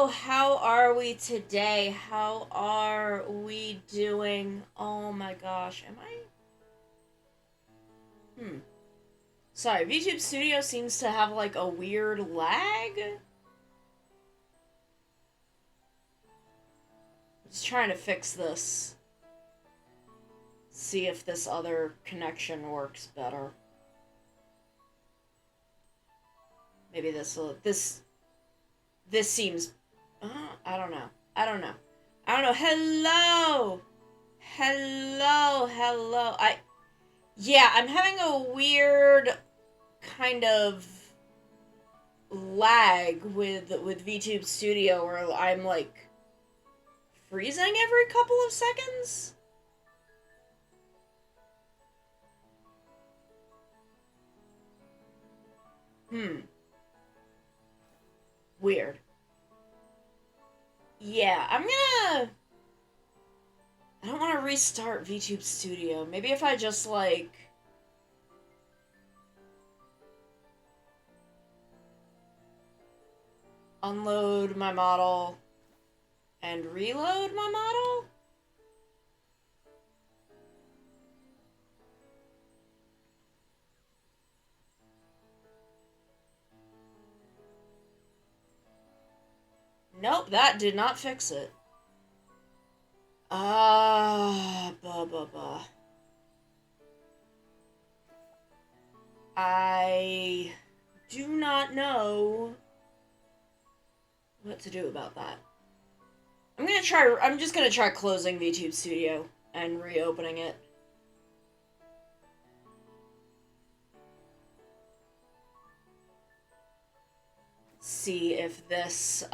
how are we today? How are we doing? Oh my gosh, am I? Sorry, VTube Studio seems to have like a weird lag. Just trying to fix this. See if this other connection works better. Maybe this seems. I don't know. I don't know. I don't know. Hello, hello. Yeah, I'm having a weird kind of lag with VTube Studio where I'm like freezing every couple of seconds. Hmm. Weird. Yeah, I don't want to restart VTube Studio. Maybe if I just like unload my model and reload my model? Nope, that did not fix it. Bah, bah, bah. I do not know what to do about that. I'm just gonna try closing VTube Studio and reopening it. See if this,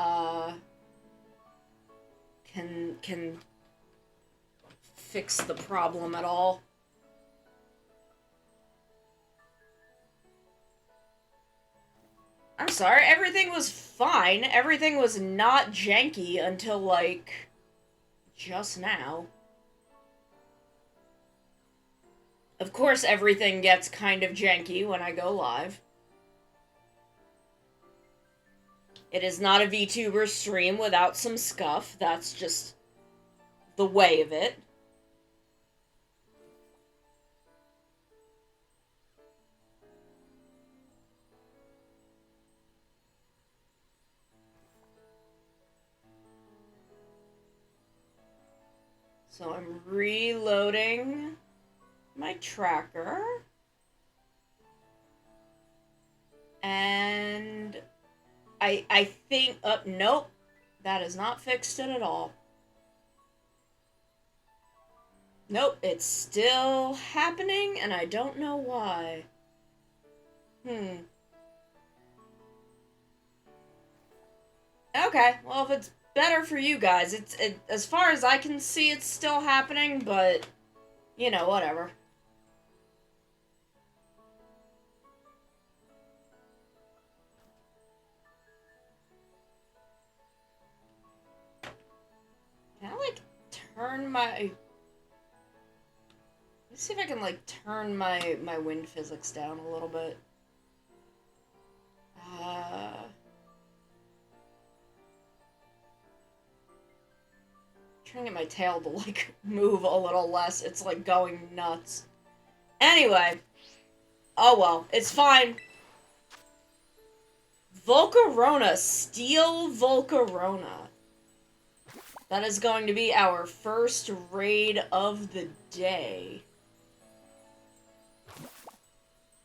can fix the problem at all. I'm sorry, everything was fine. Everything was not janky until, like, just now. Of course, everything gets kind of janky when I go live. It is not a VTuber stream without some scuff. That's just the way of it. So I'm reloading my tracker. And I think nope. That has not fixed it at all. Nope, it's still happening and I don't know why. Okay, well if it's better for you guys, as far as I can see it's still happening, but you know, whatever. Can I like turn my Let's see if I can like turn my wind physics down a little bit. Trying to get my tail to like move a little less. It's like going nuts. Anyway, oh well, it's fine. Volcarona, Steel Volcarona. That is going to be our first raid of the day.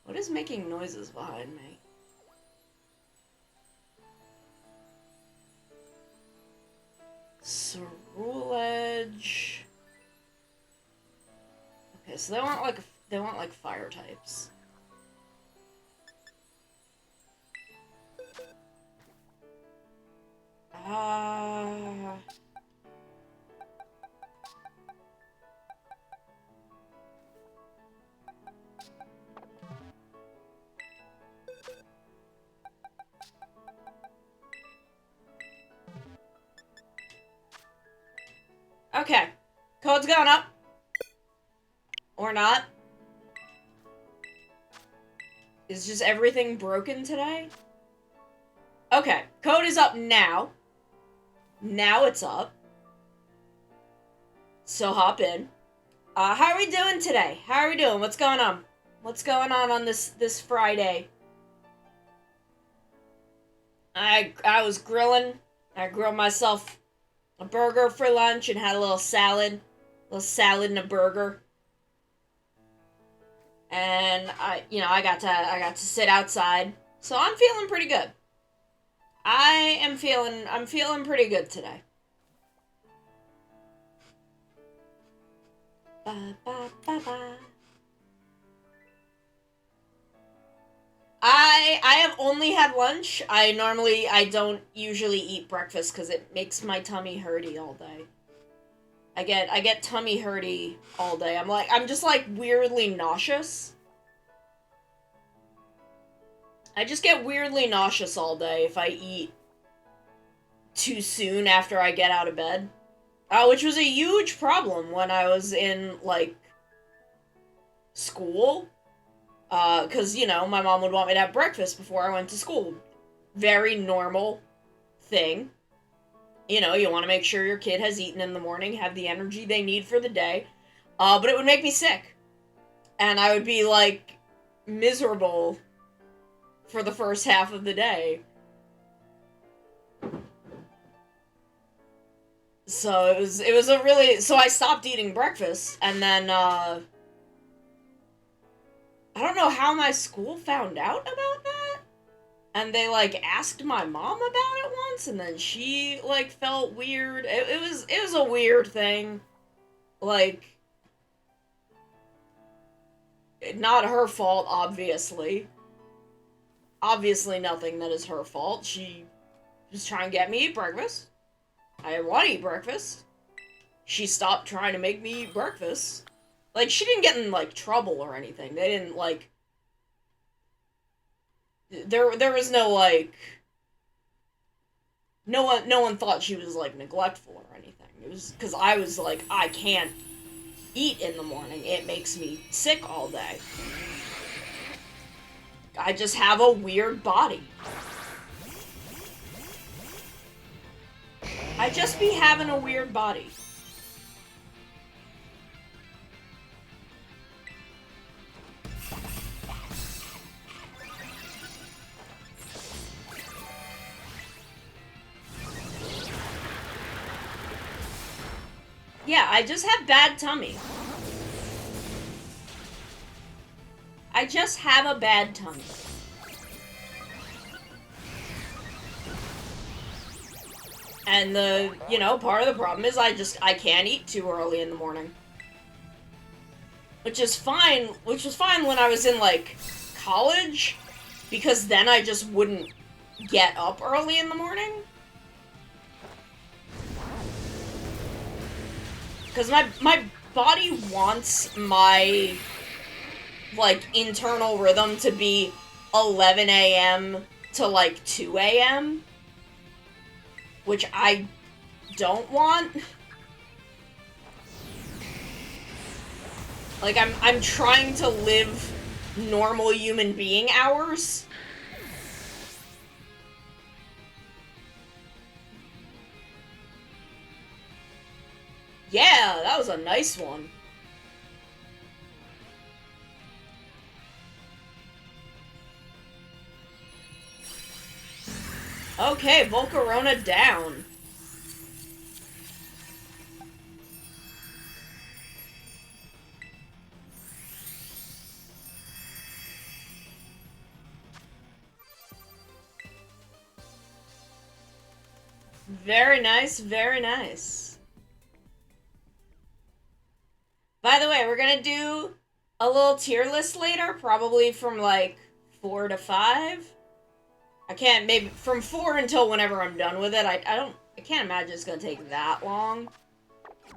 What is making noises behind me? Ceruledge. Okay, so they want like fire types. Ah. Okay. Code's going up. Or not. Is just everything broken today? Okay. Code is up now. Now it's up. So hop in. How are we doing today? How are we doing? What's going on? What's going on this Friday? I was grilling. I grilled myself a burger for lunch and had a little salad and a burger. And I got to sit outside. So I'm feeling pretty good. I'm feeling pretty good today. Ba, ba, ba, ba. I have only had lunch. I don't usually eat breakfast because it makes my tummy hurty all day. I get tummy hurty all day. I'm just like weirdly nauseous. I just get weirdly nauseous all day if I eat too soon after I get out of bed. Which was a huge problem when I was in, like, school. Because, my mom would want me to have breakfast before I went to school. Very normal thing. You want to make sure your kid has eaten in the morning, have the energy they need for the day. But it would make me sick. And I would be, like, miserable for the first half of the day. So it was a really, so I stopped eating breakfast, and then, I don't know how my school found out about that, and they, like, asked my mom about it once, and then she, like, felt weird. It was a weird thing. Like, not her fault, obviously. Obviously nothing that is her fault. She was trying to get me to eat breakfast. I didn't want to eat breakfast. She stopped trying to make me eat breakfast. Like, she didn't get in, like, trouble or anything. They didn't, like... There was no, like... No one thought she was, like, neglectful or anything. It was because I was like, I can't eat in the morning. It makes me sick all day. I just have a weird body. I just be having a weird body. Yeah, I just have bad tummy. I just have a bad tummy. And part of the problem is I can't eat too early in the morning. Which was fine when I was in, like, college, because then I just wouldn't get up early in the morning. Because my body wants my, like, internal rhythm to be 11 a.m. to, like, 2 a.m., which I don't want. Like, I'm trying to live normal human being hours. Yeah, that was a nice one. Okay, Volcarona down. Very nice, very nice. By the way, we're gonna do a little tier list later, probably from, like, 4 to 5. I can't, maybe from 4 until whenever I'm done with it. I can't imagine it's gonna take that long.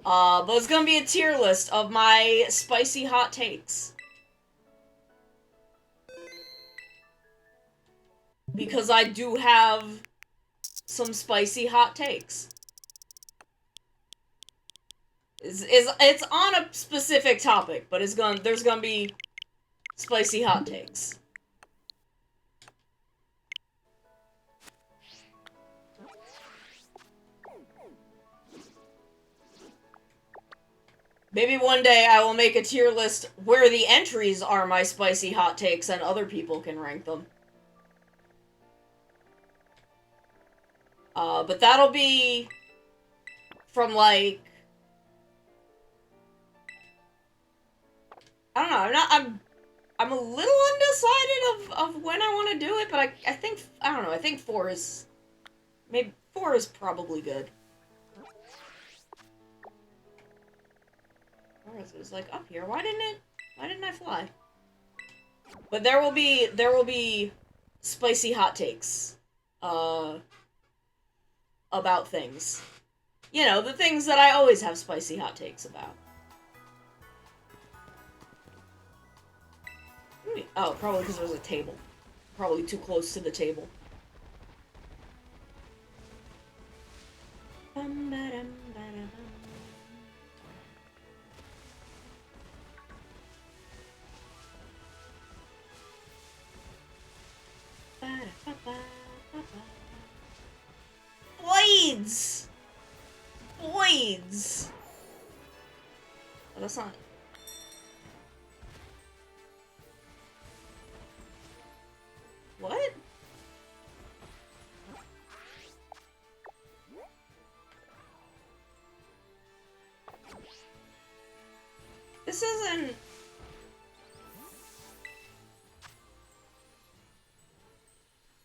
But it's gonna be a tier list of my spicy hot takes. Because I do have some spicy hot takes. It's on a specific topic, but there's gonna be spicy hot takes. Maybe one day I will make a tier list where the entries are my spicy hot takes and other people can rank them. But that'll be from like, I don't know, I'm a little undecided of when I want to do it, but I think, I don't know, I think 4 is, maybe 4 is probably good. Where is it? It was like up here. Why didn't I fly? But there will be spicy hot takes, about things. You know, the things that I always have spicy hot takes about. Oh, probably because there's a table. Probably too close to the table. Blades! Blades! Oh, that's not... What? This isn't...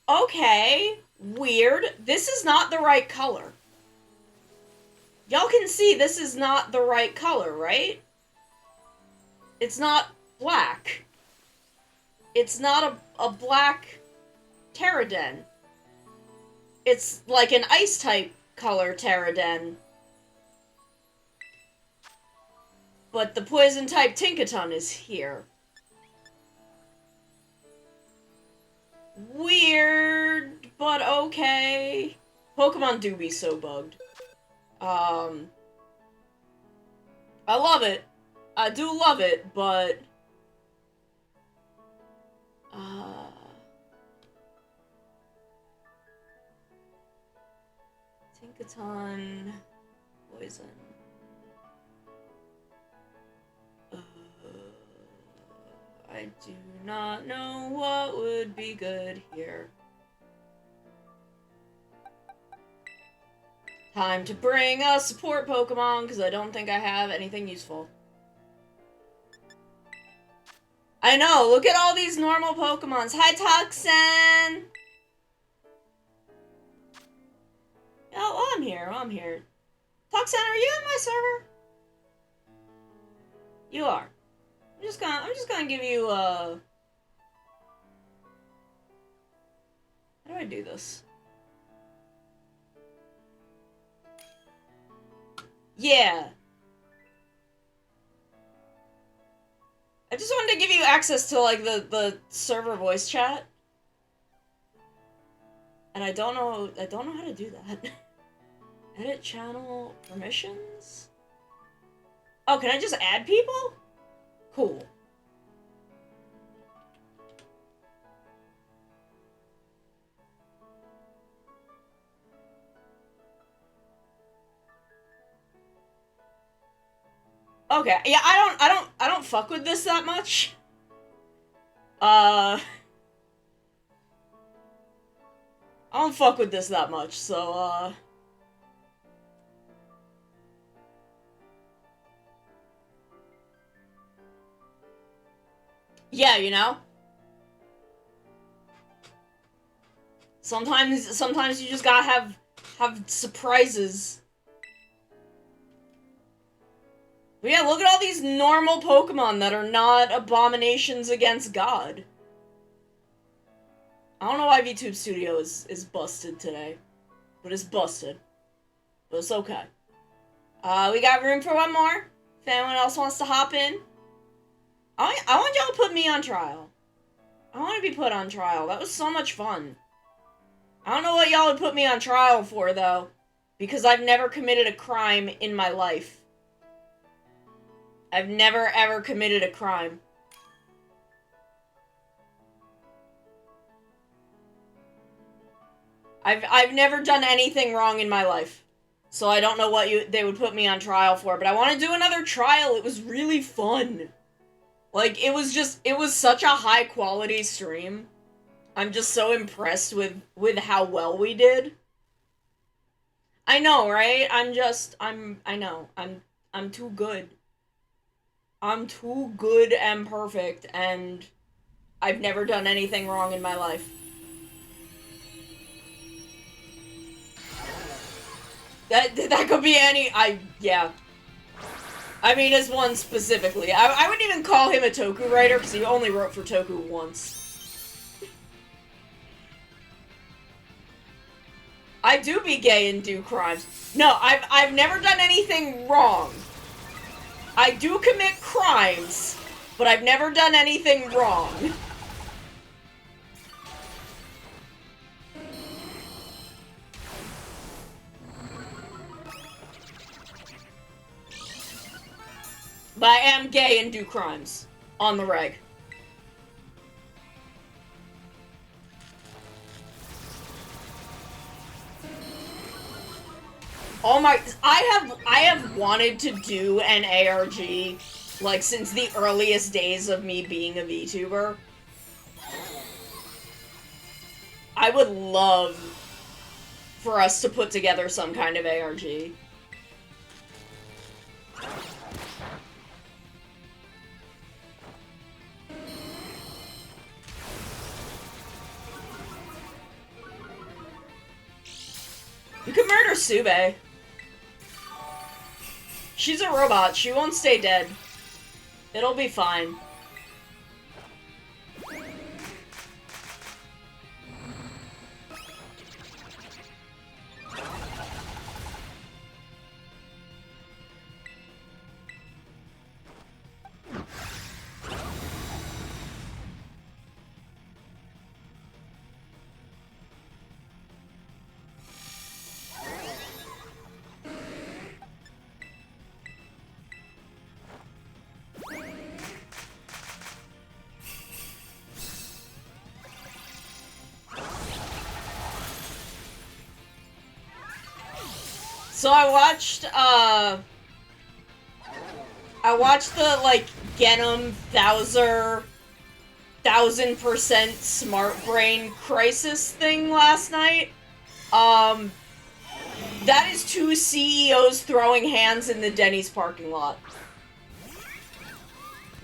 Okay, weird. This is not the right color. Y'all can see this is not the right color, right? It's not black. It's not a black Pterodon. It's like an ice-type color Pterodon. But the poison-type Tinkaton is here. Weird, but okay. Pokemon do be so bugged. I love it. I do love it, but... Tinkaton... Poison... I do not know what would be good here. Time to bring a support Pokemon, because I don't think I have anything useful. I know, look at all these normal Pokemons. Hi, Toxin! Oh, I'm here, I'm here. Toxin, are you in my server? You are. I'm just gonna give you, how do I do this? Yeah. I just wanted to give you access to, like, the server voice chat. And I don't know how to do that. Edit channel permissions? Oh, can I just add people? Cool. Okay, yeah, I don't fuck with this that much. I don't fuck with this that much, so, yeah, you know? Sometimes you just gotta have surprises. But yeah, look at all these normal Pokemon that are not abominations against God. I don't know why VTube Studio is busted today. But it's busted. But it's okay. We got room for one more. If anyone else wants to hop in. I want y'all to put me on trial. I want to be put on trial. That was so much fun. I don't know what y'all would put me on trial for, though. Because I've never committed a crime in my life. I've never, ever committed a crime. I've never done anything wrong in my life. So I don't know what they would put me on trial for, but I want to do another trial. It was really fun. Like, it was such a high quality stream. I'm just so impressed with how well we did. I know, right? I know. I'm too good. I'm too good and perfect, and I've never done anything wrong in my life. That could be any, yeah. I mean, as one specifically. I wouldn't even call him a Toku writer, because he only wrote for Toku once. I do be gay and do crimes. No, I've never done anything wrong. I do commit crimes, but I've never done anything wrong. But I am gay and do crimes. On the reg. Oh my, I have wanted to do an ARG, like, since the earliest days of me being a VTuber. I would love for us to put together some kind of ARG. You can murder Sube. She's a robot. She won't stay dead. It'll be fine. So I watched the, like, Genom 1000% smart brain crisis thing last night. That is 2 CEOs throwing hands in the Denny's parking lot.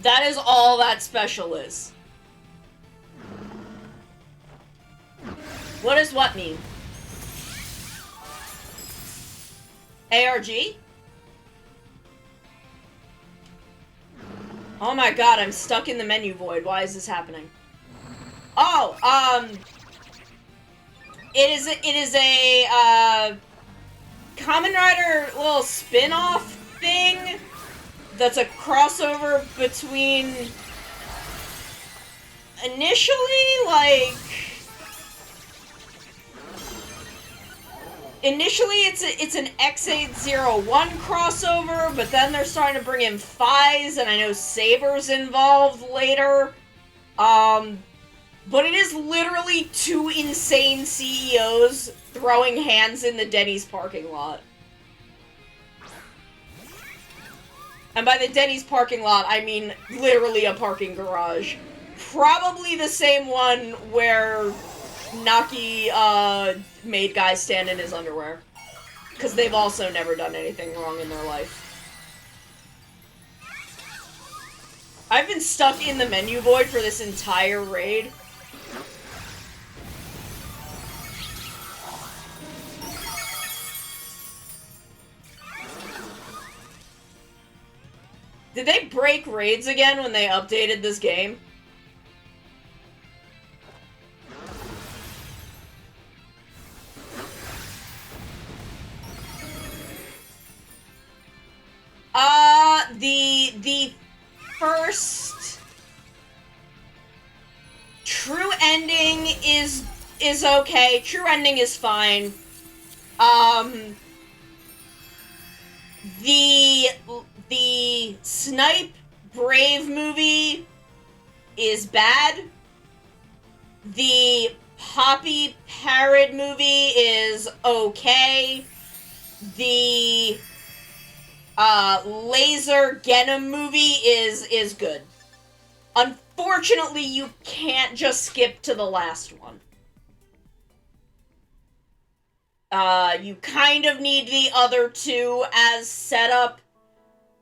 That is all that special is. What does what mean? ARG? Oh my god, I'm stuck in the menu void. Why is this happening? Oh, it is a Kamen Rider little spin-off thing that's a crossover between initially, like, it's an X801 crossover, but then they're starting to bring in Phais, and I know Saber's involved later. But it is literally 2 insane CEOs throwing hands in the Denny's parking lot. And by the Denny's parking lot, I mean literally a parking garage. Probably the same one where Naki, made guys stand in his underwear. Because they've also never done anything wrong in their life. I've been stuck in the menu void for this entire raid. Did they break raids again when they updated this game? The first true ending is okay. True ending is fine. The Snipe Brave movie is bad. The Poppy Parrot movie is okay. the Laser Genom movie is good. Unfortunately, you can't just skip to the last one. You kind of need the other two as setup.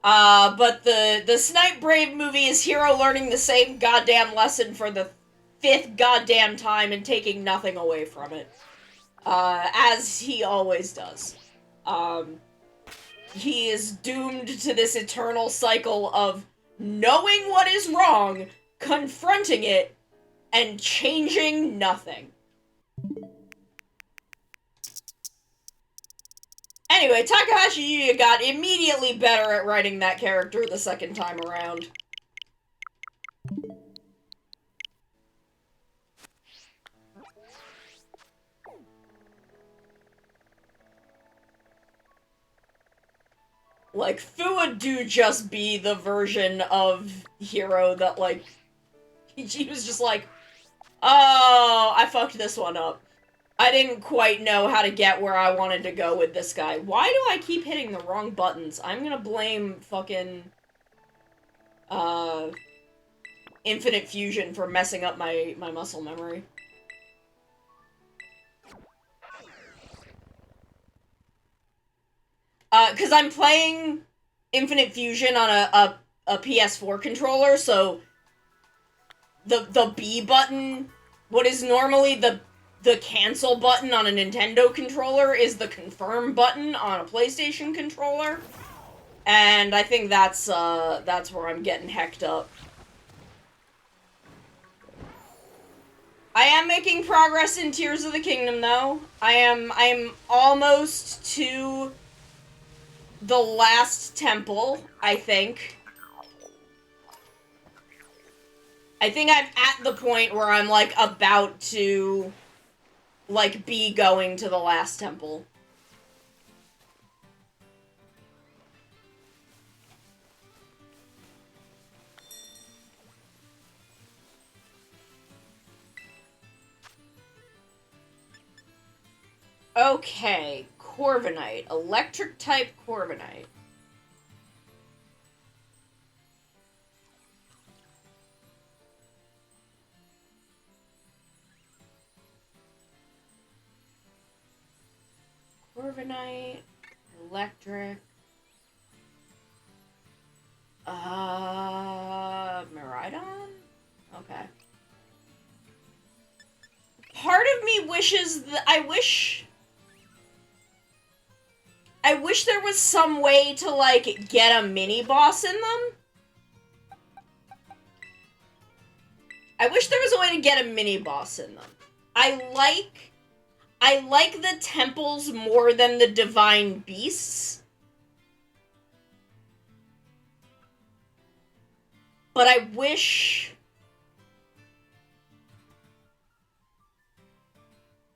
But the Snipe Brave movie is Hiro learning the same goddamn lesson for the 5th goddamn time and taking nothing away from it. As he always does. He is doomed to this eternal cycle of knowing what is wrong, confronting it, and changing nothing. Anyway, Takahashi Yuya got immediately better at writing that character the second time around. Like, Fua do just be the version of Hiro that, like, he was just like, oh, I fucked this one up. I didn't quite know how to get where I wanted to go with this guy. Why do I keep hitting the wrong buttons? I'm gonna blame fucking, Infinite Fusion for messing up my muscle memory. Cause I'm playing Infinite Fusion on a PS4 controller, so the B button, what is normally the cancel button on a Nintendo controller is the confirm button on a PlayStation controller. And I think that's where I'm getting hecked up. I am making progress in Tears of the Kingdom, though. I'm almost to the last temple, I think. I think I'm at the point where I'm, like, about to, like, be going to the last temple. Okay, Corviknight. Electric-type Corviknight. Corviknight, electric. Miraidon? Okay. Part of me wishes that I wish there was some way to, like, get a mini-boss in them. I wish there was a way to get a mini-boss in them. I like the temples more than the divine beasts. But I wish...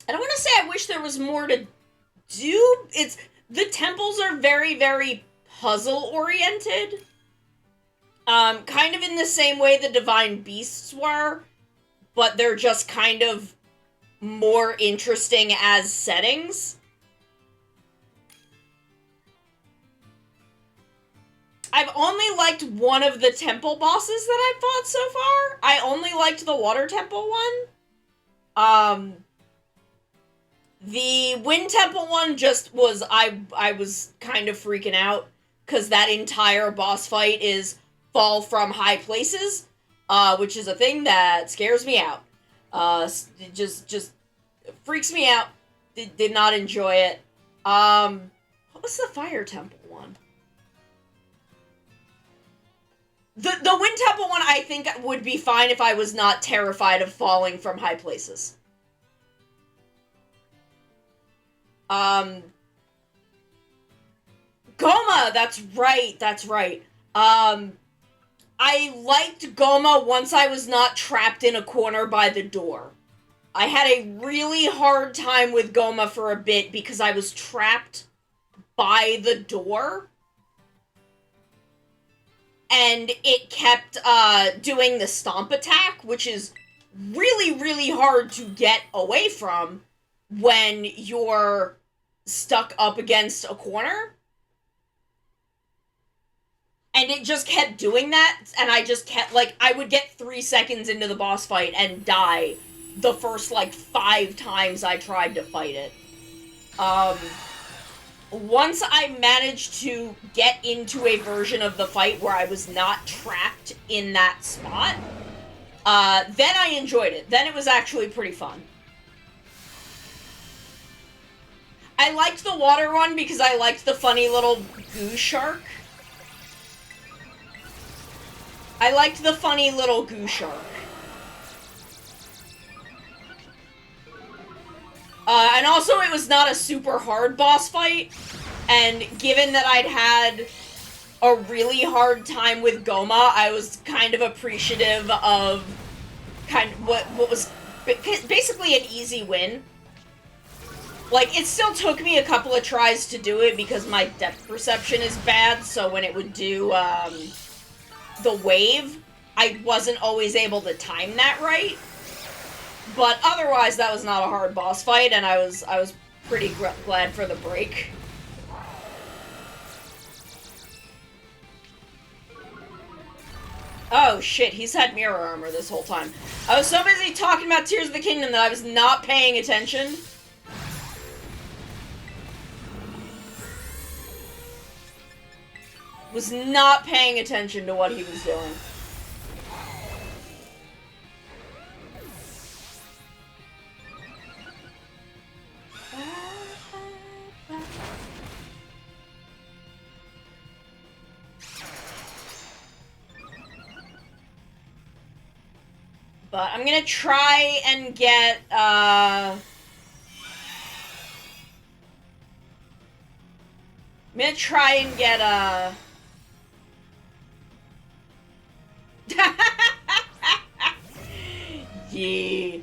I don't want to say I wish there was more to do. The temples are very, very puzzle-oriented. Kind of in the same way the divine beasts were, but they're just kind of more interesting as settings. I've only liked one of the temple bosses that I've fought so far. I only liked the water temple one. The wind temple one just was, I was kind of freaking out, because that entire boss fight is fall from high places, which is a thing that scares me out. It just freaks me out. Did not enjoy it. What was the fire temple one? The wind temple one I think would be fine if I was not terrified of falling from high places. Goma, that's right. I liked Goma once I was not trapped in a corner by the door. I had a really hard time with Goma for a bit because I was trapped by the door. And it kept, doing the stomp attack, which is really, really hard to get away from when you're stuck up against a corner. And it just kept doing that, and I just kept, like, I would get 3 seconds into the boss fight and die the first, like, 5 times I tried to fight it. Once I managed to get into a version of the fight where I was not trapped in that spot, then I enjoyed it. Then it was actually pretty fun. I liked the water one because I liked the funny little goo shark. I liked the funny little goo shark. And also it was not a super hard boss fight, and given that I'd had a really hard time with Goma, I was kind of appreciative of what was basically an easy win. Like, it still took me a couple of tries to do it because my depth perception is bad, so when it would do, the wave, I wasn't always able to time that right. But otherwise, that was not a hard boss fight, and I was pretty glad for the break. Oh shit, he's had mirror armor this whole time. I was so busy talking about Tears of the Kingdom that I was not paying attention. Was not paying attention to what he was doing. But I'm gonna try and get, I'm gonna try and get, yeah.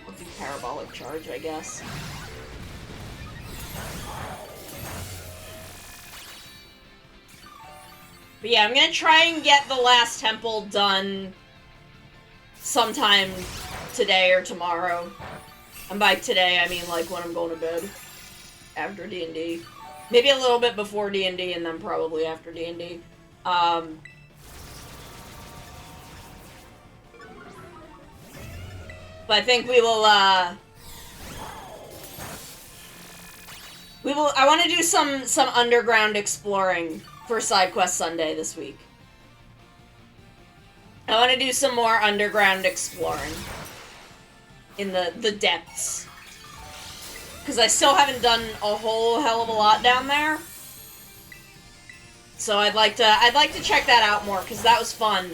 I'll do parabolic charge, I guess. But yeah, I'm gonna try and get the last temple done sometime today or tomorrow. And by today, I mean, like, when I'm going to bed. After D&D. Maybe a little bit before D&D, and then probably after D&D. But I think we will, I want to do some underground exploring for SideQuest Sunday this week. I want to do some more underground exploring in the depths. Because I still haven't done a whole hell of a lot down there. So I'd like to check that out more, because that was fun.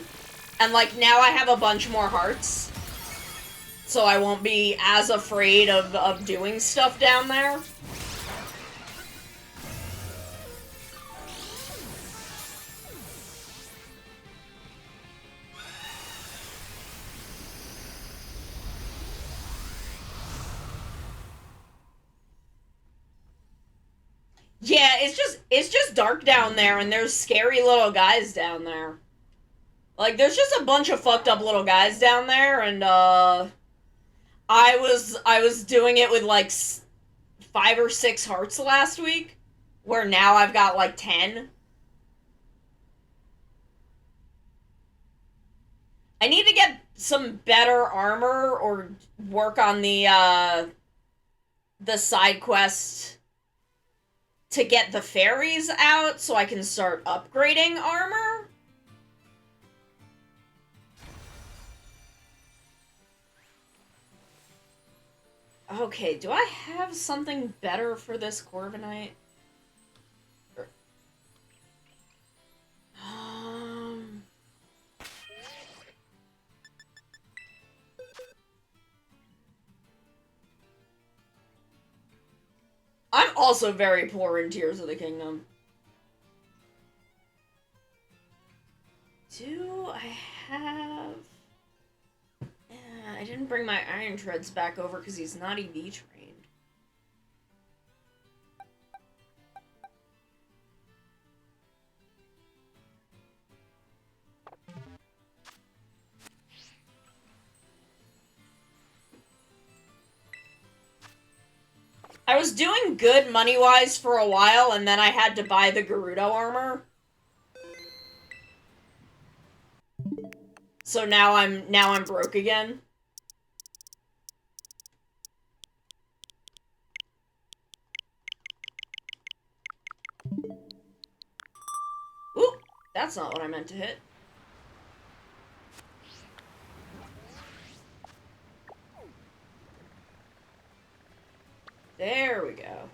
And, like, now I have a bunch more hearts. So I won't be as afraid of doing stuff down there. Yeah, it's just dark down there, and there's scary little guys down there. Like, there's just a bunch of fucked up little guys down there, and I was doing it with like 5 or 6 hearts last week, where now I've got like 10. I need to get some better armor or work on the side quest to get the fairies out so I can start upgrading armor. Okay, do I have something better for this Corviknight? I'm also very poor in Tears of the Kingdom. Do I have... I didn't bring my Iron Treads back over because he's not EV trained. I was doing good money-wise for a while, and then I had to buy the Gerudo armor. So now I'm broke again. Ooh, that's not what I meant to hit. There we go.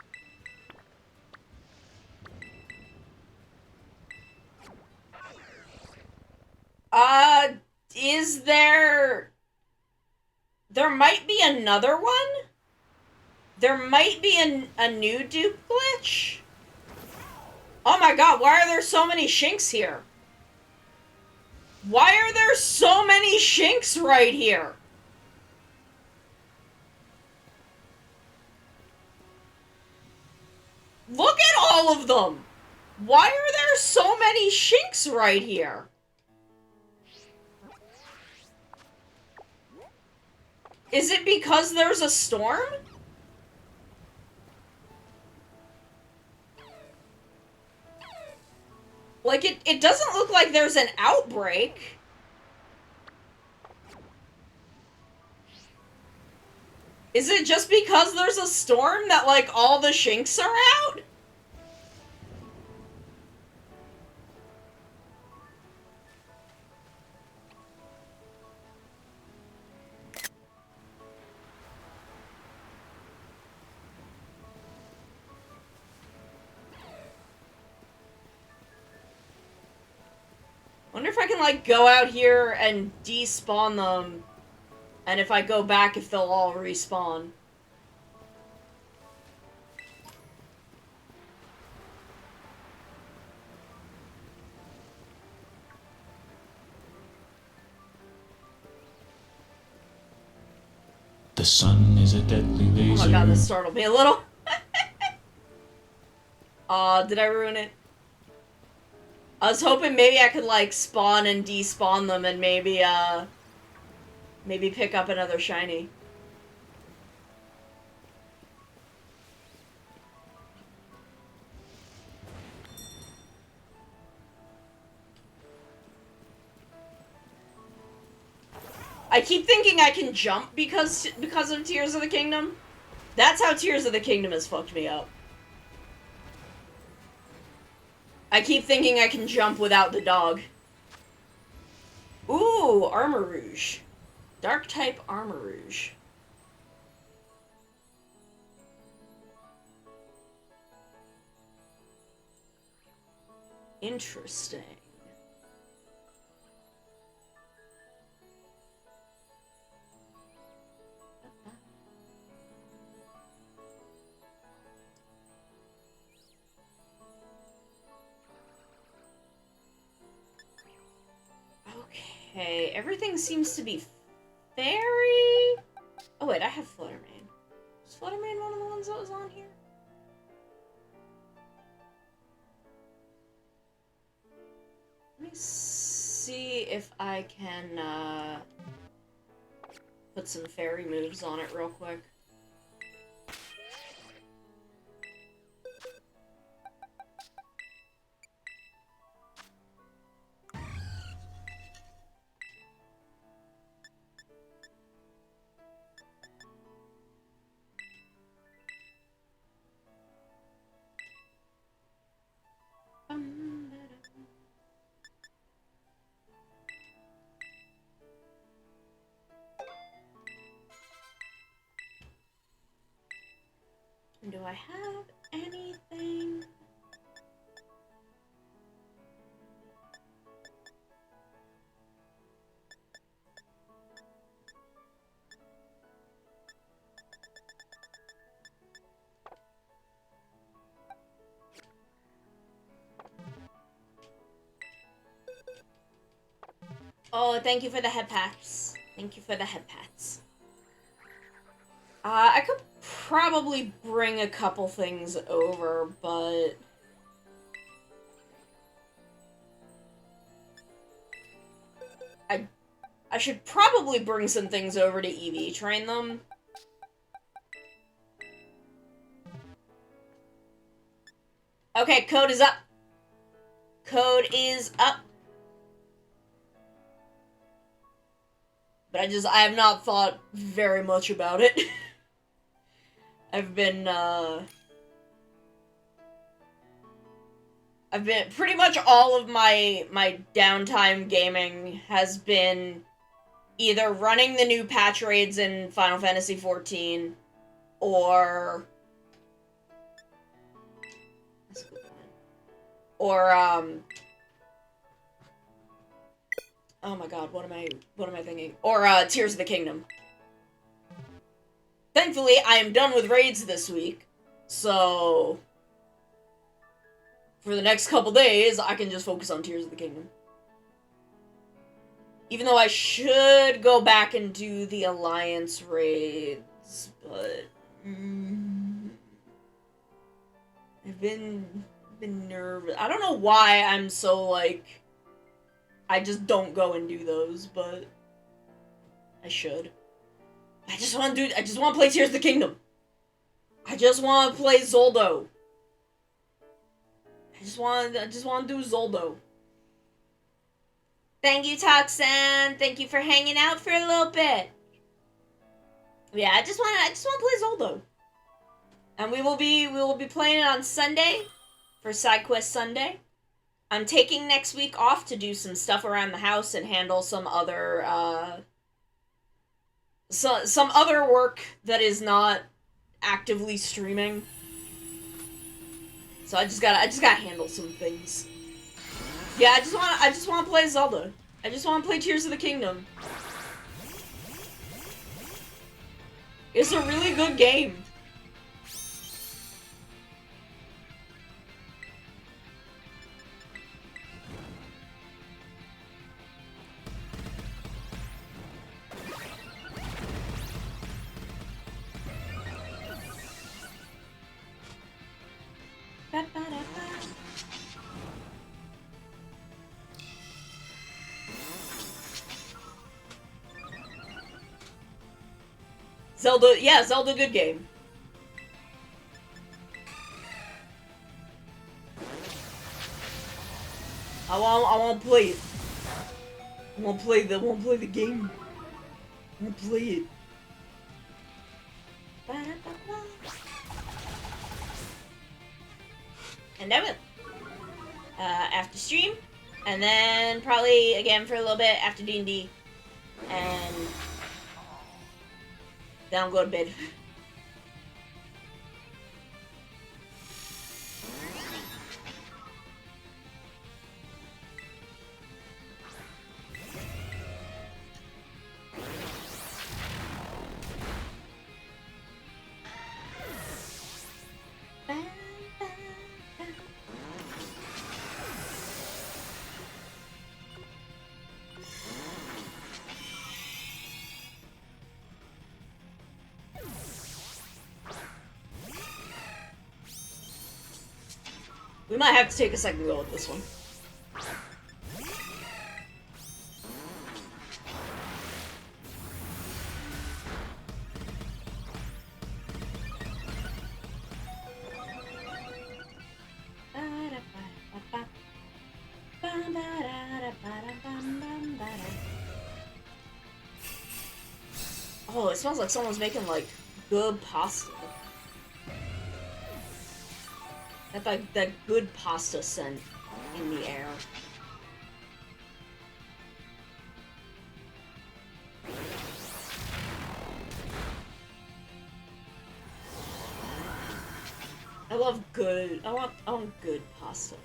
Is there... There might be another one? There might be a new dupe glitch? Oh my god, why are there so many Shinx here? Why are there so many Shinx right here? Look at all of them! Why are there so many Shinx right here? Is it because there's a storm? Like, it doesn't look like there's an outbreak. Is it just because there's a storm that, like, all the Shinx are out? Wonder if I can, like, go out here and despawn them, and if I go back, if they'll all respawn. The sun is a deadly laser. Oh my god, this startled me a little. Did I ruin it? I was hoping maybe I could, like, spawn and despawn them and maybe, maybe pick up another shiny. I keep thinking I can jump because of Tears of the Kingdom. That's how Tears of the Kingdom has fucked me up. I keep thinking I can jump without the dog. Ooh, Armarouge. Dark type Armarouge. Interesting. Okay, everything seems to be fairy. Oh wait, I have Fluttermane. Was Fluttermane one of the ones that was on here? Let me see if I can, put some fairy moves on it real quick. Do I have anything? Oh, thank you for the head pats. Thank you for the head pats. I could probably bring a couple things over, but... I should probably bring some things over to EV train them. Okay, code is up. Code is up. But I have not thought very much about it. I've been pretty much all of my downtime gaming has been either running the new patch raids in Final Fantasy XIV or oh my god, what am I thinking? Or Tears of the Kingdom. Thankfully, I am done with raids this week, so for the next couple days, I can just focus on Tears of the Kingdom. Even though I should go back and do the Alliance raids, but I've been nervous. I don't know why I'm so like I just don't go and do those, but I should. I just want to play Tears of the Kingdom. I just want to play Zoldo. I just want to do Zoldo. Thank you, Toxan. Thank you for hanging out for a little bit. Yeah, I just want to play Zoldo. And we will be playing it on Sunday for Side Quest Sunday. I'm taking next week off to do some stuff around the house and handle some other some other work that is not actively streaming. So I just gotta handle some things. Yeah, I just want to play Zelda. I just want to play Tears of the Kingdom. It's a really good game. Zelda, yeah, Zelda, good game. I want to play it. I want to play the game. I want to play it. And then after stream, and then probably again for a little bit after D&D, and then I'll go to bed. We might have to take a second go at this one. Oh, it smells like someone's making, like, good pasta. That good pasta scent in the air. I want good pasta.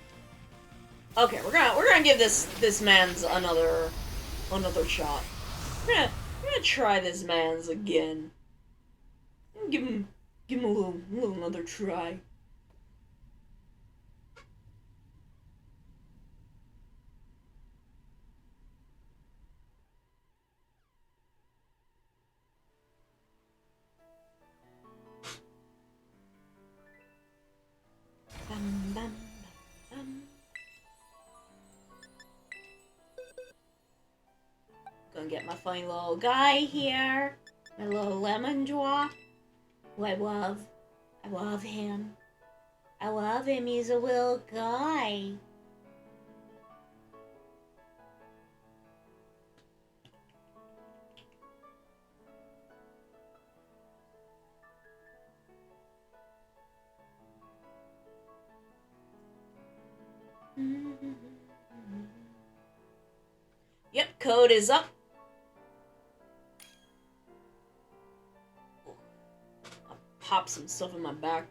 Okay, we're gonna give this man's another shot. We're gonna try this man's again. Give him a little another try. Bum, bum, bum. Gonna get my funny little guy here. My little lemon drop. Who I love. I love him. I love him. He's a little guy. Yep, code is up. I'll pop some stuff in my back.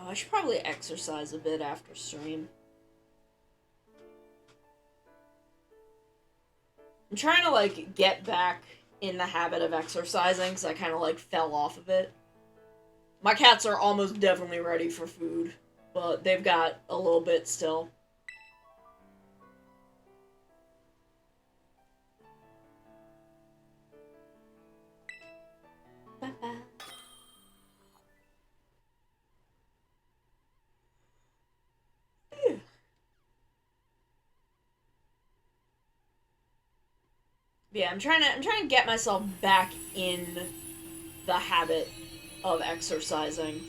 Oh, I should probably exercise a bit after stream. I'm trying to, like, get back in the habit of exercising, because I kind of, like, fell off of it. My cats are almost definitely ready for food, but they've got a little bit still. Bye-bye. Yeah, I'm trying to get myself back in the habit of exercising.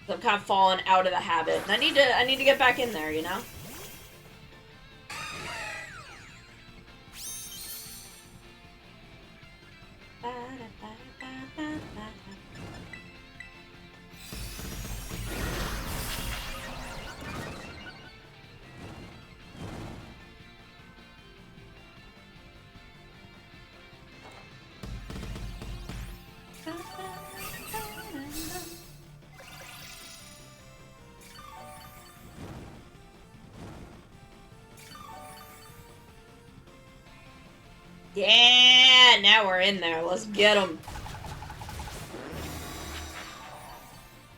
I've kind of fallen out of the habit, and I need to get back in there, you know? Yeah, now we're in there. Let's get him.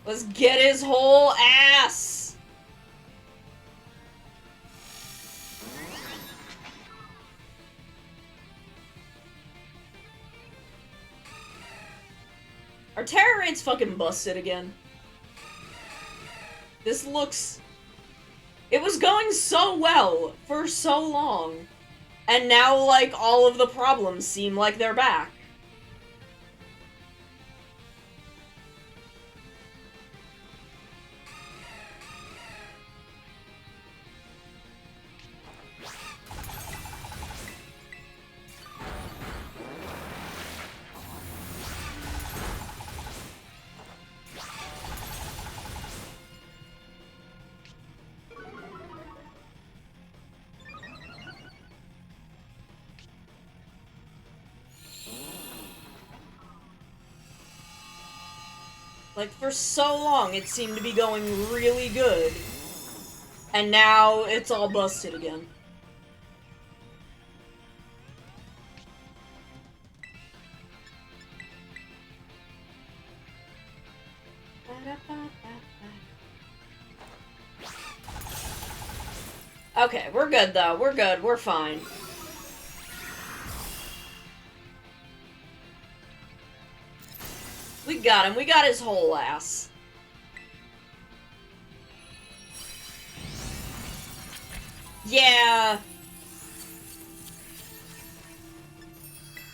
Let's get his whole ass. Our terror rate's fucking busted again. This looks... It was going so well for so long. And now, like, all of the problems seem like they're back. Like, for so long, it seemed to be going really good. And now, it's all busted again. Okay, we're good, though. We're good. We're fine. We got him. We got his whole ass. Yeah.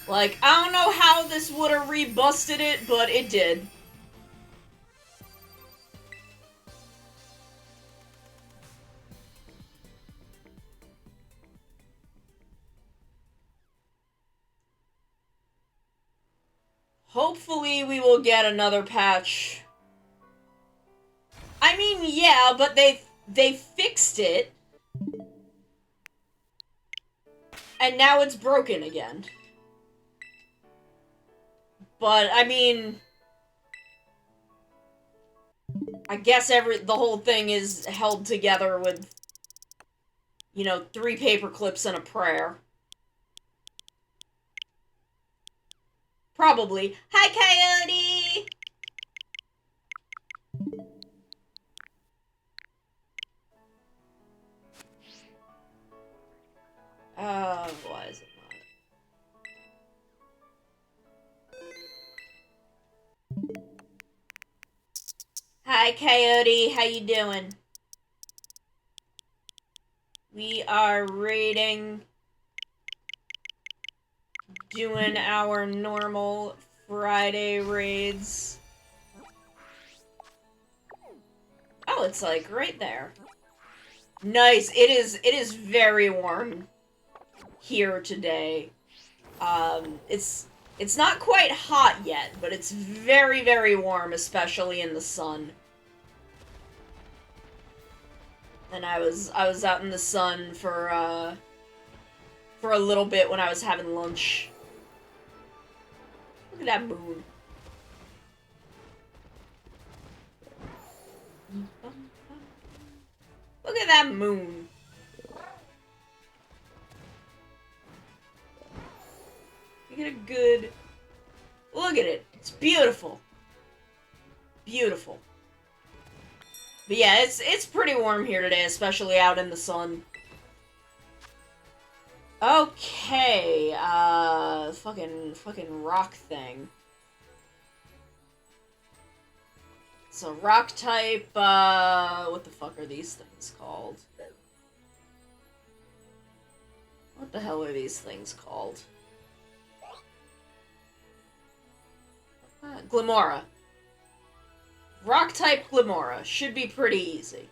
Like, I don't know how this would have rebusted it, but it did. Hopefully we will get another patch. I mean, yeah, but they fixed it. And now it's broken again. But, I mean... I guess the whole thing is held together with, you know, 3 paper clips and a prayer. Probably. Hi, Coyote! Why is it not? Hi, Coyote. How you doing? We are raiding doing our normal Friday raids. Oh, it's like right there. Nice. It is very warm here today. It's not quite hot yet, but it's very, very warm, especially in the sun. And I was out in the sun for a little bit when I was having lunch. Look at that moon. Look at that moon. You get a good look at it. It's beautiful. Beautiful. But yeah, it's pretty warm here today, especially out in the sun. Okay, fucking rock thing. So rock type, what the fuck are these things called? What the hell are these things called? Glimora. Rock type Glimora. Should be pretty easy.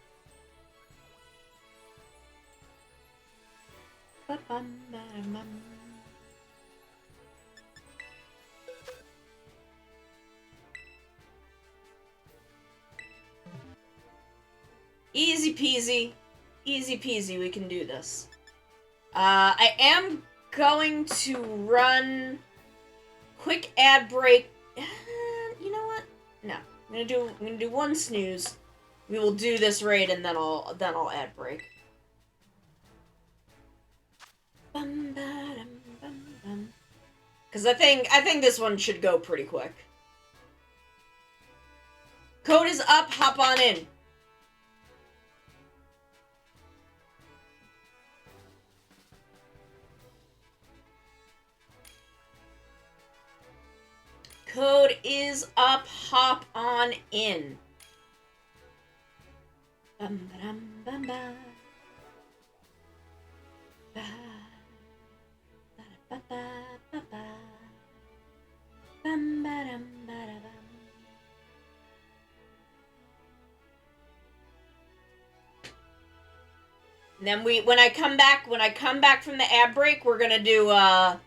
Easy peasy. Easy peasy, we can do this. I am going to run quick ad break. You know what? No. I'm gonna do one snooze. We will do this raid and then I'll ad break. Cause I think this one should go pretty quick. Code is up, hop on in. Code is up, hop on in. Bum ba bum ba. Ba ba ba ba ba. Bum ba dum ba da bum. And then when I come back from the ad break, we're gonna do a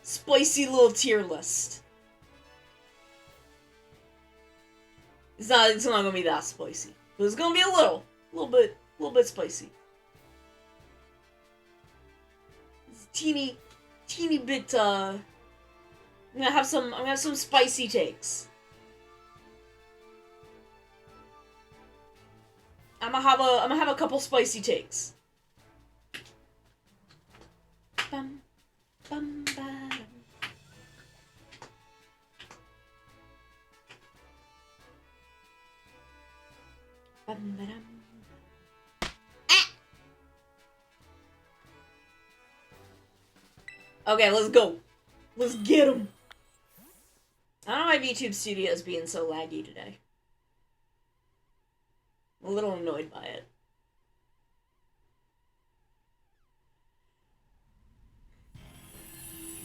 spicy little tier list. It's not gonna be that spicy, but it's gonna be a little bit spicy. It's a teeny bit. I'm gonna have some spicy takes. I'm gonna have a couple spicy takes. Bum, bum, ba-dum. Bum, ba-dum. Ah! Okay, let's go. Let's get him. I don't know why VTube Studio is being so laggy today. I'm a little annoyed by it.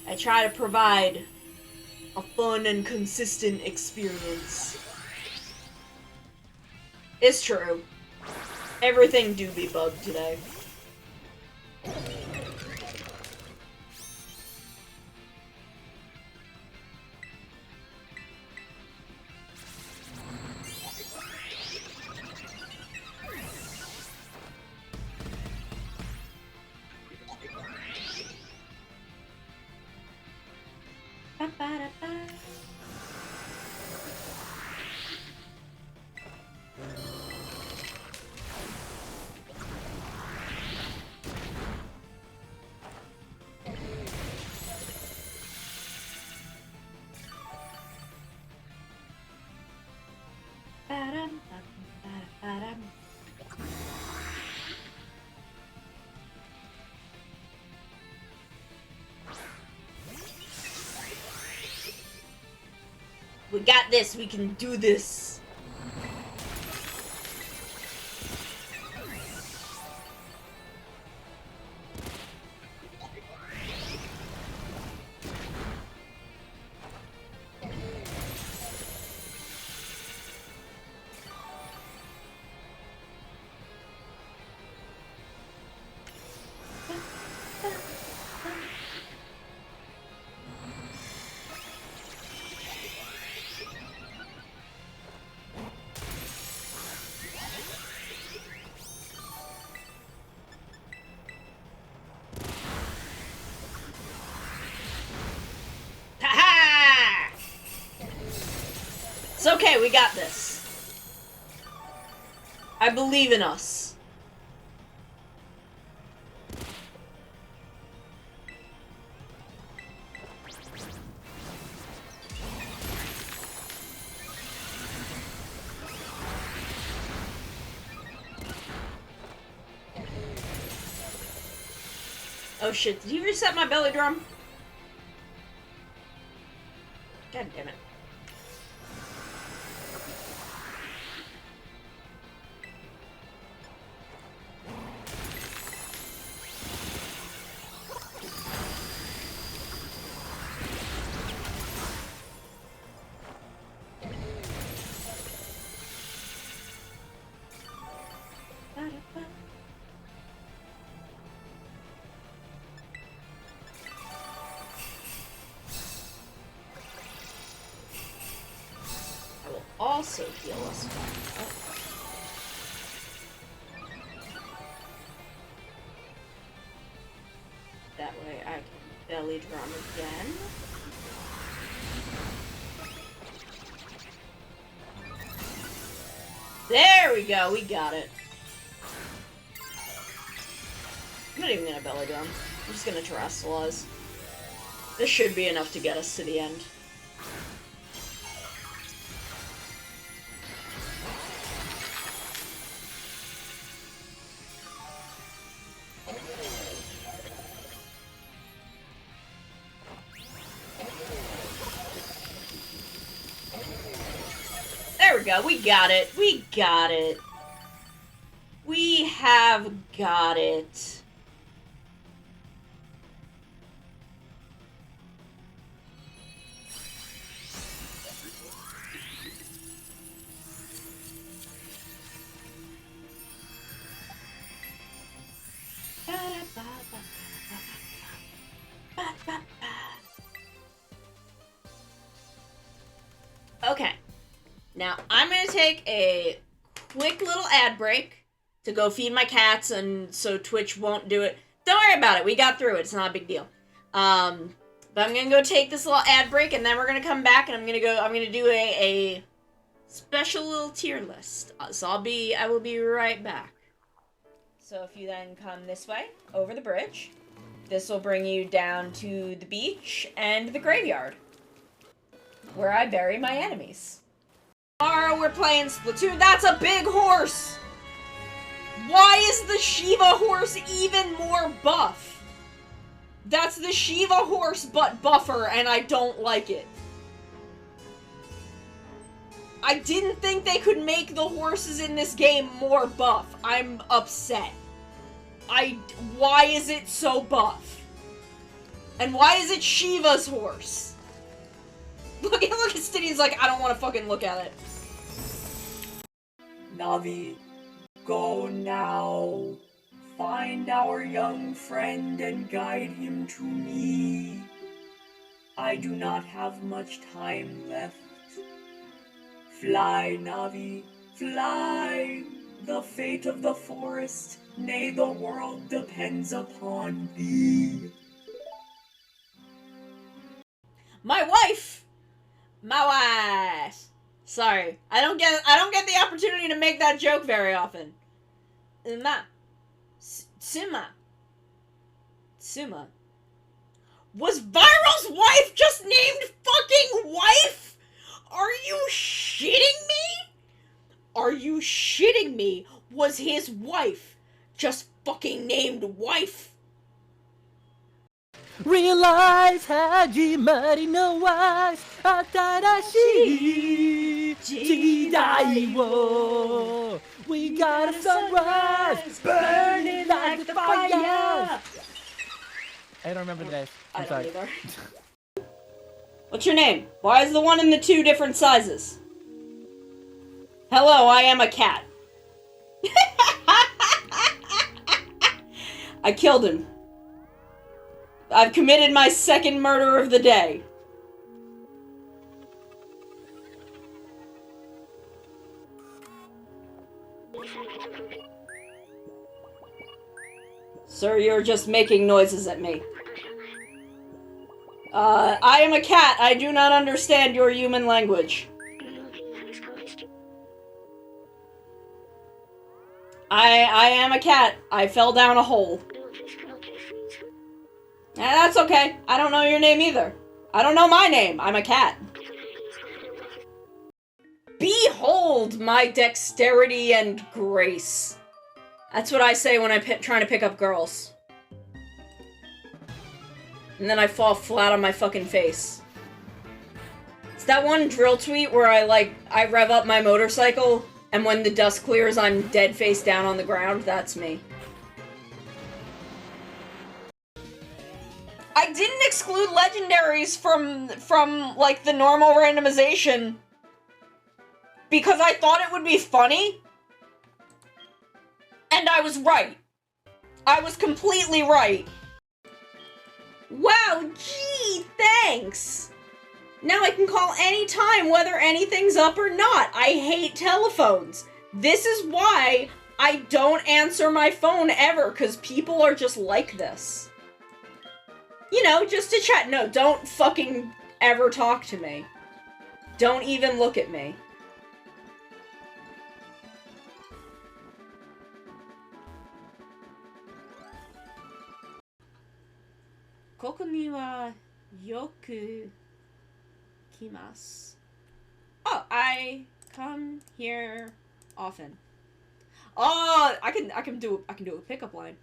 I try to provide a fun and consistent experience. It's true. Everything do be bugged today. Ba-ba-da-ba. Ba-dum, ba-dum. We got this, we can do this. okay, we got this. I believe in us. Oh shit, did he reset my belly drum? God damn it. Also heal us back up. That way I can belly drum again. There we go, we got it. I'm not even gonna belly drum. I'm just gonna terrestrialize. This should be enough to get us to the end. There we go, we got it. We got it. We have got it. Okay. Now, I'm going to take a quick little ad break to go feed my cats, and so Twitch won't do it. Don't worry about it. We got through it. It's not a big deal. But I'm going to go take this little ad break, and then we're going to come back, and I'm going to do a special little tier list. So I will be right back. So if you then come this way, over the bridge, this will bring you down to the beach and the graveyard, where I bury my enemies. Tomorrow we're playing Splatoon. That's a big horse! Why is the Shiva horse even more buff? That's the Shiva horse but buffer, and I don't like it. I didn't think they could make the horses in this game more buff. I'm upset. Why is it so buff? And why is it Shiva's horse? Look at Stiddy's like, I don't want to fucking look at it. Navi, go now. Find our young friend and guide him to me. I do not have much time left. Fly, Navi, fly. The fate of the forest, nay, the world depends upon thee. My wife! Sorry. I don't get the opportunity to make that joke very often. Suma. Was Viral's wife just named fucking wife? Are you shitting me? Are you shitting me? Was his wife just fucking named wife? Realize Hajimari no wa Atarashi Jidai wo. We got a sunrise burning like the fire. I don't remember the name. I'm sorry. Either. What's your name? Why is the one in the two different sizes? Hello, I am a cat. I killed him. I've committed my second murder of the day. Sir, you're just making noises at me. I am a cat. I do not understand your human language. I am a cat. I fell down a hole. That's okay. I don't know your name either. I don't know my name. I'm a cat. Behold my dexterity and grace. That's what I say when I'm trying to pick up girls. And then I fall flat on my fucking face. It's that one drill tweet where I rev up my motorcycle, and when the dust clears, I'm dead face down on the ground. That's me. I didn't exclude legendaries from like the normal randomization because I thought it would be funny. And I was right. I was completely right. Wow, gee, thanks. Now I can call any time whether anything's up or not. I hate telephones. This is why I don't answer my phone ever, because people are just like this. You know, just to chat. No, don't fucking ever talk to me. Don't even look at me. Koko ni wa yoku kimasu. Oh, I come here often. Oh, I can do a pickup line.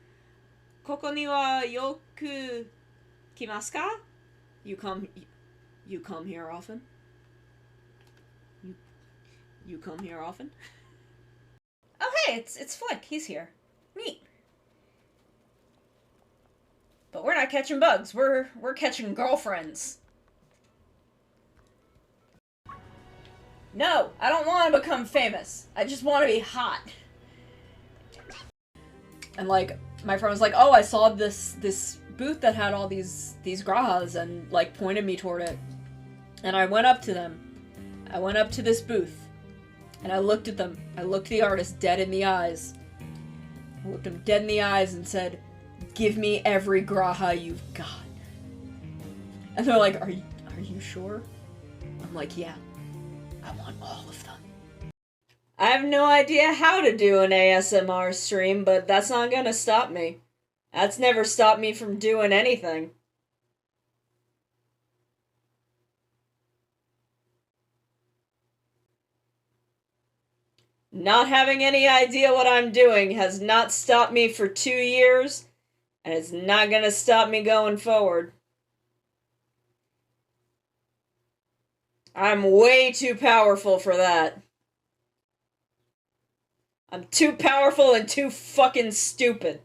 Koko ni wa yoku kimasu ka? You come here often? You come here often? Oh hey, it's Flick. He's here. Neat. But we're not catching bugs. We're catching girlfriends. No, I don't want to become famous. I just want to be hot. And like, my friend was like, "Oh, I saw this booth that had all these grahas," and like pointed me toward it. And I went up to them. I went up to this booth, and I looked at them. I looked the artist dead in the eyes. I looked him dead in the eyes and said, "Give me every graha you've got." And they're like, "Are you sure?" I'm like, "Yeah, I want all of them." I have no idea how to do an ASMR stream, but that's not gonna stop me. That's never stopped me from doing anything. Not having any idea what I'm doing has not stopped me for 2 years, and it's not gonna stop me going forward. I'm way too powerful for that. I'm too powerful and too fucking stupid.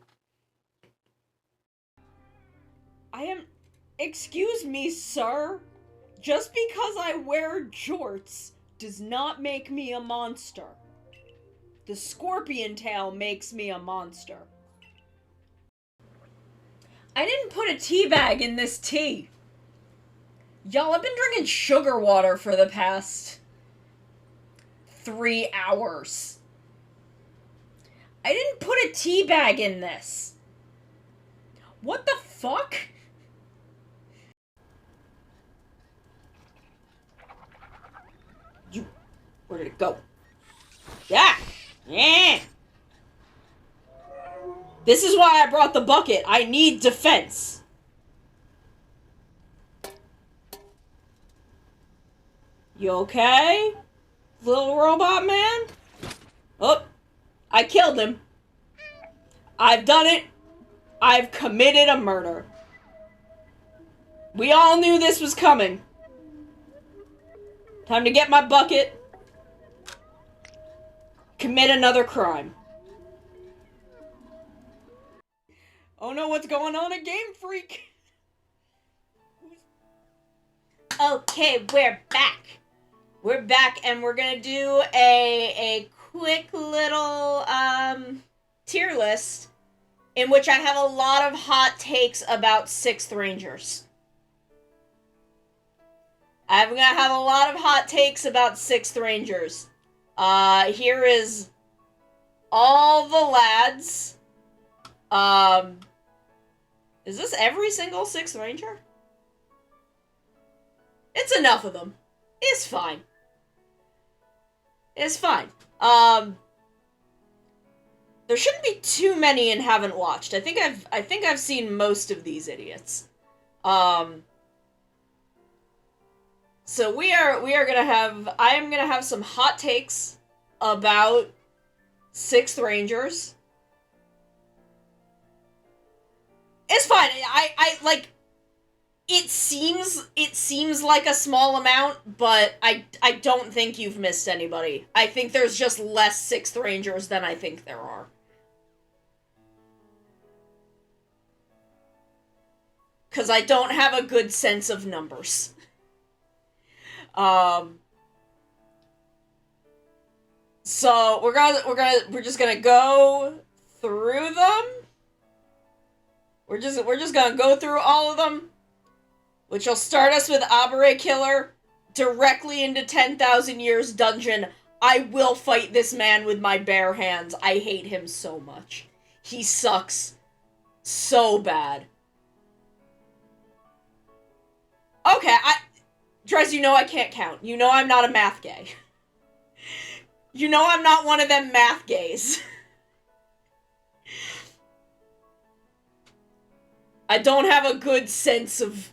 Excuse me, sir. Just because I wear jorts does not make me a monster. The scorpion tail makes me a monster. I didn't put a tea bag in this tea. Y'all, I've been drinking sugar water for the past 3 hours. I didn't put a tea bag in this. What the fuck? Where did it go? Yeah! Yeah! This is why I brought the bucket. I need defense. You okay? Little robot man? Oh, I killed him. I've done it. I've committed a murder. We all knew this was coming. Time to get my bucket. Commit another crime. Oh no, what's going on at Game Freak? Okay, we're back. We're back and we're gonna do a quick little tier list in which I have a lot of hot takes about 6th Rangers. I'm gonna have a lot of hot takes about 6th Rangers. Here is all the lads. Is this every single 6th Ranger? It's enough of them. It's fine. It's fine. There shouldn't be too many and haven't watched. I think I've seen most of these idiots. So I am gonna have some hot takes about Sixth Rangers. It's fine. I like, it seems like a small amount, but I don't think you've missed anybody. I think there's just less Sixth Rangers than I think there are. Because I don't have a good sense of numbers. So we're just gonna go through them. We're just gonna go through all of them, which will start us with Abare Killer, directly into 10,000 Years Dungeon. I will fight this man with my bare hands. I hate him so much. He sucks so bad. Okay, Drez, you know I can't count. You know I'm not a math gay. You know I'm not one of them math gays. I don't have a good sense of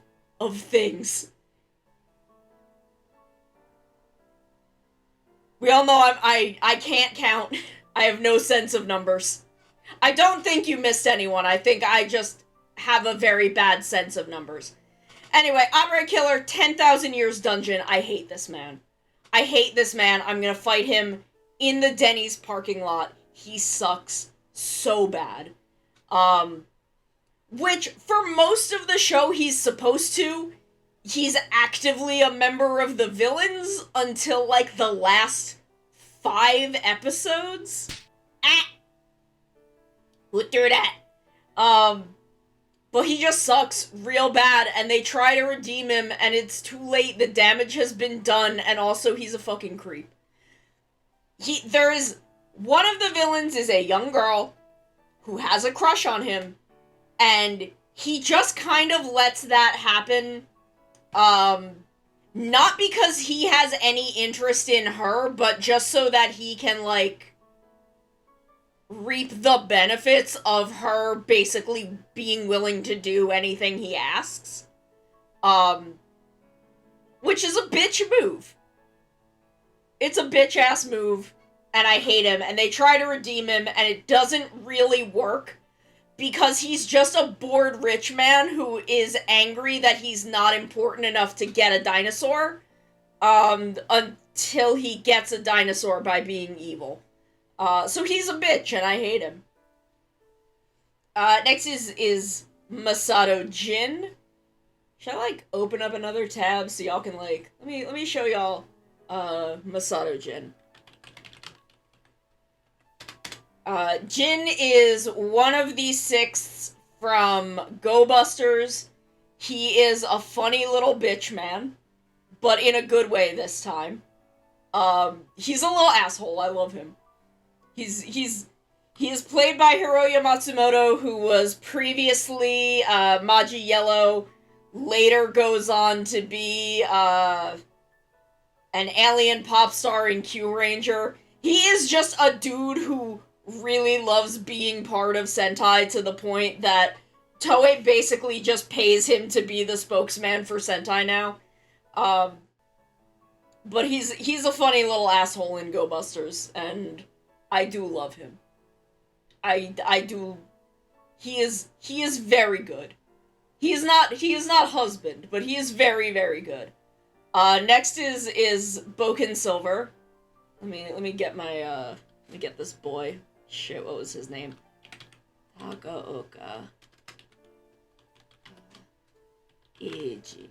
things. We all know I can't count. I have no sense of numbers. I don't think you missed anyone. I think I just have a very bad sense of numbers. Anyway, Abare Killer, 10,000 Years Dungeon. I hate this man. I hate this man. I'm gonna fight him in the Denny's parking lot. He sucks so bad. Which, for most of the show he's supposed to, he's actively a member of the villains until, like, the last 5 episodes. Who threw that? But he just sucks real bad, and they try to redeem him, and it's too late. The damage has been done, and also he's a fucking creep. One of the villains is a young girl who has a crush on him, and he just kind of lets that happen, not because he has any interest in her, but just so that he can, like, reap the benefits of her basically being willing to do anything he asks. Which is a bitch move. It's a bitch-ass move, and I hate him, and they try to redeem him, and it doesn't really work, because he's just a bored rich man who is angry that he's not important enough to get a dinosaur, until he gets a dinosaur by being evil. So he's a bitch, and I hate him. Next is Masato Jin. Should I, like, open up another tab so y'all can, like... Let me show y'all, Masato Jin. Jin is one of the 6 from Go Busters. He is a funny little bitch man, but in a good way this time. He's a little asshole. I love him. He is played by Hiroya Matsumoto, who was previously Maji Yellow, later goes on to be an alien pop star in Q Ranger. He is just a dude who really loves being part of Sentai to the point that Toei basically just pays him to be the spokesman for Sentai now. But he's a funny little asshole in Go Busters, and I do love him. I do. He is very good. He is not husband, but he is very, very good. Next is Boken Silver. Let me get this boy. Shit, what was his name? Takaoka Eiji.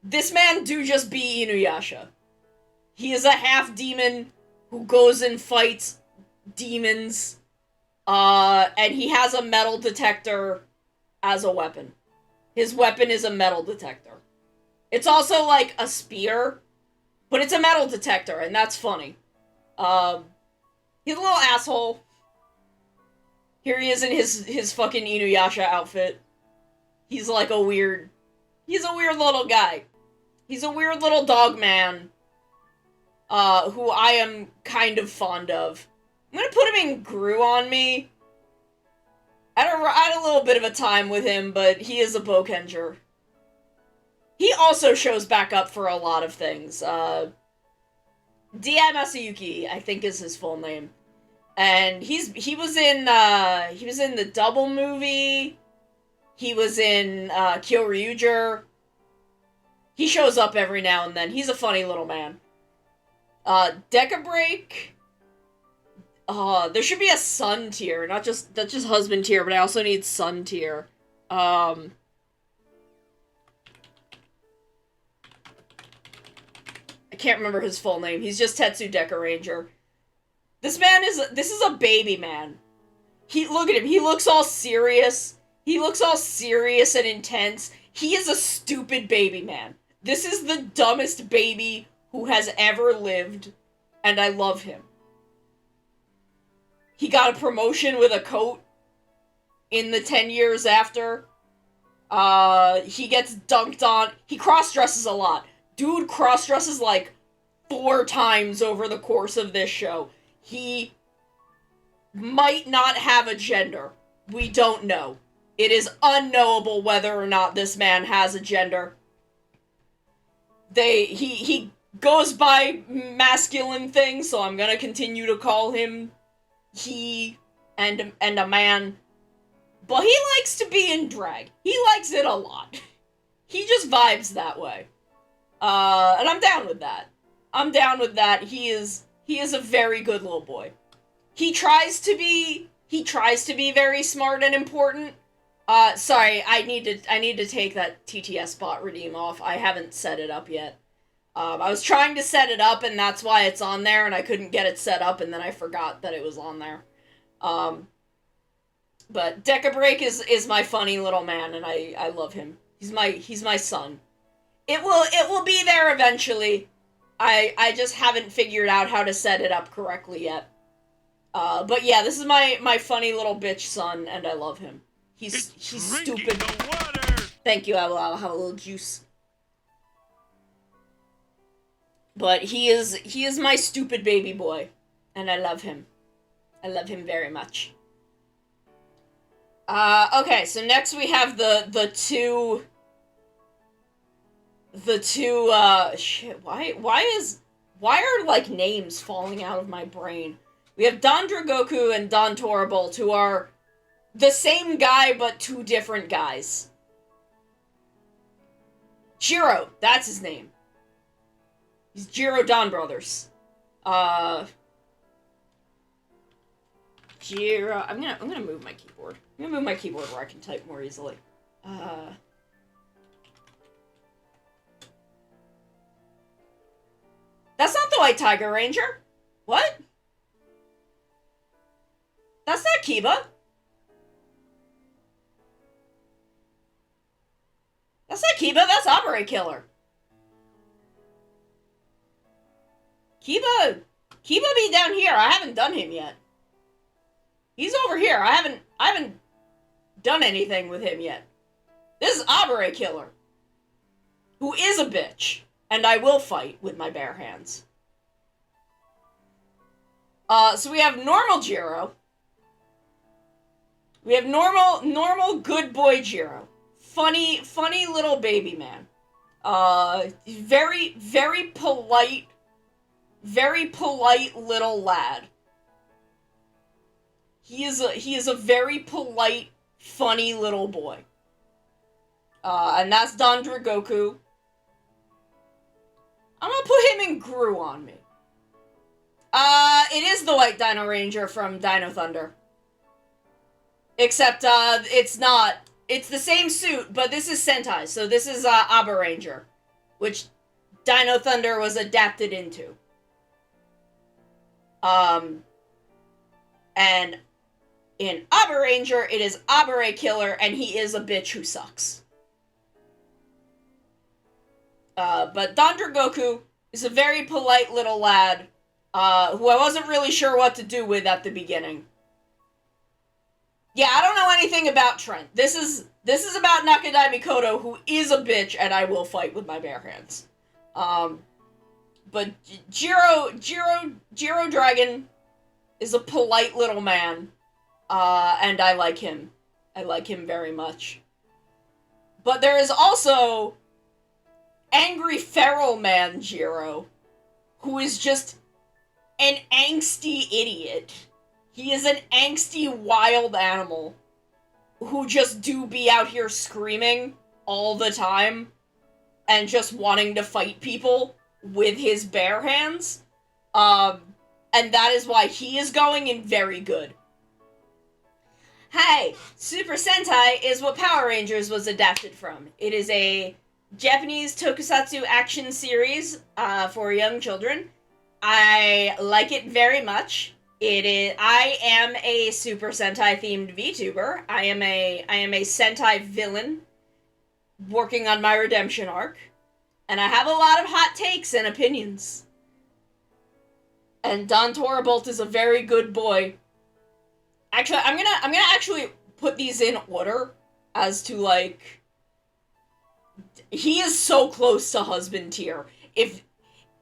This man do just be Inuyasha. He is a half-demon who goes and fights demons, and he has a metal detector as a weapon. His weapon is a metal detector. It's also, like, a spear, but it's a metal detector, and that's funny. He's a little asshole. Here he is in his fucking Inuyasha outfit. He's like a weird little guy. He's a weird little dog man. who I am kind of fond of. I'm gonna put him in Gru on Me. I had a little bit of a time with him, but he is a Bokenger. He also shows back up for a lot of things. D.I. Masayuki, I think is his full name. And he was in the Double movie. He was in Kyoryuger. He shows up every now and then. He's a funny little man. Deca Break. There should be a son tier, not just husband tier, but I also need son tier. I can't remember his full name. He's just Tetsu Deca Ranger. This is a baby man. Look at him. He looks all serious. He looks all serious and intense. He is a stupid baby man. This is the dumbest baby who has ever lived, and I love him. He got a promotion with a coat in the 10 years after. He gets dunked on. He cross-dresses a lot. Dude cross-dresses like 4 times over the course of this show. He might not have a gender. We don't know. It is unknowable whether or not this man has a gender. He goes by masculine things, so I'm gonna continue to call him he and a man. But he likes to be in drag. He likes it a lot. He just vibes that way. And I'm down with that. I'm down with that. He is a very good little boy. He tries to be very smart and important. Sorry, I need to take that TTS bot redeem off. I haven't set it up yet. I was trying to set it up, and that's why it's on there, and I couldn't get it set up, and then I forgot that it was on there. But Deca Break is my funny little man, and I love him. He's my son. It will be there eventually. I just haven't figured out how to set it up correctly yet. But yeah, this is my funny little bitch son, and I love him. He's stupid. Thank you, I'll have a little juice. But he is my stupid baby boy, and I love him. I love him very much. Okay, so next we have the two shit, why are like names falling out of my brain? We have Don Dragoku and Don Torbolt, who are the same guy but 2 different guys. Jiro, that's his name. He's Jiro Don Brothers. Jiro, I'm gonna move my keyboard. I'm gonna move my keyboard where I can type more easily. That's not the White Tiger Ranger. What? That's not Kiba. That's not Kiba, that's Abare Killer. Kiba be down here. I haven't done him yet. He's over here. I haven't done anything with him yet. This is Abare Killer, who is a bitch, and I will fight with my bare hands. So we have normal Jiro. We have normal good boy Jiro. Funny little baby man. Very polite little lad. He is a very polite, funny little boy. And that's Don Dragoku. I'm gonna put him in Gru on Me. It is the White Dino Ranger from Dino Thunder. Except, it's not. It's the same suit, but this is Sentai, so this is, Abba Ranger, which Dino Thunder was adapted into. And in Abba Ranger, it is Abare Killer, and he is a bitch who sucks. But Don Dragoku is a very polite little lad, who I wasn't really sure what to do with at the beginning. Yeah, I don't know anything about Trent. This is about Nakadai Mikoto, who is a bitch, and I will fight with my bare hands. But Jiro Dragon is a polite little man, and I like him. I like him very much. But there is also angry feral man Jiro, who is just an angsty idiot. He is an angsty wild animal who just do be out here screaming all the time and just wanting to fight people with his bare hands. And that is why he is going in very good. Hi, Super Sentai is what Power Rangers was adapted from. It is a Japanese tokusatsu action series for young children. I like it very much. I am a Super Sentai themed VTuber. I am a Sentai villain working on my redemption arc. And I have a lot of hot takes and opinions. And Don Torbolt is a very good boy. Actually, I'm gonna actually put these in order as to, like, he is so close to husband tier. If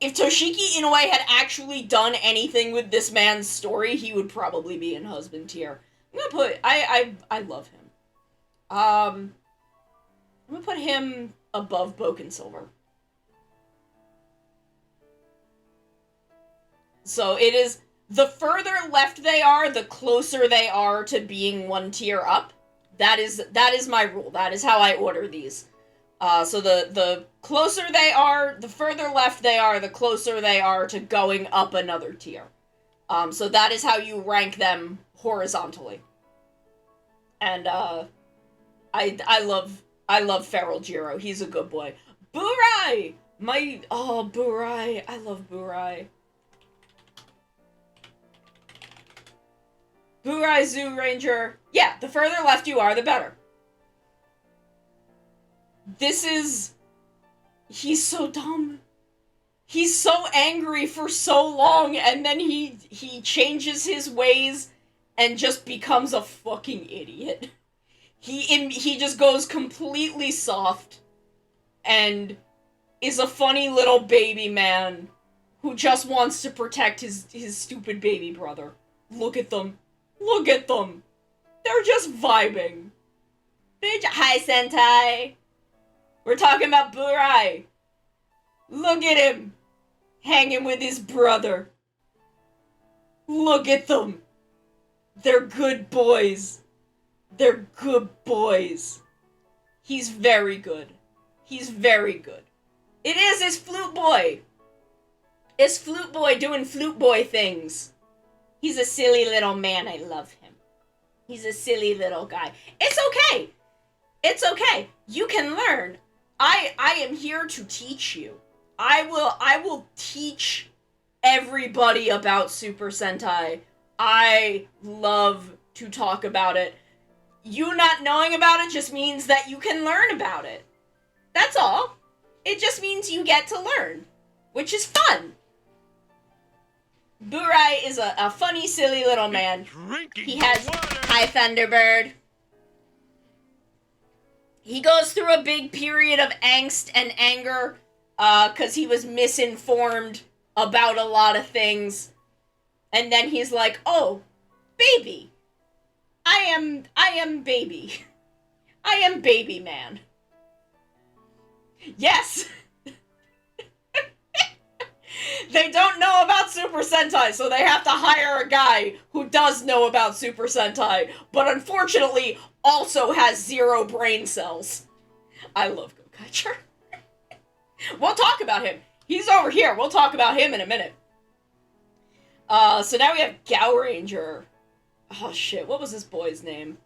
Toshiki Inoue had actually done anything with this man's story, he would probably be in husband tier. I'm gonna put I love him. I'm gonna put him above Boken Silver. So it is, the further left they are, the closer they are to being one tier up. That is my rule. That is how I order these. So the closer they are, the further left they are, the closer they are to going up another tier. So that is how you rank them horizontally. And I love Feral Jiro. He's a good boy. Burai! Burai. I love Burai. Burai Zoo Ranger. Yeah, the further left you are, the better. He's so dumb. He's so angry for so long, and then he changes his ways and just becomes a fucking idiot. He just goes completely soft and is a funny little baby man who just wants to protect his stupid baby brother. Look at them. Look at them. They're just vibing. Hi, Sentai. We're talking about Burai. Look at him. Hanging with his brother. Look at them. They're good boys. They're good boys. He's very good. He's very good. It is his flute boy. It's flute boy doing flute boy things. He's a silly little man. I love him. He's a silly little guy. It's okay. It's okay. You can learn. I am here to teach you. I will teach everybody about Super Sentai. I love to talk about it. You not knowing about it just means that you can learn about it. That's all. It just means you get to learn, which is fun. Burai is a funny, silly little man. He has... Hi, Thunderbird. He goes through a big period of angst and anger, because he was misinformed about a lot of things. And then he's like, oh, baby. I am baby. I am baby man. Yes! They don't know about Super Sentai, so they have to hire a guy who does know about Super Sentai, but unfortunately also has 0 brain cells. I love Gokaiger. We'll talk about him. He's over here. We'll talk about him in a minute. So now we have Gao Ranger. Oh shit, what was this boy's name?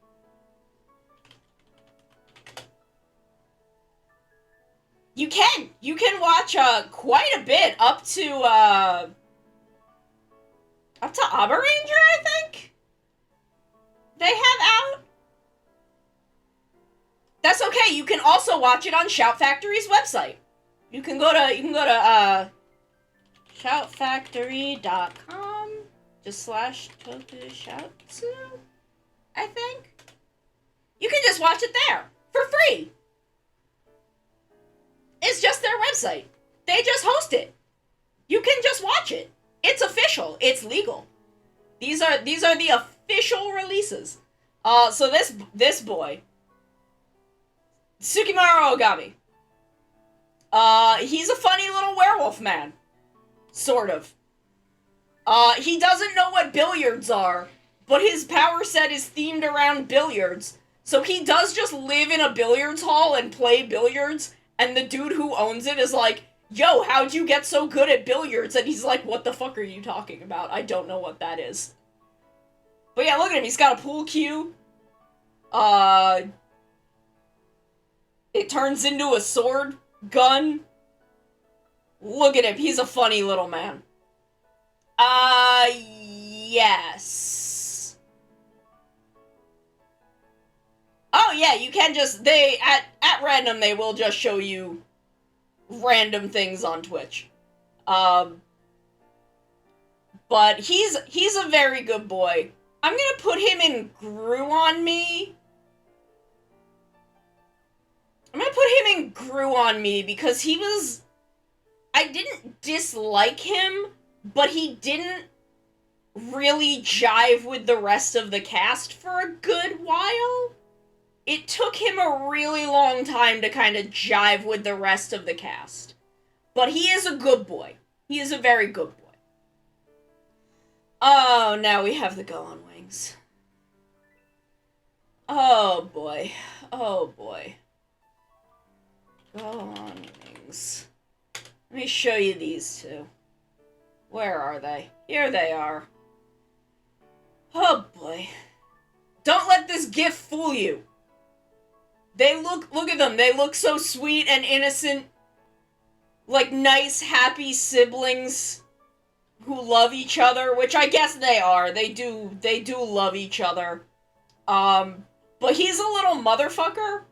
You can watch quite a bit up to Aba Ranger, I think they have out. That's okay. You can also watch it on Shout Factory's website. You can go to shoutfactory.com /tokushoutsu, I think. You can just watch it there for free. It's just their website. They just host it. You can just watch it. It's official. It's legal. These are the official releases. So this boy, Tsukimaru Ogami. He's a funny little werewolf man. Sort of. He doesn't know what billiards are, but his power set is themed around billiards. So he does just live in a billiards hall and play billiards, and the dude who owns it is like, yo, how'd you get so good at billiards? And he's like, what the fuck are you talking about? I don't know what that is. But yeah, look at him. He's got a pool cue. It turns into a sword gun. Look at him. He's a funny little man. Yes. Oh, yeah, you can just, at random, they will just show you random things on Twitch. But he's a very good boy. I'm gonna put him in Grew on Me. Because I didn't dislike him, but he didn't really jive with the rest of the cast for a good while. It took him a really long time to kind of jive with the rest of the cast. But he is a good boy. He is a very good boy. Oh, now we have the Gohan wings. Oh boy. Oh boy. Gohan wings. Let me show you these two. Where are they? Here they are. Oh boy. Don't let this GIF fool you. They look at them. They look so sweet and innocent. Like nice, happy siblings who love each other, which I guess they are. They do love each other. But he's a little motherfucker.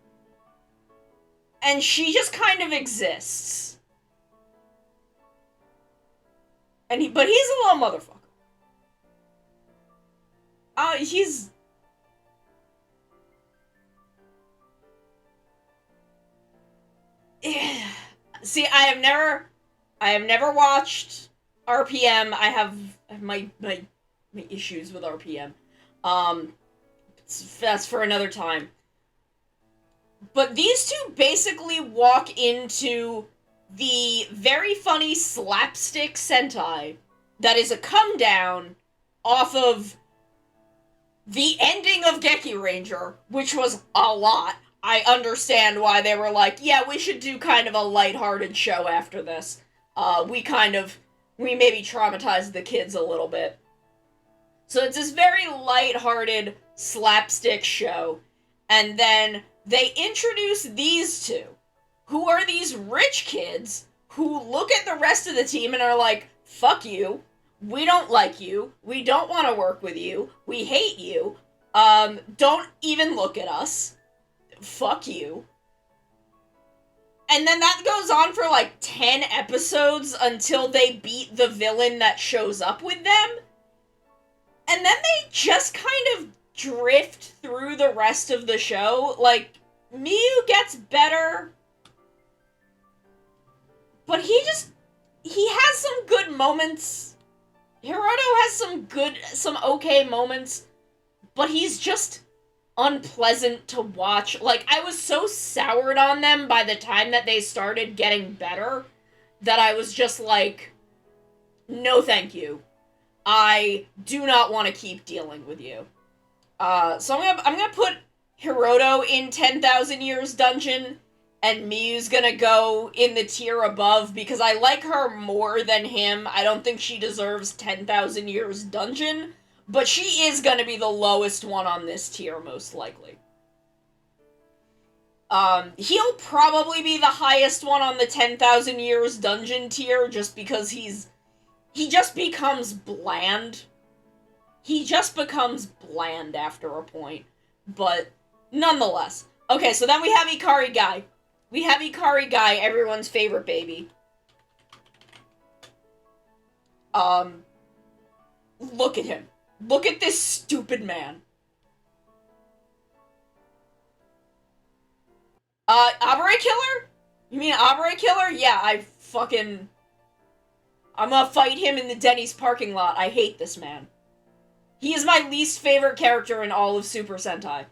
And she just kind of exists. But he's a little motherfucker. He's... See, I have never watched RPM. I have my issues with RPM. That's for another time. But these two basically walk into the very funny slapstick Sentai that is a come down off of the ending of Geki Ranger, which was a lot. I understand why they were like, yeah, we should do kind of a lighthearted show after this. We maybe traumatized the kids a little bit. So it's this very lighthearted slapstick show. And then they introduce these two, who are these rich kids who look at the rest of the team and are like, fuck you, we don't like you, we don't want to work with you, we hate you, don't even look at us, fuck you. And then that goes on for like 10 episodes until they beat the villain that shows up with them. And then they just kind of drift through the rest of the show. Like, Miyu gets better, but he has some good moments. Hiroto has some okay moments, but he's just unpleasant to watch. Like, I was so soured on them by the time that they started getting better that I was just like, no thank you. I do not want to keep dealing with you. So I'm gonna put Hiroto in 10,000 Years Dungeon, and Miyu's gonna go in the tier above because I like her more than him. I don't think she deserves 10,000 Years Dungeon, but she is gonna be the lowest one on this tier, most likely. He'll probably be the highest one on the 10,000 Years Dungeon tier just because he just becomes bland. He just becomes bland after a point. But, nonetheless. Okay, so then we have Ikari Guy. We have Ikari Guy, everyone's favorite baby. Look at him. Look at this stupid man. Abare Killer? You mean Abare Killer? Yeah, I'm gonna fight him in the Denny's parking lot. I hate this man. He is my least favorite character in all of Super Sentai.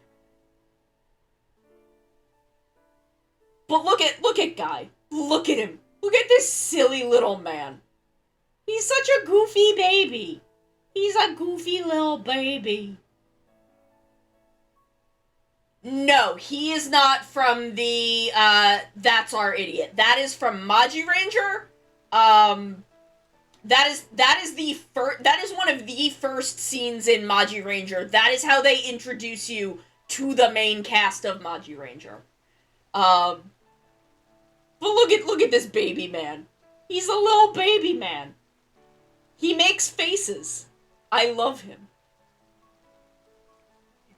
But look at Guy. Look at him. Look at this silly little man. He's such a goofy baby. He's a goofy little baby. No, he is not from the, That's Our Idiot. That is from Maji Ranger. That is one of the first scenes in Maji Ranger. That is how they introduce you to the main cast of Maji Ranger. But look at this baby man. He's a little baby man. He makes faces. I love him.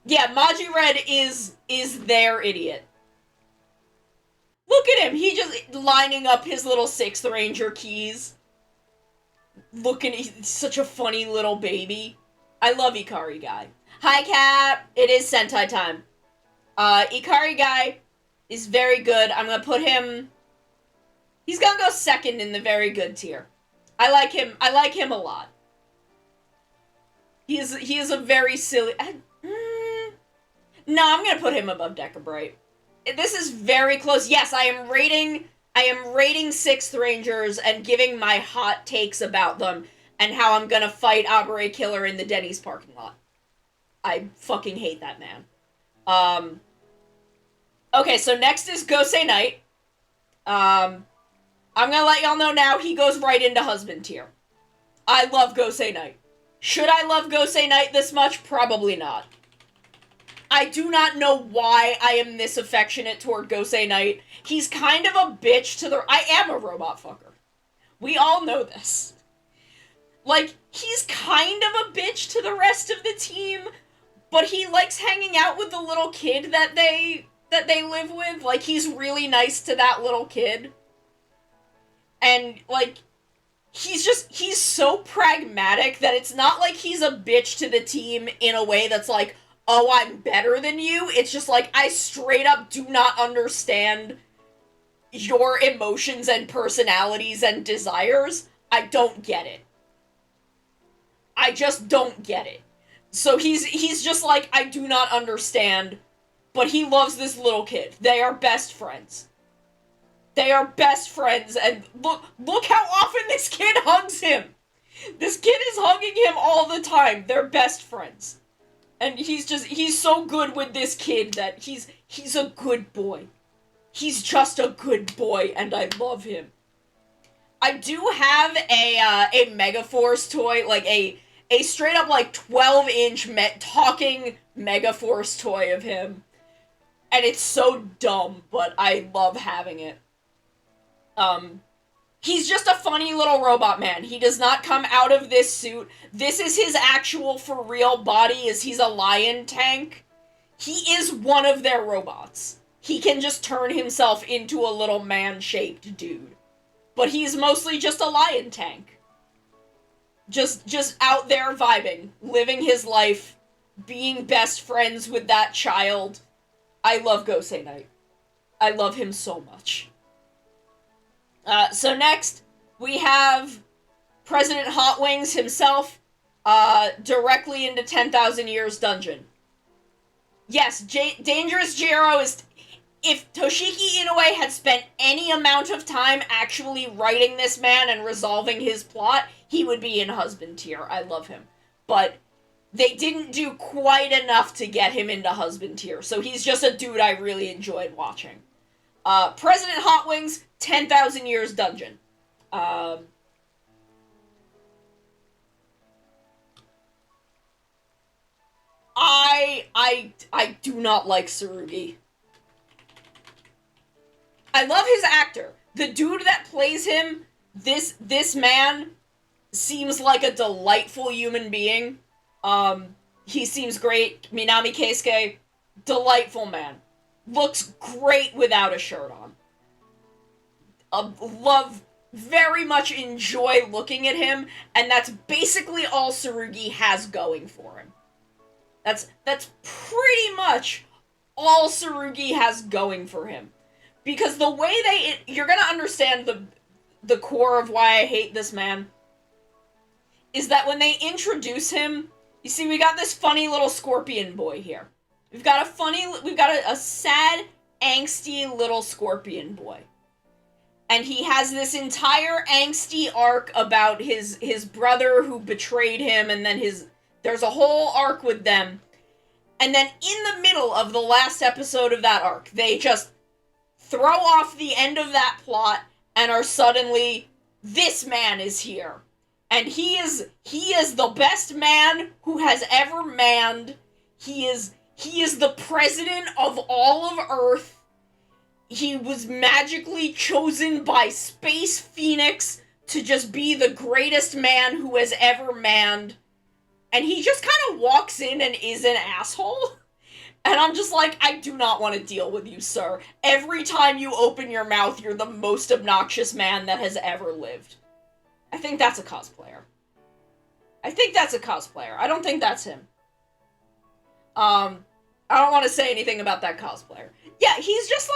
Yeah, Maji Red is their idiot. Look at him. He just lining up his little 6th Ranger keys. He's such a funny little baby. I love Ikari Guy. Hi, Cat. It is Sentai time. Ikari Guy is very good. I'm gonna put him... He's gonna go 2nd in the very good tier. I like him a lot. He is a very silly... No, I'm gonna put him above Deca Bright. This is very close. Yes, I am rating 6th Rangers and giving my hot takes about them and how I'm gonna fight Abare Killer in the Denny's parking lot. I fucking hate that man. Okay, so next is Gosei Knight. I'm gonna let y'all know now, he goes right into husband tier. I love Gosei Knight. Should I love Gosei Knight this much? Probably not. I do not know why I am this affectionate toward Gosei Knight. He's kind of a bitch to the... I am a robot fucker. We all know this. Like, he's kind of a bitch to the rest of the team, but he likes hanging out with the little kid that they live with. Like, he's really nice to that little kid. And, like, he's so pragmatic that it's not like he's a bitch to the team in a way that's like, oh, I'm better than you. It's just like, I straight up do not understand your emotions and personalities and desires. I don't get it. I just don't get it. So he's just like, I do not understand, but he loves this little kid. They are best friends. They are best friends, and look how often this kid hugs him! This kid is hugging him all the time. They're best friends. And he's so good with this kid that he's a good boy. He's just a good boy, and I love him. I do have a Megaforce toy, like a straight up like 12-inch talking Megaforce toy of him. And it's so dumb, but I love having it. He's just a funny little robot man. He does not come out of this suit. This is his actual for real body, as he's a lion tank. He is one of their robots. He can just turn himself into a little man-shaped dude. But he's mostly just a lion tank. Just out there vibing, living his life, being best friends with that child. I love Gosei Knight. I love him so much. So next, we have President Hot Wings himself, directly into 10,000 Years Dungeon. Yes, Dangerous Jiro is... If Toshiki Inoue had spent any amount of time actually writing this man and resolving his plot, he would be in husband tier. I love him. But they didn't do quite enough to get him into husband tier, so he's just a dude I really enjoyed watching. President Hot Wings, 10,000 Years Dungeon. I do not like Tsurugi. I love his actor. The dude that plays him, this man, seems like a delightful human being. He seems great. Minami Keisuke, delightful man. Looks great without a shirt on. Very much enjoy looking at him, and that's basically all Tsurugi has going for him. That's pretty much all Tsurugi has going for him. Because the way you're gonna understand the core of why I hate this man. is that when they introduce him, you see, we got this funny little scorpion boy here. We've got a sad, angsty little scorpion boy. And he has this entire angsty arc about his brother who betrayed him, and then there's a whole arc with them. And then in the middle of the last episode of that arc, they just throw off the end of that plot and are suddenly, this man is here. And he is the best man who has ever manned. He is the president of all of Earth. He was magically chosen by Space Phoenix to just be the greatest man who has ever manned. And he just kind of walks in and is an asshole. And I'm just like, I do not want to deal with you, sir. Every time you open your mouth, you're the most obnoxious man that has ever lived. I think that's a cosplayer. I don't think that's him. I don't want to say anything about that cosplayer. Yeah, he's just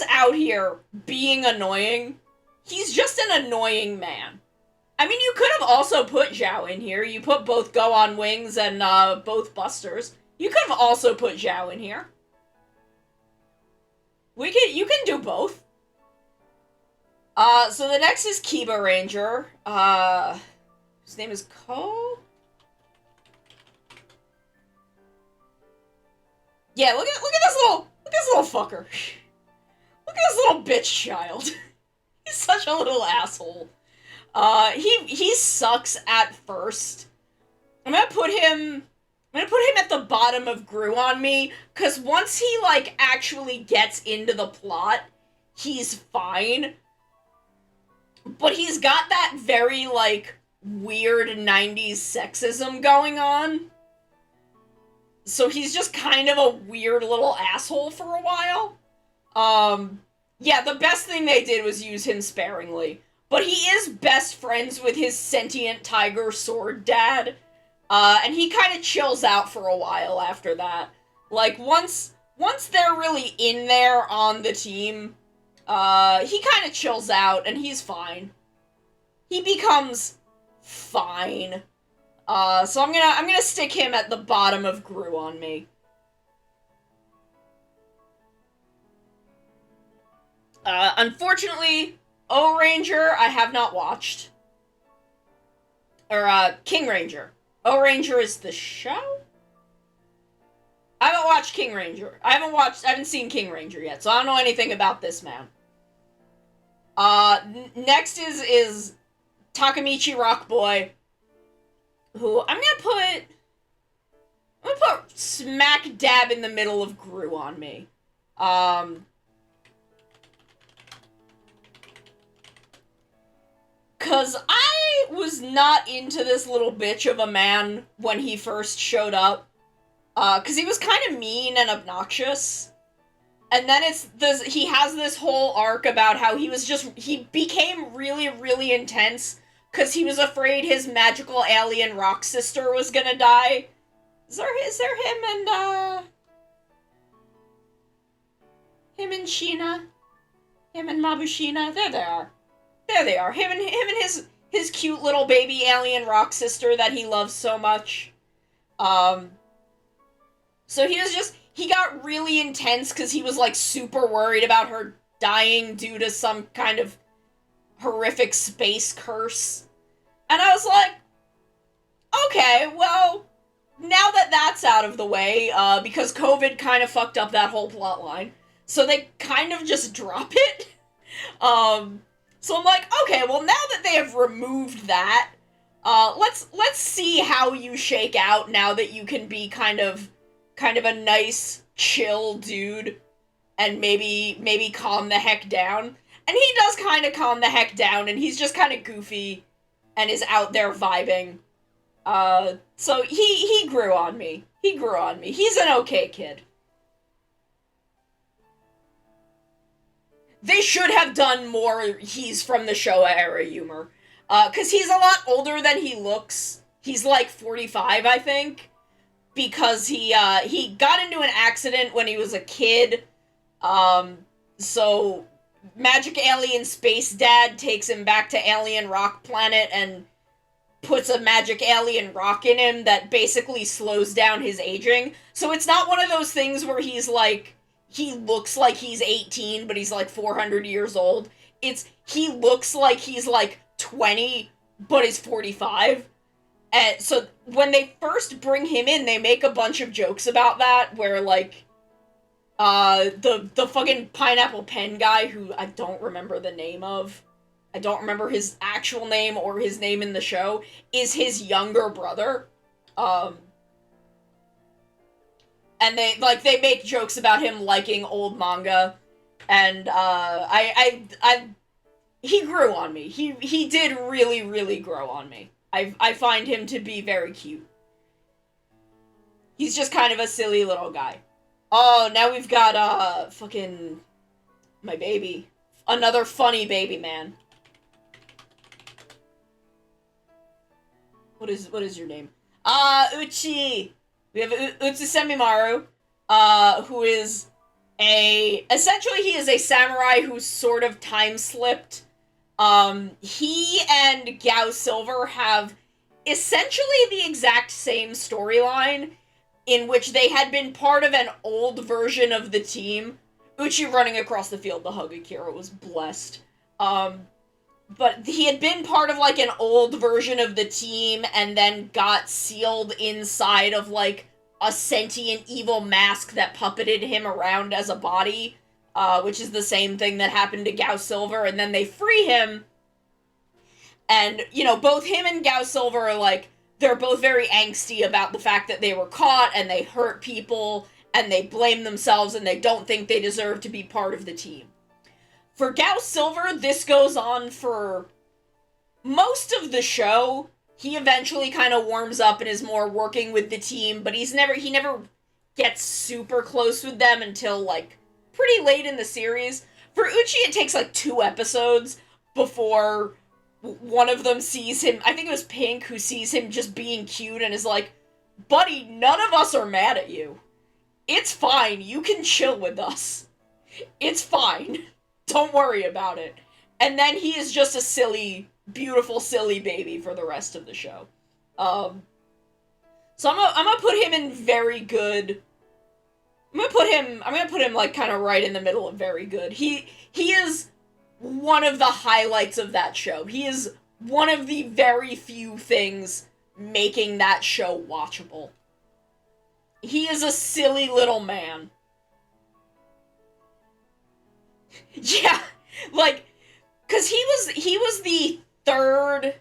out here being annoying. He's just an annoying man. I mean, you could have also put Zhao in here. You put both Go on Wings and both Busters. You could have also put Zhao in here. You can do both. So the next is Kiba Ranger. His name is Ko? Yeah, look at this little fucker. Look at this little bitch child. He's such a little asshole. He sucks at first. I'm gonna put him at the bottom of Grew on Me, cause once he actually gets into the plot, he's fine. But he's got that very weird 90s sexism going on. So he's just kind of a weird little asshole for a while. Yeah, the best thing they did was use him sparingly. But he is best friends with his sentient tiger sword dad. And he kind of chills out for a while after that. Once they're really in there on the team, he kind of chills out and he's fine. He becomes fine. So I'm gonna stick him at the bottom of Grew on Me. Unfortunately, O-Ranger I have not watched. Or, King Ranger. O-Ranger is the show? I haven't watched King Ranger. I haven't seen King Ranger yet, so I don't know anything about this man. Next is Takamichi Rock Boy, who I'm gonna put smack dab in the middle of Grew on Me. Cause I was not into this little bitch of a man when he first showed up. Cause he was kind of mean and obnoxious. And then he has this whole arc about how he became really, really intense cause he was afraid his magical alien rock sister was gonna die. Is there him and Sheena? Him and Mabushina? There they are. There they are. Him and his cute little baby alien rock sister that he loves so much. So he got really intense because he was super worried about her dying due to some kind of horrific space curse. And I was like, okay, well, now that that's out of the way, because COVID kind of fucked up that whole plot line, so they kind of just drop it. So I'm like, okay, well, now that they have removed that, let's see how you shake out now that you can be kind of a nice, chill dude, and maybe calm the heck down. And he does kind of calm the heck down, and he's just kind of goofy, and is out there vibing. So he grew on me. He grew on me. He's an okay kid. They should have done more he's from the Showa era humor. Cause he's a lot older than he looks. He's 45, I think. Because he got into an accident when he was a kid. So Magic Alien Space Dad takes him back to Alien Rock Planet and puts a magic alien rock in him that basically slows down his aging. So it's not one of those things where he's like, he looks like he's 18, but he's like 400 years old. It's, he looks like he's like 20, but is 45. And so when they first bring him in, they make a bunch of jokes about that, where like, the fucking Pineapple Pen guy, who I don't remember the name of, I don't remember his actual name or his name in the show, is his younger brother. And they make jokes about him liking old manga, and he grew on me. He did really, really grow on me. I find him to be very cute. He's just kind of a silly little guy. Oh, now we've got, fucking my baby. Another funny baby man. What is your name? Uchi! We have Utsu Semimaru, who is essentially he is a samurai who's sort of time-slipped. He and Gao Silver have essentially the exact same storyline, in which they had been part of an old version of the team. Uchi running across the field to hug Akira was blessed. But he had been part of, like, an old version of the team, and then got sealed inside of, like, a sentient evil mask that puppeted him around as a body, which is the same thing that happened to Gao Silver, and then they free him, and, you know, both him and Gao Silver are, like, they're both very angsty about the fact that they were caught, and they hurt people, and they blame themselves, and they don't think they deserve to be part of the team. For Gao Silver, this goes on for most of the show. He eventually kind of warms up and is more working with the team, but he never gets super close with them until, like, pretty late in the series. For Uchi, it takes, like, 2 episodes before one of them sees him. I think it was Pink who sees him just being cute and is like, buddy, none of us are mad at you. It's fine. You can chill with us. It's fine. Don't worry about it. And then he is just a silly, beautiful, silly baby for the rest of the show. So I'm gonna put him in very good. I'm gonna put him like kind of right in the middle of very good. He is one of the highlights of that show. He is one of the very few things making that show watchable. He is a silly little man. Yeah, like, cause he was the third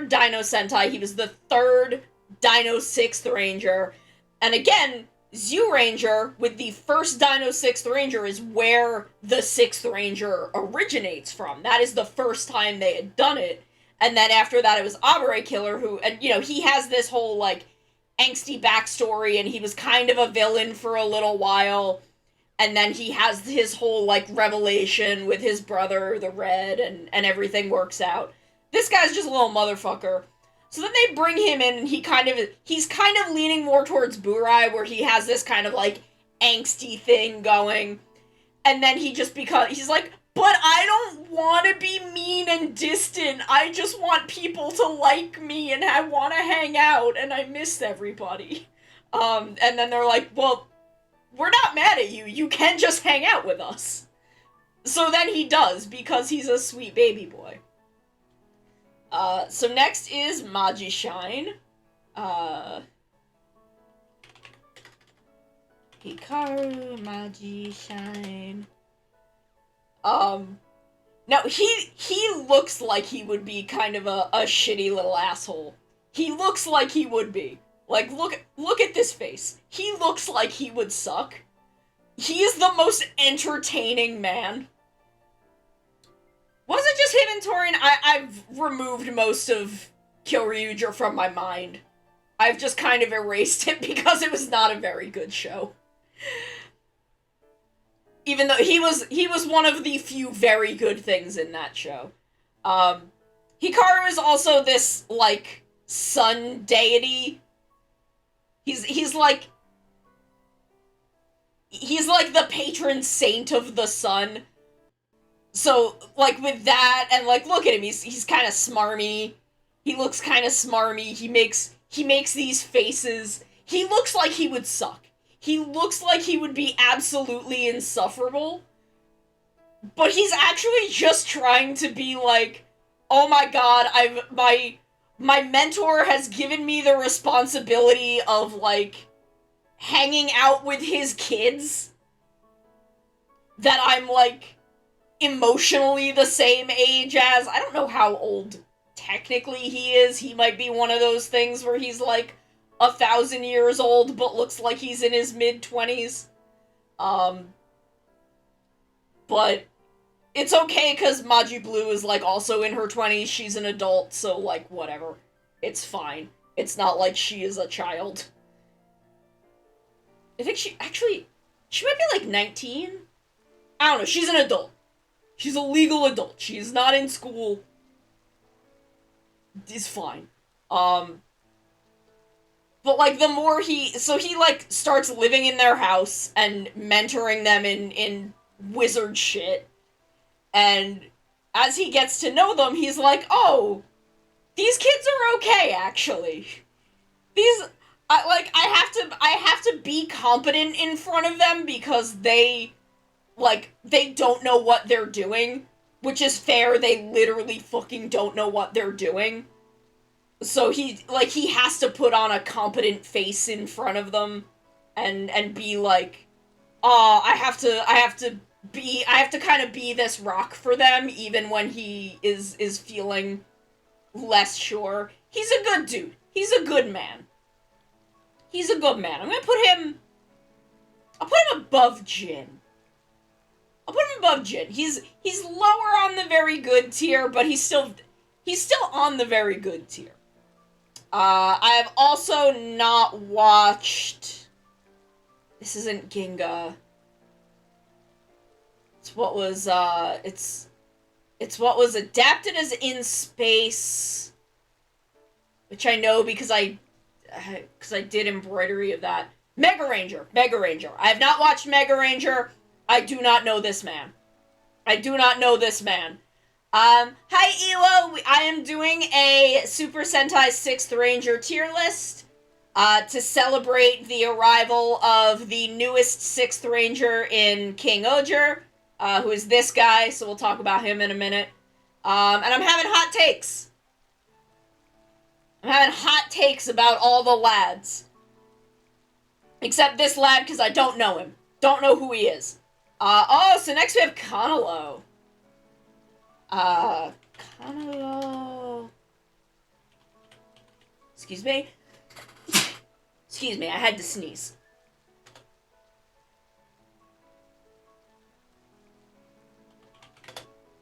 Dino Sentai, he was the third Dino 6th Ranger, and again, Zyuranger with the first Dino 6th Ranger is where the 6th Ranger originates from. That is the first time they had done it, and then after that it was Abare Killer who, and you know, he has this whole, like, angsty backstory, and he was kind of a villain for a little while. And then he has his whole, like, revelation with his brother, the Red, and everything works out. This guy's just a little motherfucker. So then they bring him in, and he's kind of leaning more towards Burai, where he has this kind of, like, angsty thing going. And then he's like, but I don't want to be mean and distant. I just want people to like me, and I want to hang out, and I miss everybody. And then they're like, well, we're not mad at you. You can just hang out with us. So then he does, because he's a sweet baby boy. So next is Maji Shine. Hikaru Maji Shine. Now, he looks like he would be kind of a shitty little asshole. He looks like he would be. Like, look at this face. He looks like he would suck. He is the most entertaining man. Was it just him and Torin? I've removed most of Kyoryuger from my mind. I've just kind of erased it because it was not a very good show. Even though he was one of the few very good things in that show. Hikaru is also this, like, sun deity. He's like the patron saint of the sun. So, like, with that, and, like, look at him, he's kind of smarmy. He looks kind of smarmy. He makes these faces. He looks like he would suck. He looks like he would be absolutely insufferable. But he's actually just trying to be like, oh my god, my mentor has given me the responsibility of, like, hanging out with his kids that I'm, like, emotionally the same age as. I don't know how old technically he is. He might be one of those things where he's, like, 1,000 years old but looks like he's in his mid-20s. But it's okay, because Maju Blue is, like, also in her 20s. She's an adult, so, like, whatever. It's fine. It's not like she is a child. I think she might be, like, 19? I don't know. She's an adult. She's a legal adult. She's not in school. It's fine. But, like, the more he like, starts living in their house and mentoring them in wizard shit. And as he gets to know them, he's like, oh, these kids are okay, actually. I have to be competent in front of them because they don't know what they're doing. Which is fair, they literally fucking don't know what they're doing. So he has to put on a competent face in front of them and be like, I have to kind of be this rock for them, even when he is feeling less sure. He's a good dude. He's a good man. He's a good man. I'll put him above Jin. I'll put him above Jin. He's lower on the very good tier, but he's still on the very good tier. I have also not watched... This isn't Ginga. It's what was adapted as In Space, which I know because I did embroidery of that. Mega Ranger. I have not watched Mega Ranger. I do not know this man. Hi, Elo! I am doing a Super Sentai 6th Ranger tier list to celebrate the arrival of the newest 6th Ranger in King Oger, who is this guy, so we'll talk about him in a minute. And I'm having hot takes. About all the lads. Except this lad, because I don't know him. Don't know who he is. So next we have Kanalo. Kanalo... Excuse me, I had to sneeze.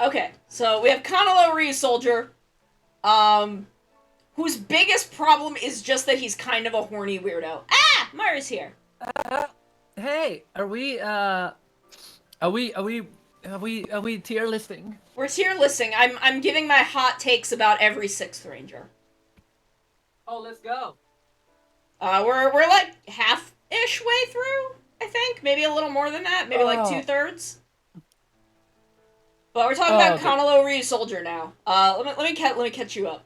Okay, so we have Kanalo Ryusoldier, whose biggest problem is just that he's kind of a horny weirdo. Ah! Mara's here. Hey, are we tier listing? We're tier listing. I'm giving my hot takes about every 6th Ranger. Oh, let's go. We're like half-ish way through, I think. Maybe a little more than that. Maybe like 2/3. But we're talking about Kanalo Ryusoldier now. Let me catch you up.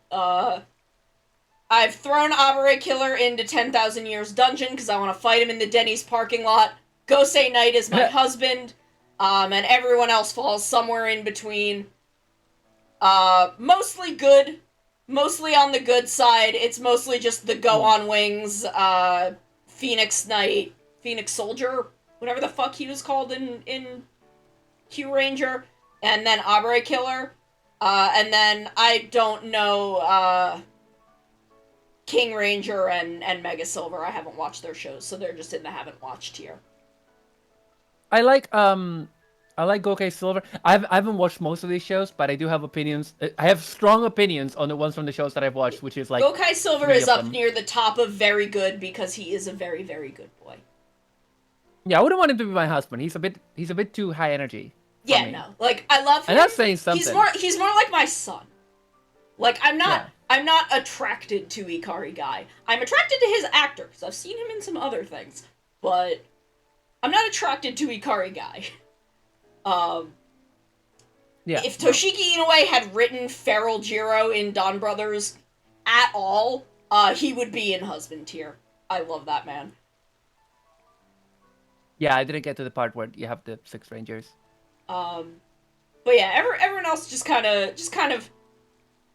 I've thrown Abare Killer into 10,000 Years Dungeon because I want to fight him in the Denny's parking lot. Gosei Knight is my husband. And everyone else falls somewhere in between. Mostly good. Mostly on the good side. It's mostly just the Go on Wings, Phoenix Knight, Phoenix Soldier, whatever the fuck he was called in Q Ranger, and then Abare Killer, and then I don't know, King Ranger and Mega Silver. I haven't watched their shows, so they're just in the haven't watched tier. I like Gokei Silver. I haven't watched most of these shows, but I do have opinions. I have strong opinions on the ones from the shows that I've watched, which is like... Gokei Silver is up near the top of very good because he is a very, very good boy. Yeah, I wouldn't want him to be my husband. He's a bit too high energy. Yeah, no. Like, I love him. And that's saying something. He's more like my son. Like, I'm not attracted to Ikari Guy. I'm attracted to his actor, because I've seen him in some other things. But I'm not attracted to Ikari Guy. Yeah. If Toshiki Inoue had written Feral Jiro in Dawn Brothers, at all, he would be in husband tier. I love that man. Yeah, I didn't get to the part where you have the 6 rangers. But yeah, everyone else just kind of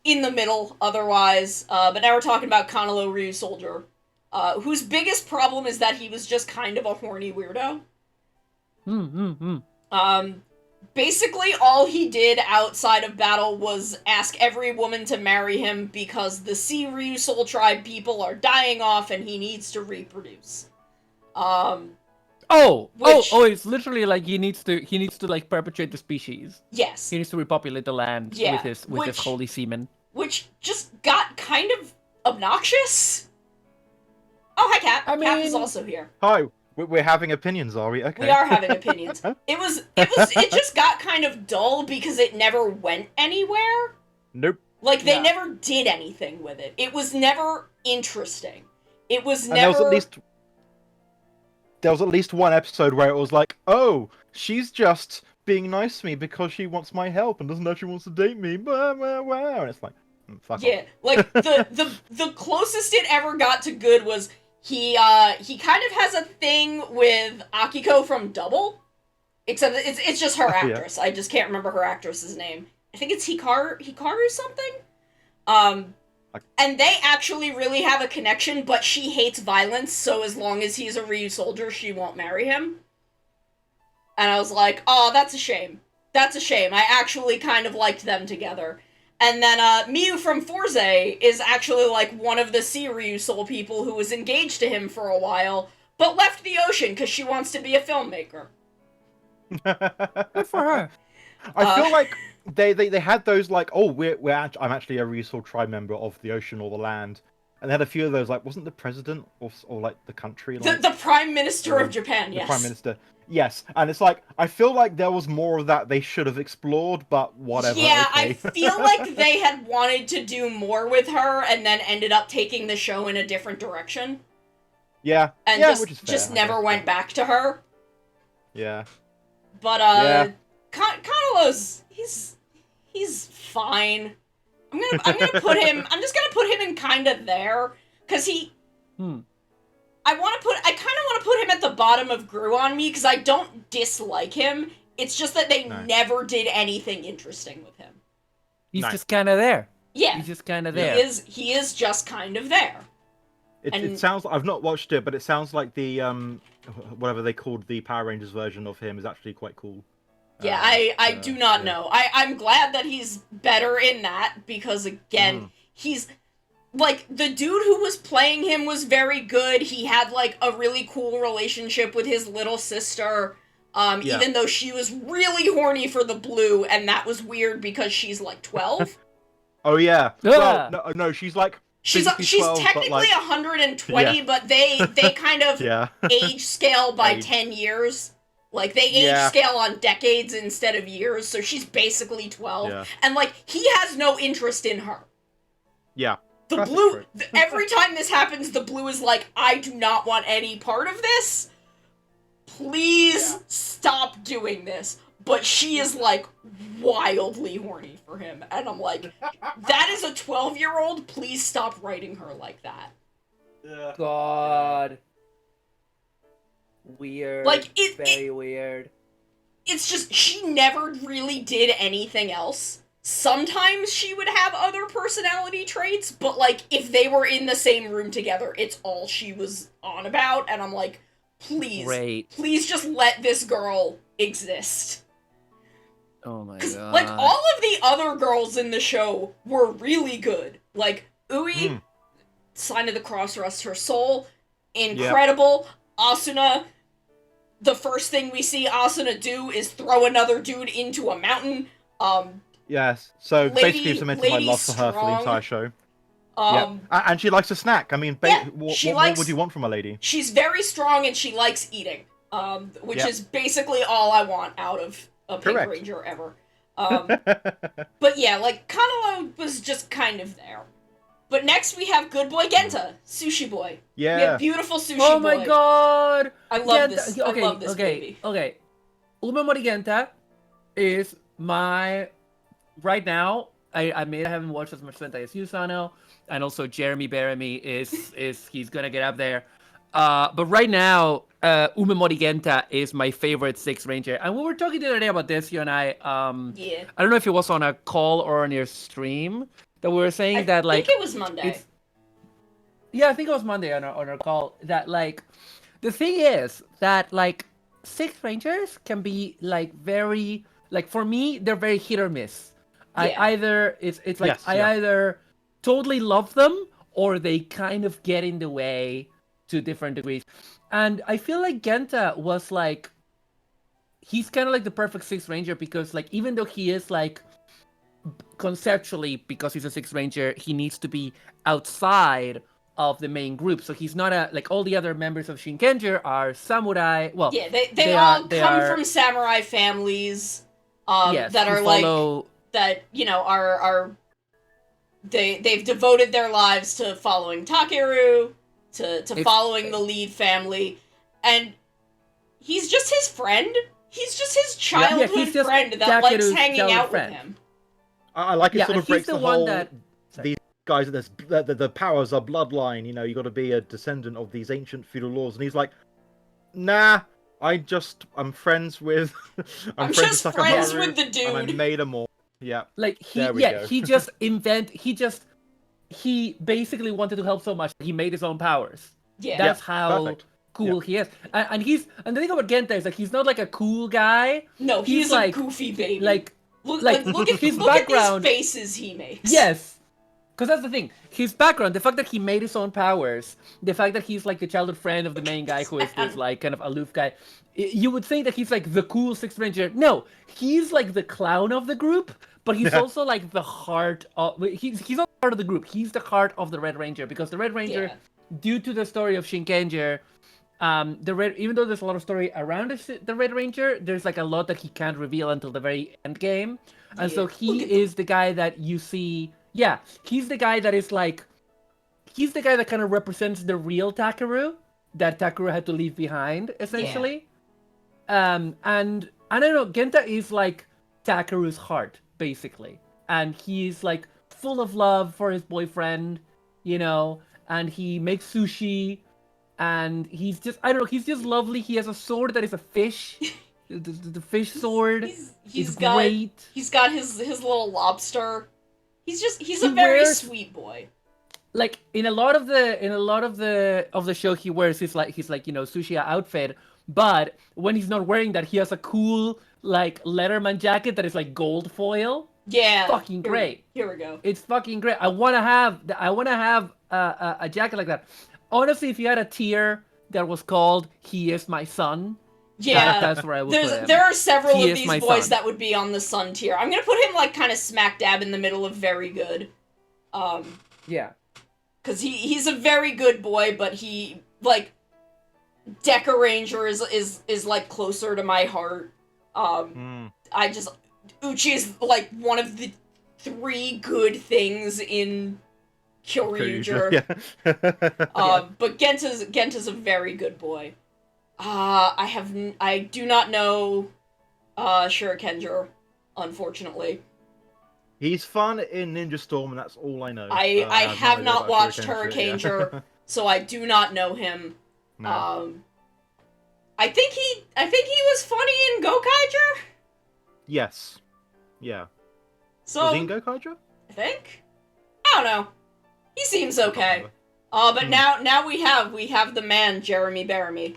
in the middle otherwise. But now we're talking about Kanalo Ryusoldier, whose biggest problem is that he was just kind of a horny weirdo. Basically all he did outside of battle was ask every woman to marry him because the Sea Ryusol tribe people are dying off and he needs to reproduce. It's literally like he needs to like perpetuate the species. Yes. He needs to repopulate the land with his holy semen. Which just got kind of obnoxious. Oh, hi, Cap. Cap is also here. Hi, we're having opinions, are we? Okay. We are having opinions. It just got kind of dull because it never went anywhere. Nope. Like, they never did anything with it. It was never interesting. It was And never... There was at least one episode where it was like, oh, she's just being nice to me because she wants my help and doesn't actually wants to date me. Blah, blah, blah. And it's like, fuck yeah, off. like the closest it ever got to good was he kind of has a thing with Akiko from Double, except it's just her actress. Yeah. I just can't remember her actress's name. I think it's Hikaru something. And they actually really have a connection, but she hates violence, so as long as he's a Ryusoldier, she won't marry him. And I was like, oh, that's a shame. That's a shame. I actually kind of liked them together. And then, Miu from Forze is actually, like, one of the Sea Ryusol people who was engaged to him for a while, but left the ocean because she wants to be a filmmaker. Good for her. I feel like they had those like, oh, I'm actually a Ryusol tribe member of the ocean or the land, and they had a few of those. Like, wasn't the president or like the country like the prime minister of Japan? Yes, the prime minister. Yes, and it's like I feel like there was more of that they should have explored, but whatever. Yeah, okay. I feel like they had wanted to do more with her, and then ended up taking the show in a different direction. Yeah, and yeah, just never went back to her. Yeah, but Kanalo's he's fine. I'm gonna put him. I'm just gonna put him in kind of there because he. I kind of want to put him at the bottom of Grew on Me because I don't dislike him. It's just that they never did anything interesting with him. He's just kind of there. Yeah, he's just kind of there. He is just kind of there. It sounds. I've not watched it, but it sounds like the whatever they called the Power Rangers version of him is actually quite cool. Yeah, I do not know. I'm glad that he's better in that because again, he's like the dude who was playing him was very good. He had like a really cool relationship with his little sister. Even though she was really horny for the blue, and that was weird because she's like 12. Oh yeah. Well, no, she's like she's 12, technically like... 120, but they kind of age scale by 10 years. Like, they age scale on decades instead of years, so she's basically 12. Yeah. And, like, he has no interest in her. Yeah. The blue, every time this happens, the blue is like, I do not want any part of this. Please stop doing this. But she is, like, wildly horny for him. And I'm like, that is a 12-year-old. Please stop writing her like that. Yeah. God. Weird. Like, very weird. It's just, she never really did anything else. Sometimes she would have other personality traits, but, like, if they were in the same room together, it's all she was on about, and I'm like, please just let this girl exist. Oh my god. Like, all of the other girls in the show were really good. Like, Ui, Sign of the Cross, Rest Her Soul, incredible. Asuna, the first thing we see Asuna do is throw another dude into a mountain. Yes, so basically cemented my love for her for the entire show. And she likes to snack. I mean, what would you want from a lady? She's very strong and she likes eating, which is basically all I want out of a Pink Ranger ever. But yeah, like, Kanalo was just kind of there. But next we have Good Boy Genta, Sushi Boy. Yeah. We have beautiful Sushi Boy. Oh my god! I love this. I love this baby. Okay. Umemori Genta is my, right now, I mean, I haven't watched as much Sentai as you, Sano, and also Jeremy Bearimy is he's gonna get up there. But right now, Umemori Genta is my favorite Sixth Ranger, and we were talking the other day about this, you and I. Yeah. I don't know if it was on a call or on your stream that we were saying that I like think it was Monday. yeah, I think it was Monday on our call that like the thing is that like Sixth Rangers can be like very like for me they're very hit or miss. I Yeah. either it's like Yes, I yeah. either totally love them or they kind of get in the way to different degrees. And I feel like Genta was like he's kind of like the perfect Sixth Ranger because like even though he is like conceptually because he's a Sixth Ranger, he needs to be outside of the main group. So he's not a like all the other members of Shinkenger are samurai. Well, Yeah, they they all are- they come are- from samurai families. yes, That who are like follow that you know are they've devoted their lives to following Takeru, to following the lead family, and he's just his friend. He's just his childhood he's just friend that likes Takeru's hanging childhood out friend. with him. I like it Yeah, sort and of he's breaks the the one whole that- these guys the powers are bloodline. You know, you got to be a descendant of these ancient feudal laws, and he's like, nah. I'm friends with I'm friends just with friends Sakamaru, with the and I dude. made them all. Yeah. like There we go. he basically wanted to help so much he made his own powers. Yeah. That's how perfect. cool he is. And the thing about Genta is like he's not like a cool guy. No, he's he's a like- goofy baby. Like look like, look at his look background- at these faces he makes. yes. Because that's the thing. His background, the fact that he made his own powers, the fact that he's like the childhood friend of the main guy who is this like kind of aloof guy, you would think that he's like the cool Sixth Ranger. No, he's like the clown of the group, but he's also like the heart of. He's not part of the group. He's the heart of the Red Ranger because the Red Ranger, Yeah. due to the story of Shinkenger, even though there's a lot of story around the Red Ranger, there's like a lot that he can't reveal until the very end game, and so Yeah. he Look at is the guy that you see. Yeah, he's the guy that is like, he's the guy that kind of represents the real Takeru that Takeru had to leave behind, essentially. And I don't know, Genta is like Takeru's heart, basically, and he's like full of love for his boyfriend, you know, and he makes sushi, and he's just, I don't know, he's just lovely. He has a sword that is a fish, the fish sword. He's is got great. He's got his a lobster. He's He a very wears- sweet boy. Like in a lot of the show, he wears his like you know sushi outfit, but when he's not wearing that, he has a cool like Letterman jacket that is like gold foil. Yeah. Fucking great. Here we go. It's fucking great. I wanna have a jacket like that. Honestly, if you had a tier that was called "He is my son," Yeah. that's where I would put him. There are several He of is these my boys son. that would be on the Sun tier. I'm gonna put him like kind of smack dab in the middle of very good. Yeah. Cause he's a very good boy, but he like Deca Ranger is like closer to my heart. I just Uchi is like one of the 3 good things in Kyoryuger. Yeah. But Genta's a very good boy. I do not know Shurikenja, unfortunately. He's fun in Ninja Storm, and that's all I know. I have no not idea watched about Hurricane Shurikenja, Hurricaneger, so I do not know him. No. I think he was funny in Gokaiger. Yes. Yeah. So Was he in Gokaiger? I think. I don't know. He seems okay. remember. But now we have the man Jeremy Bearimy.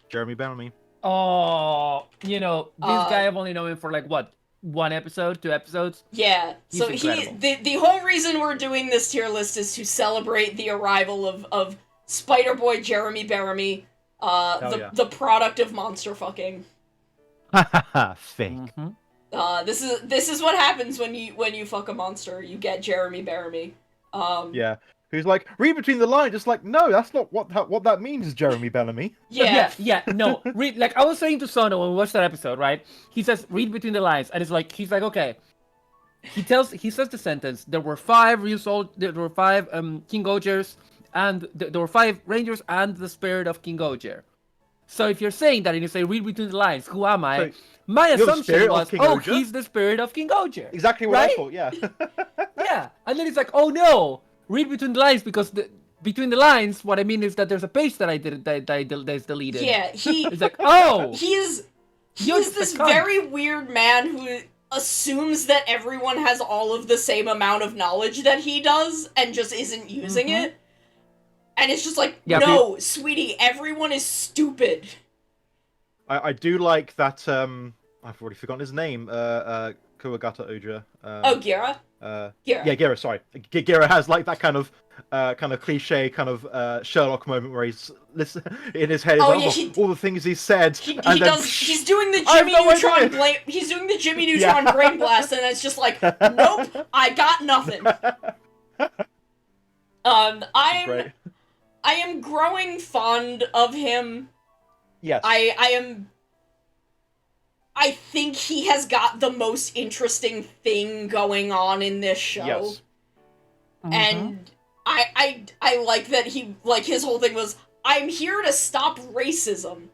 Jeremy Bellamy. Oh, you know this Uh, guy. I've only known him for like what 1 episode, 2 episodes. Yeah. He's So incredible. the whole reason we're doing this tier list is to celebrate the arrival of Spider Boy Jeremy Bearimy, yeah. the product of monster fucking. Fake. Mhm. This is what happens when you fuck a monster. You get Jeremy Bearimy. Yeah. Who's like, read between the lines. It's like, no, that's not what that means, Jeremy Bellamy. Yeah. No, read, like I was saying to Sono when we watched that episode, right? He says, read between the lines, and he's like, okay. He says the sentence, there were 5 King Ogers, and there were 5 Rangers and the spirit of King Oger. So if you're saying that and you say, read between the lines, who am I? So- my You're the assumption spirit of was, King oh, Oger? he's the spirit of King Oger. Exactly what I Right? thought. Yeah. Yeah, and then it's like, oh no, read between the lines because between the lines, what I mean is that there's a page that I did that's deleted. Yeah, It's like, oh, he's You're just a this cunt. very weird man who assumes that everyone has all of the same amount of knowledge that he does and just isn't using Mhm. it. And it's just like, Yeah, no, sweetie, everyone is stupid. I do like that. I've already forgotten his name. Kuwagata Oja. Oh, Gira? Gira. Gira. Yeah, Gira. Sorry, Gira has like that kind of cliche kind of Sherlock moment where he's listen in his head. He's Oh, like, yeah, all the things he said. He and then, does. He's doing the I have Jimmy no Neutron idea. He's doing the Jimmy Neutron Yeah. brain blast, and it's just like, nope, I got nothing. Great. I am growing fond of him. Yes. I think he has got the most interesting thing going on in this show. Yes. And I like that he, like, his whole thing was, I'm here to stop racism.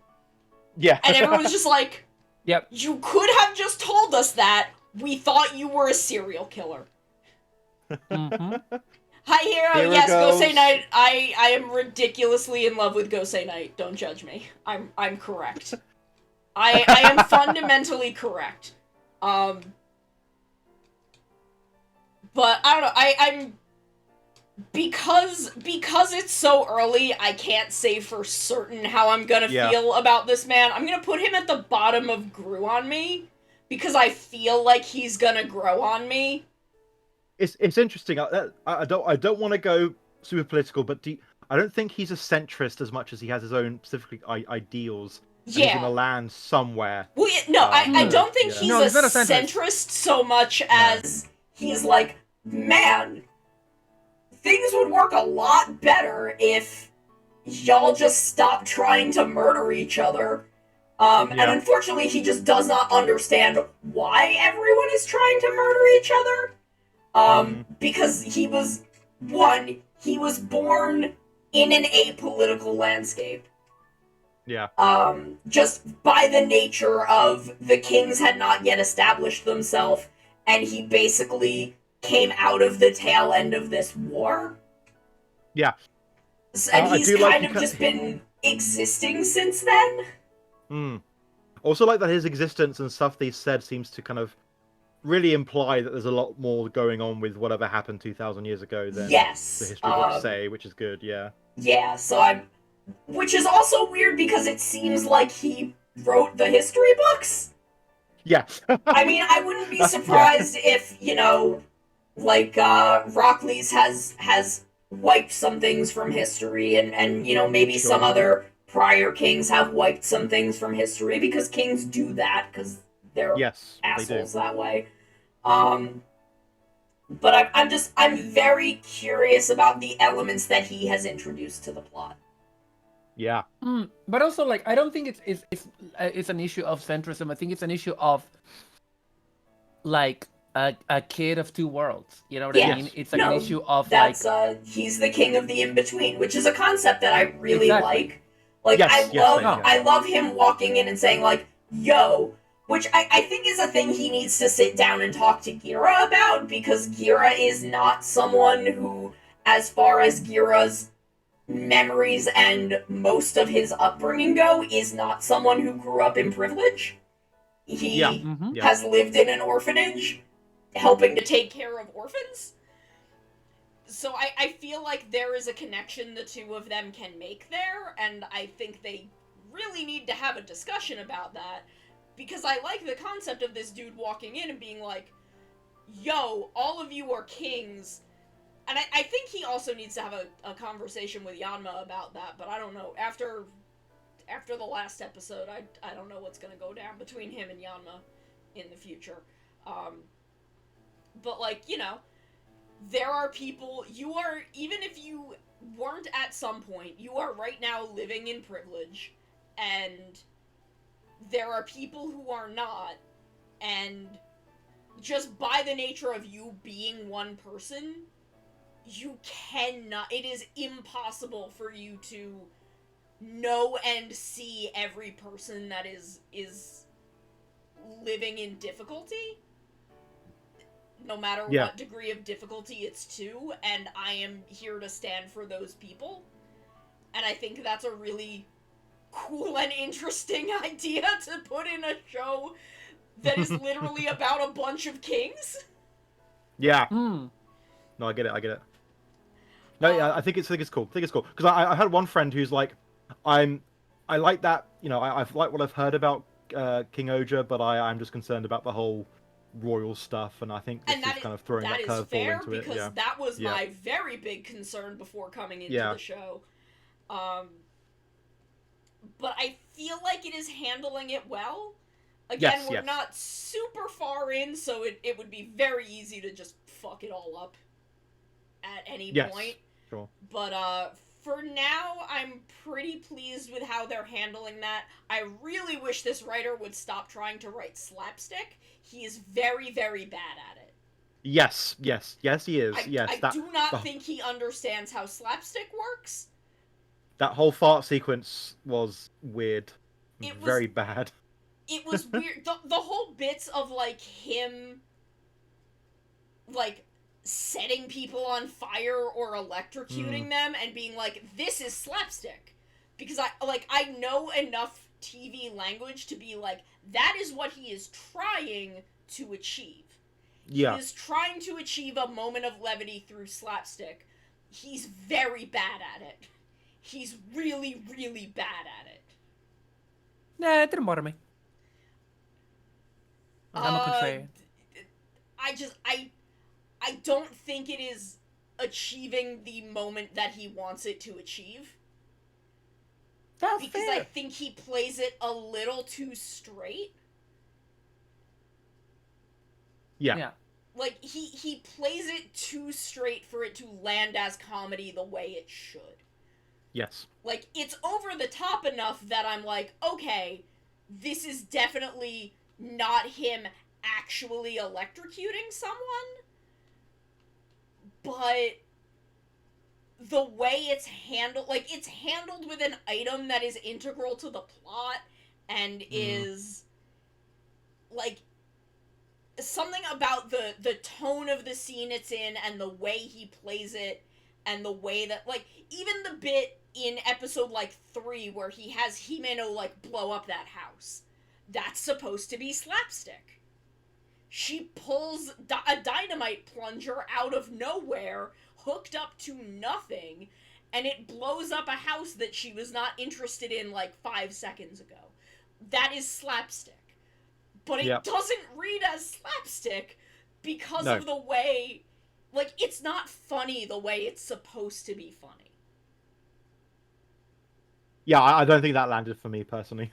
Yeah. And everyone's just like, Yep. you could have just told us that. We thought you were a serial killer. Mhm. Hi, Hero. Hero Yes, goes. Gosei Knight. I am ridiculously in love with Gosei Knight. Don't judge me. I'm correct. I am fundamentally correct. But I don't know. I'm because it's so early. I can't say for certain how I'm gonna Yeah. feel about this man. I'm gonna put him at the bottom of Grew on me because I feel like he's gonna grow on me. It's interesting. I don't want to go super political, but I don't think he's a centrist as much as he has his own specific ideals. And he's Yeah. gonna land somewhere. Well, yeah, no, I don't think Yeah. he's, No, a he's not a centrist. centrist. So much as He's like, man, things would work a lot better if y'all just stopped trying to murder each other. And Yeah. unfortunately, he just does not understand why everyone is trying to murder each other. Because he was born in an apolitical landscape. Yeah. Just by the nature of the kings had not yet established themselves, and he basically came out of the tail end of this war. Yeah. And I he's do like kind he of cut- just been existing since then. Also, like that his existence and stuff they said seems to kind of really imply that there's a lot more going on with whatever happened 2,000 years ago than Yes. the history books say, which is good. Yeah. Yeah, so which is also weird because it seems like he wrote the history books. Yeah. I mean, I wouldn't be Yeah. surprised if, like, Rockley's has wiped some things from history, and maybe some Sure. other prior kings have wiped some things from history, because kings do that, because they're Yes, they do. assholes that way. But I'm very curious about the elements that he has introduced to the plot. Yeah. But also, like, I don't think it's an issue of centrism. I think it's an issue of like a kid of two worlds. You know what Yeah. I mean? It's like No, an issue of That's like he's the king of the in-between, which is a concept that I really Exactly. like. Like, Yes, I yes, love same here. I love him walking in and saying, like, yo, which I think is a thing he needs to sit down and talk to Gira about, because Gira is not someone who, as far as Gira's memories and most of his upbringing go, is not someone who grew up in privilege. He Yeah. Mhm. Yeah. has lived in an orphanage, helping to take care of orphans. So I feel like there is a connection the two of them can make there, and I think they really need to have a discussion about that, because I like the concept of this dude walking in and being like, yo, all of you are kings. And I think he also needs to have a conversation with Yanma about that, but I don't know. After the last episode, I don't know what's gonna go down between him and Yanma in the future. But, like, there are people, even if you weren't at some point, you are right now living in privilege, and there are people who are not, and just by the nature of you being one person, you cannot, it is impossible for you to know and see every person that is living in difficulty, no matter Yeah. what degree of difficulty it's to, and I am here to stand for those people. And I think that's a really cool and interesting idea to put in a show that is literally about a bunch of kings. Yeah. Hmm. No, I get it. No, yeah, I think it's cool. Because I had one friend who's like, I like that. You know, I've liked what I've heard about King Oja, but I'm just concerned about the whole royal stuff, and I think this And is kind of throwing that is curveball fair into it. because Yeah. that was Yeah. my very big concern before coming into Yeah. the show. But I feel like it is handling it well. Again, Yes, we're yes. not super far in, so it would be very easy to just fuck it all up at any Yes. point. Sure. But for now, I'm pretty pleased with how they're handling that. I really wish this writer would stop trying to write slapstick. He is very, very bad at it. Yes, he is. I do not think he understands how slapstick works. That whole fart sequence was weird. It was- Very bad. It was weird. The whole bits of, like, him, like, setting people on fire or electrocuting them and being like, this is slapstick. Because I know enough TV language to be like, that is what he is trying to achieve. Yeah. He is trying to achieve a moment of levity through slapstick. He's very bad at it. He's really, really bad at it. Nah, it didn't bother me. I'm a contrarian. I don't think it is achieving the moment that he wants it to achieve. That's Because I think he plays it a little too straight. Yeah. Like, he plays it too straight for it to land as comedy the way it should. Yes. Like, it's over the top enough that I'm like, okay, this is definitely not him actually electrocuting someone, but the way it's handled, like, it's handled with an item that is integral to the plot and is, like, something about the tone of the scene it's in and the way he plays it and the way that, like, even the bit in episode, like, 3 where he has Himeno, like, blow up that house. That's supposed to be slapstick. She pulls a dynamite plunger out of nowhere, hooked up to nothing, and it blows up a house that she was not interested in, like, 5 seconds ago. That is slapstick. But it doesn't read as slapstick because of the way... Like, it's not funny the way it's supposed to be funny. Yeah, I don't think that landed for me personally.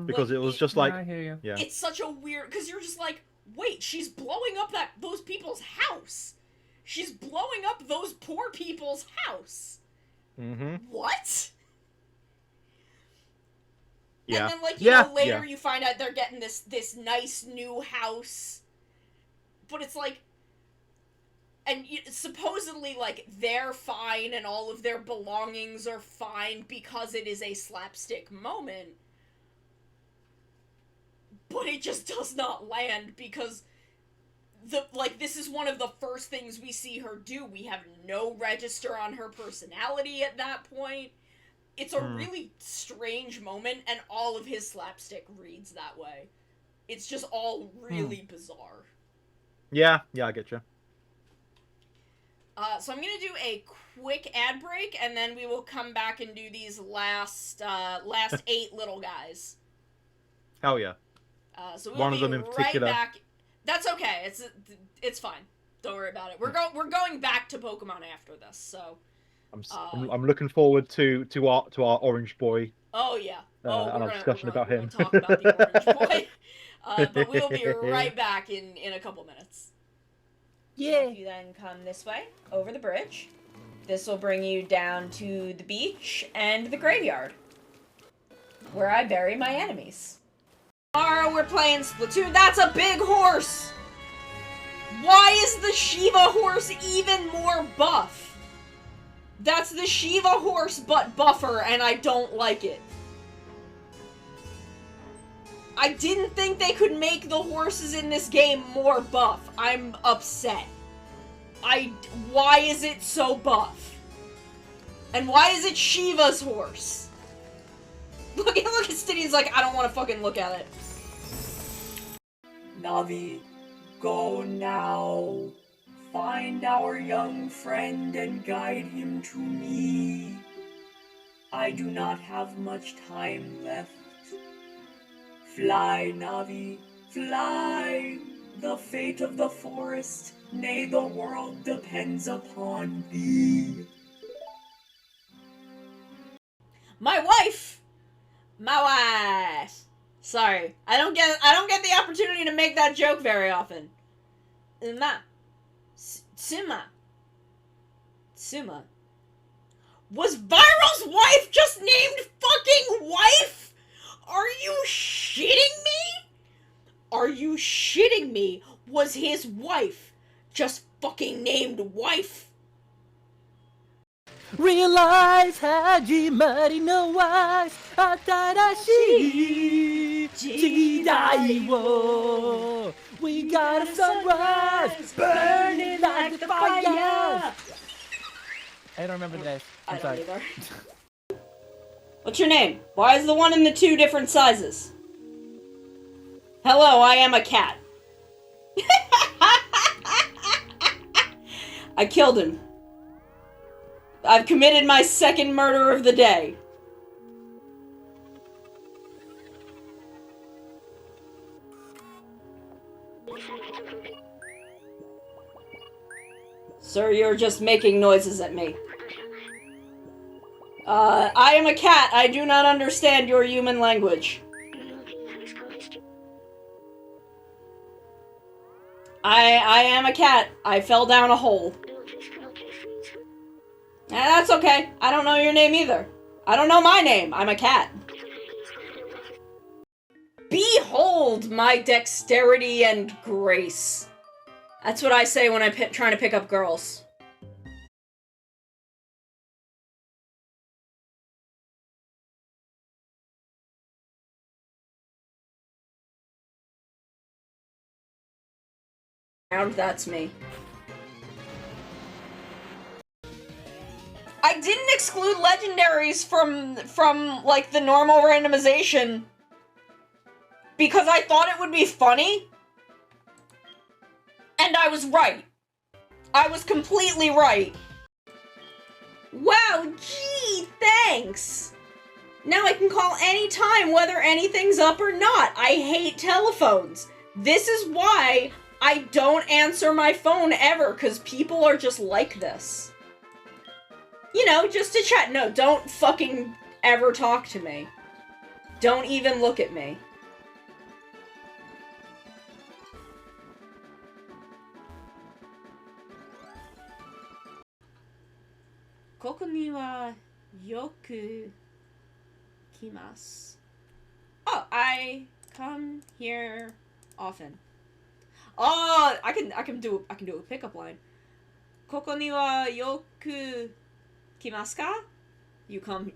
Because it was just like, I hear you. yeah. It's such a weird... Because you're just like, wait, she's blowing up those people's house. She's blowing up those poor people's house. Mm-hmm. What? Yeah. And then, like, you know, later you find out they're getting this nice new house. But it's like... And supposedly, like, they're fine and all of their belongings are fine because it is a slapstick moment. But it just does not land because this is one of the first things we see her do. We have no register on her personality at that point. It's a really strange moment, and all of his slapstick reads that way. It's just all really bizarre. Yeah, I get you. So I'm gonna do a quick ad break, and then we will come back and do these last 8 little guys. Hell yeah. So we'll One of be them in right particular. back. That's okay. It's fine. Don't worry about it. We're going back to Pokemon after this. So. I'm looking forward to our orange boy. Oh yeah. And our discussion about him. We'll talk about the orange boy. But we'll be right back in a couple minutes. Yeah. If you then come this way, over the bridge, this will bring you down to the beach and the graveyard, where I bury my enemies. Tomorrow we're playing Splatoon. That's a big horse! Why is the Shiva horse even more buff? That's the Shiva horse, but buffer, and I don't like it. I didn't think they could make the horses in this game more buff. I'm upset. Why is it so buff? And why is it Shiva's horse? Look at Stiddy's like, I don't want to fucking look at it. Navi, go now. Find our young friend and guide him to me. I do not have much time left. Fly, Navi, fly. The fate of the forest, nay, the world depends upon thee. My wife! Sorry, I don't get the opportunity to make that joke very often. Suma. Was Viral's wife just named fucking wife? Are you shitting me? Are you shitting me? Was his wife just fucking named wife? Realize Hajimari no wa Atarashi Jidai wo. We got a sunrise burning like the fire. I don't remember this. I'm sorry. Either. What's your name? Why is the one in the two different sizes? Hello, I am a cat. I killed him. I've committed my second murder of the day. Sir, you're just making noises at me. I am a cat. I do not understand your human language. I am a cat. I fell down a hole. That's okay. I don't know your name either. I don't know my name. I'm a cat. Behold my dexterity and grace. That's what I say when I'm trying to pick up girls. That's me. I didn't exclude legendaries from like the normal randomization because I thought it would be funny. And I was right. I was completely right. Wow, gee, thanks. Now I can call anytime whether anything's up or not. I hate telephones. This is why I don't answer my phone ever, because people are just like this. You know, just to chat. No, don't fucking ever talk to me. Don't even look at me. Koko ni wa yoku kimasu. Oh, I come here often. Oh, I can do a pickup line. Koko ni wa yoku kimasu ka? You come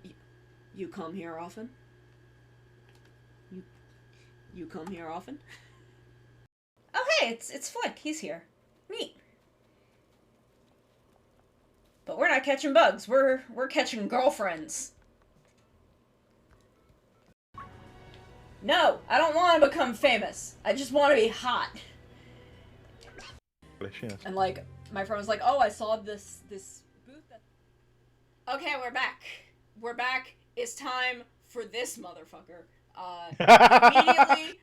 here often? You come here often? Oh hey, it's Flick. He's here. Neat. But we're not catching bugs. We're catching girlfriends. No, I don't want to become famous. I just want to be hot. And like my friend was like, "Oh, I saw this booth." Okay, we're back. We're back. It's time for this motherfucker. Immediately,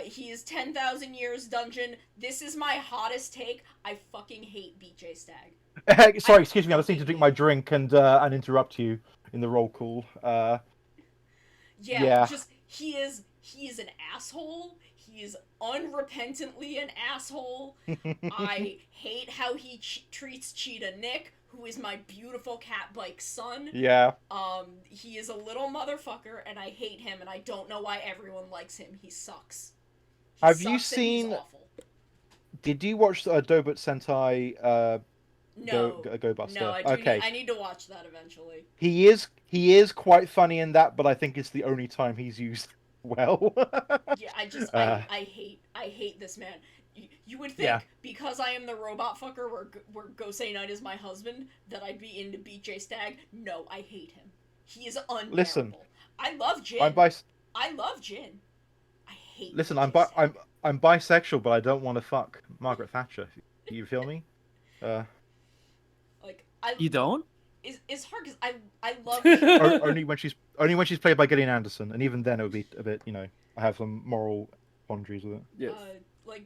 he is 10,000 years dungeon. This is my hottest take. I fucking hate BJ Stagg. Sorry, excuse me. I just need to drink my drink and interrupt you in the roll call. Yeah. Just he is an asshole. He is unrepentantly an asshole. I hate how he treats Cheetah Nick, who is my beautiful cat bike son. Yeah. He is a little motherfucker, and I hate him, and I don't know why everyone likes him. He sucks. Have you seen? Did you watch Dobut Sentai? No. Go Buster. No, I need to watch that eventually. He is quite funny in that, but I think it's the only time he's used. well. Yeah, I just Uh, I hate this man. You would think Yeah. because I am the robot fucker where Gosei Knight is my husband that I'd be into BJ Stagg. No, I hate him. He is unbearable. Listen, I love Jin. I'm bi. I love Jin. I hate Listen, BJ Stagg. I'm bisexual, but I don't want to fuck Margaret Thatcher. You feel me? Like I You don't? it's hard because I love Only when she's played by Gillian Anderson, and even then it would be a bit, I have some moral quandaries with it. Yes. like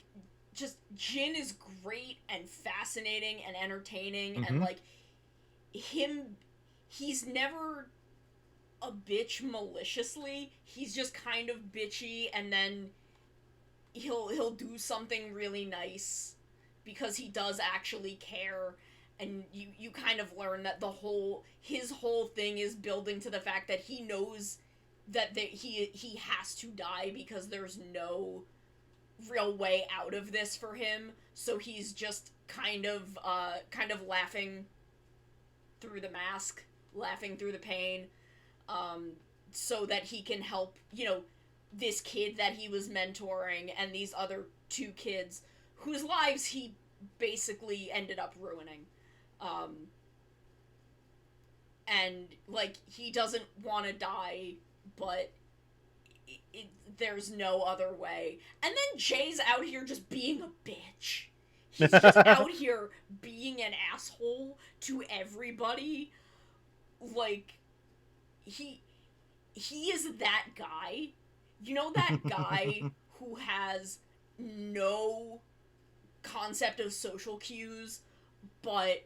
just Jin is great and fascinating and entertaining and Mhm. like he's never a bitch maliciously. He's just kind of bitchy and then he'll do something really nice because he does actually care, and you kind of learn that his whole thing is building to the fact that he knows that he has to die because there's no real way out of this for him, so he's just kind of laughing through the mask, laughing through the pain, so that he can help, this kid that he was mentoring and these other two kids whose lives he basically ended up ruining. And, like, he doesn't want to die, but there's no other way. And then Jay's out here just being a bitch. He's just out here being an asshole to everybody. Like, he is that guy. You know that guy who has no concept of social cues, but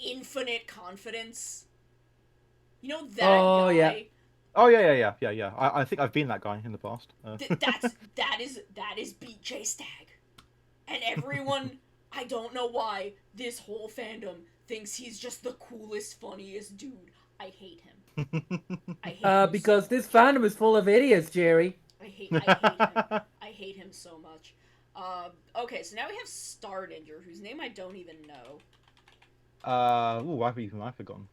infinite confidence? You know that Oh, guy? yeah. Oh yeah. I think I've been that guy in the past. That is BJ Stagg. And everyone, I don't know why, this whole fandom thinks he's just the coolest, funniest dude. I hate him. I hate him Because so this much. fandom is full of idiots, Jerry. I hate him. I hate him so much. Okay, so now we have Star Ninja, whose name I don't even know. I've forgotten.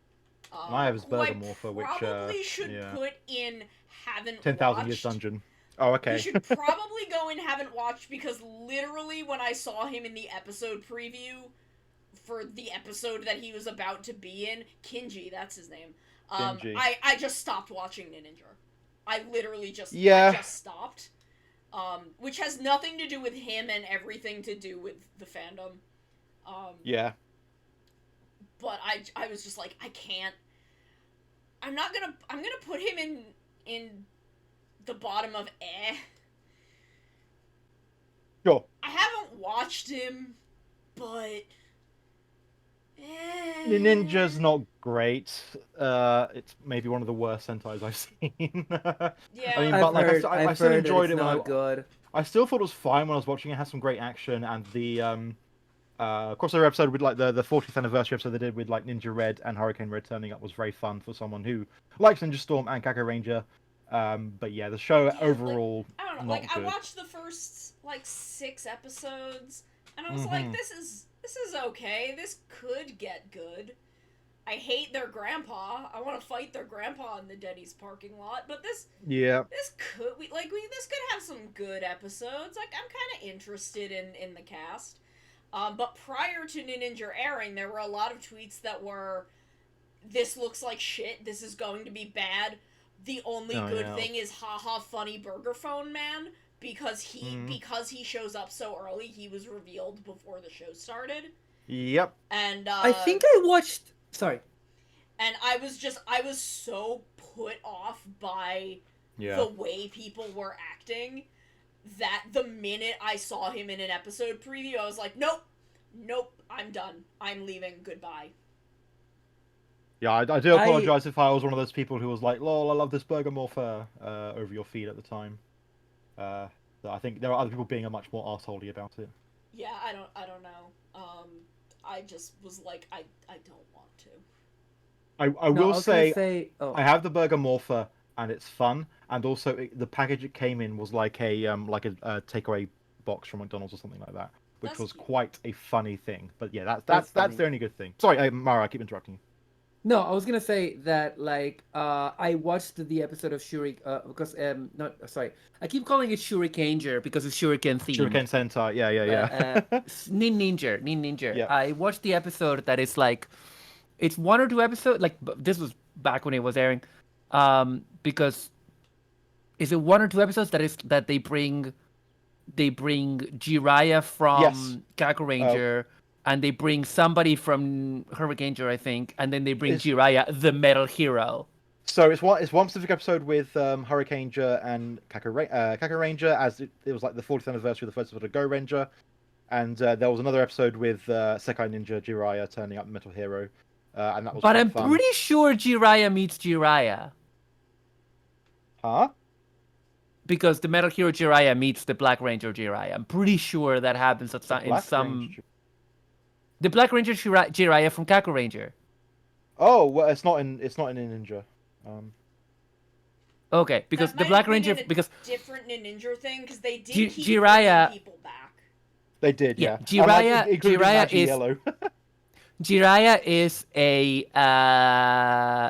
I have his Who I Bergamorpha, which probably should yeah. put in haven't 10,000 watched. Years Dungeon. Oh, okay. You should probably go in haven't watched because literally when I saw him in the episode preview for the episode that he was about to be in, Kinji, that's his name. Kinji. I just stopped watching Ninja. I literally just Yeah. I just stopped. Which has nothing to do with him and everything to do with the fandom. Yeah. But I was just like, I can't. I'm gonna put him in the bottom of eh. Sure. I haven't watched him, but eh. Ninja's not great. It's maybe one of the worst Sentais I've seen. Yeah. I mean, I've but like heard, I I've still heard that enjoyed it's it when not good. I still thought it was fine when I was watching it. It has some great action, and the crossover episode with like the 40th anniversary episode they did with like Ninja Red and Hurricane Red turning up was very fun for someone who likes Ninja Storm and Kaku Ranger. But yeah, the show Yeah, overall I don't know. not Like good. I watched the first 6 episodes, and I was like, this is okay. This could get good. I hate their grandpa. I want to fight their grandpa in the Denny's parking lot. But this Yeah. could this could have some good episodes. Like I'm kind of interested in the cast. But prior to Ninja airing, there were a lot of tweets that were, "This looks like shit. This is going to be bad. The only good thing is haha funny burger phone man." Because he shows up so early, he was revealed before the show started. Yep. And I think I watched. Sorry. and I was so put off by Yeah. the way people were acting that the minute I saw him in an episode preview, I was like, nope, I'm done. I'm leaving. Goodbye. Yeah, I do apologize if I was one of those people who was like, "Lol, I love this Bergamorpha" over your feed at the time. So I think there are other people being a much more arseholey about it. Yeah, I don't know. I just was like, I don't want to. I No, will was gonna say, oh. I have the Bergamorpha and it's fun, and also the package it came in was like a takeaway box from McDonald's or something like that, which That's was cute. quite a funny thing. But yeah, that's That's the funny. only good thing. Sorry, Mara, I keep interrupting you. No, I was gonna say that like I watched the episode of because not sorry, I keep calling it Shurikenger because it's Shuriken themed. Shuriken Sentai. Yeah, yeah, yeah. Nin Ninja. Yeah. I watched the episode that is like, it's one or two episodes. Like this was back when it was airing, because is it one or two episodes that they bring Jiraiya from Yes. Kaku Ranger, and they bring somebody from Hurricaneger, I think, and then they bring Is- Jiraiya, the metal hero. So it's one specific episode with Hurricaneger and Kaku Ranger, as it was like the 40th anniversary of the first episode of Go Ranger, and there was another episode with Sekai Ninja Jiraiya turning up Metal Hero, and that was. But quite I'm fun. pretty sure Jiraiya meets Jiraiya, Huh? because the metal hero Jiraiya meets the Black Ranger Jiraiya. I'm pretty sure that happens in Black some. Ranger. The Black Ranger Jiraiya from Kaku Ranger. Oh, well, it's not in Ninja. Okay, because That the might Black have been Ranger, in a because different Ninja thing, because they did keep Jiraiya- bringing people back. They did, Yeah, yeah. And, Jiraiya- including Jiraiya Magi is- Yellow. Jiraiya is a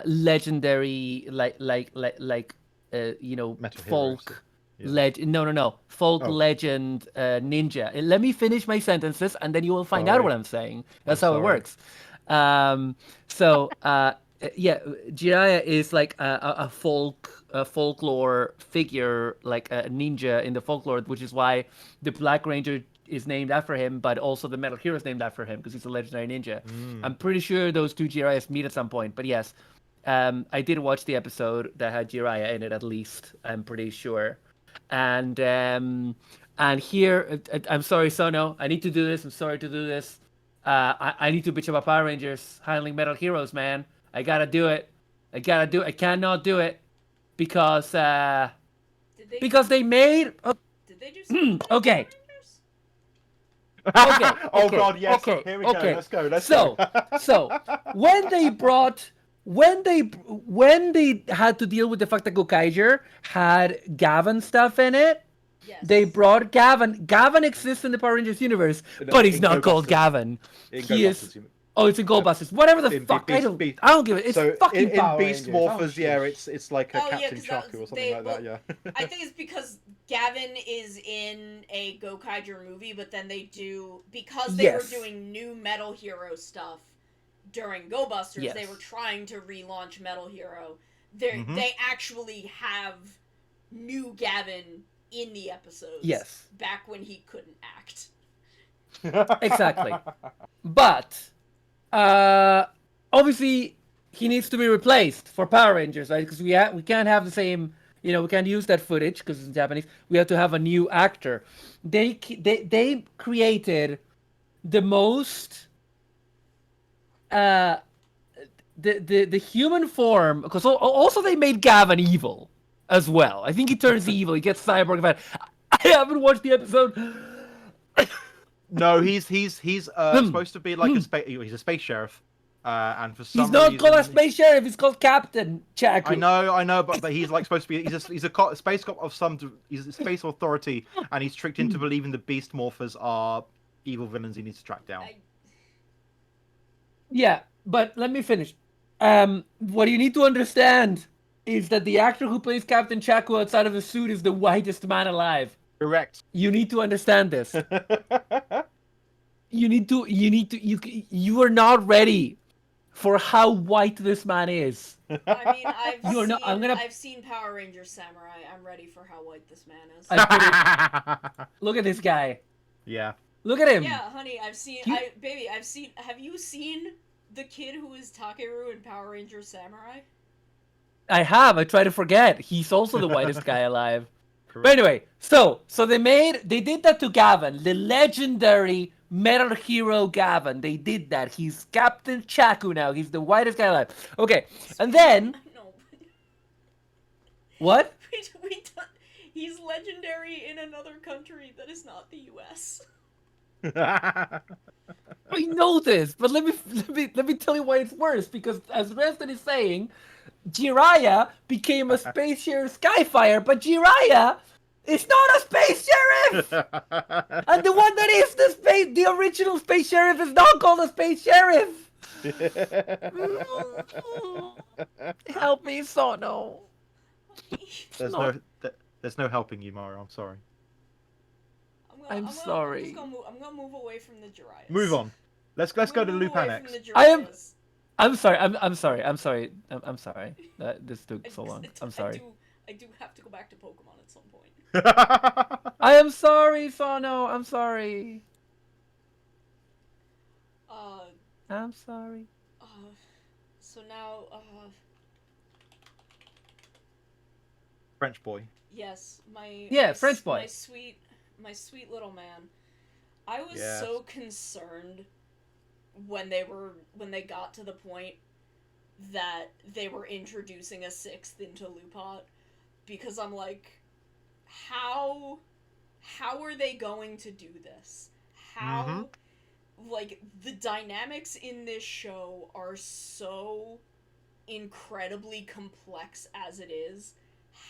legendary Metal hero, folk yeah. folk Oh. legend ninja. Let me finish my sentences and then you will find out Sorry. what I'm saying. That's I'm how it sorry. works. Yeah, Jiraiya is like a folklore figure, like a ninja in the folklore, which is why the Black Ranger is named after him, but also the Metal Hero is named after him because he's a legendary ninja. I'm pretty sure those two Jiraiyas meet at some point, but yes, I did watch the episode that had Jiraiya in it at least. I'm pretty sure, and here I'm sorry, Sono. I need to do this. I'm sorry to do this. I need to bitch about Power Rangers handling Metal Heroes, man. I gotta do it. I cannot do it because Did they they made. did they do something? Okay. Oh okay, god, yes. okay, Here we okay. go. Let's So, go. so when they had to deal with the fact that Gokaiger had Gavin stuff in it, Yes. they brought Gavin. Gavin exists in the Power Rangers universe, but he's in not called Go-Busters. Gavin. In He Go is. Busters, you mean. Oh, it's in Goldbusters. Whatever the In fuck. Beast- I don't give it. It's so fucking in Power Beast Rangers. Oh, Morphers, yeah, shit. it's like a Oh, yeah, Captain 'cause that Chaku was- or something like that, yeah. I think it's because Gavin is in a Gokaiger movie, but then they do, because they Yes. were doing new Metal Hero stuff during Go Busters, they Yes. were trying to relaunch Metal Hero. They actually have new Gavin in the episodes. Yes. Back when he couldn't act. Exactly. But obviously he needs to be replaced for Power Rangers, right? Because we can't have the same, we can't use that footage because it's in Japanese. We have to have a new actor. They created the most the human form, because also they made Gavin evil as well. I think he turns evil. He gets cyborg. I haven't watched the episode. No, he's supposed to be like he's a space sheriff, and for some He's not reason, called a space sheriff. He's called Captain Chaku. I know, but he's like supposed to be. He's a space cop of some. He's a space authority, and he's tricked into believing the Beast Morphers are evil villains he needs to track down. Yeah, but let me finish. What you need to understand is that the actor who plays Captain Chaku outside of the suit is the whitest man alive. Correct. You need to understand this. You are not ready for how white this man is. I mean, You're not- I'm gonna- I've seen Power Rangers Samurai. I'm ready for how white this man is. Look at this guy. Yeah. Look at him. Yeah, honey, I've seen. I've seen. Have you seen the kid who is Takeru in Power Rangers Samurai? I have. I try to forget. He's also the whitest guy alive. But anyway, so they did that to Gavin, the legendary Metal Hero Gavin. They did that. He's Captain Chaku now. He's the whitest guy alive. Okay, and then No. what? we don't, he's legendary in another country that is not the U.S. I know this, but let me tell you why it's worse. Because as Reston is saying, Jiraiya became a space sheriff Skyfire, but Jiraiya is not a space sheriff. And the one that is the original space sheriff is not called a space sheriff. Help me, Sono. There's Not- no, there's no helping you, Mario. I'm sorry. I'm sorry. I'm gonna move away from the Jiraiya's. Move on. Let's go to Lupin X. I am- I'm sorry. I'm sorry. I'm sorry. I'm sorry. This took so long. I'm sorry. I do have to go back to Pokemon at some point. I am sorry, Sono. I'm sorry. I'm sorry. So now, French boy. yes, French boy. my sweet little man. I was Yes. so concerned when they got to the point that they were introducing a sixth into Lupot, because I'm like, how are they going to do this? How, like, the dynamics in this show are so incredibly complex as it is.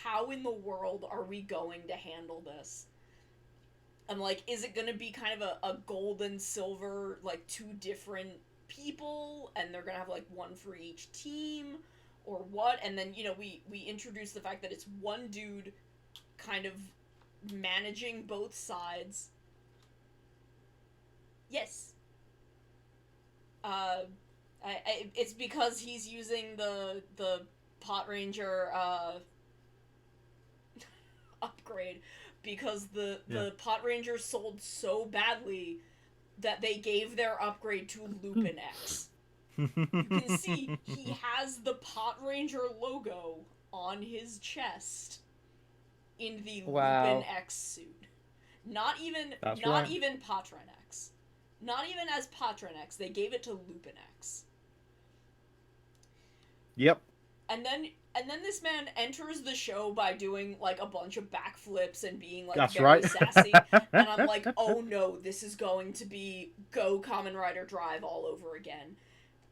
How in the world are we going to handle this? I'm like, is it gonna be kind of a gold and silver, like, two different people, and they're gonna have, like, one for each team, or what? And then, we introduce the fact that it's one dude kind of managing both sides. Yes. It's because he's using the Pot Ranger, upgrade, because the Pot Rangers sold so badly that they gave their upgrade to Lupin X. You can see he has the Pot Ranger logo on his chest in the Wow. Lupin X suit. Not even That's not right. even Patron X. Not even as Patron X, they gave it to Lupin X. Yep. And then this man enters the show by doing, like, a bunch of backflips and being, like, That's very right. sassy. And I'm like, oh no, this is going to be Go Kamen Rider Drive all over again.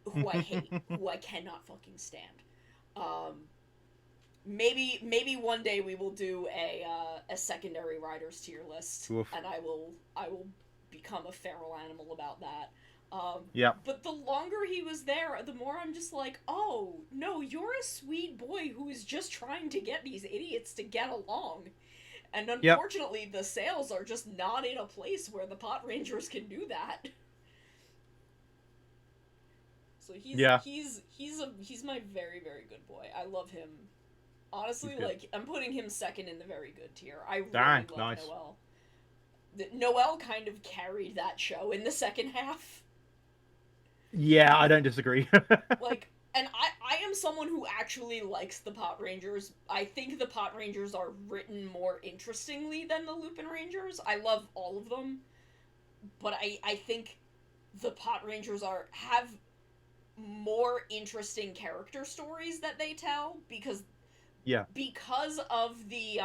Who I hate. Who I cannot fucking stand. Maybe one day we will do a secondary riders tier list. Oof. And I will become a feral animal about that. Yep. But the longer he was there, the more I'm just like, oh, no, you're a sweet boy who is just trying to get these idiots to get along. And unfortunately, the sales are just not in a place where the Pot Rangers can do that. So he's my very, very good boy. I love him. Honestly, He's good. like, I'm putting him second in the very good tier. I really Dang, love nice. Noel. Noel kind of carried that show in the second half. Yeah, I don't disagree. Like, and I am someone who actually likes the Pot Rangers. I think the Pot Rangers are written more interestingly than the Lupin Rangers. I love all of them, but I think the Pot Rangers have more interesting character stories that they tell, because of the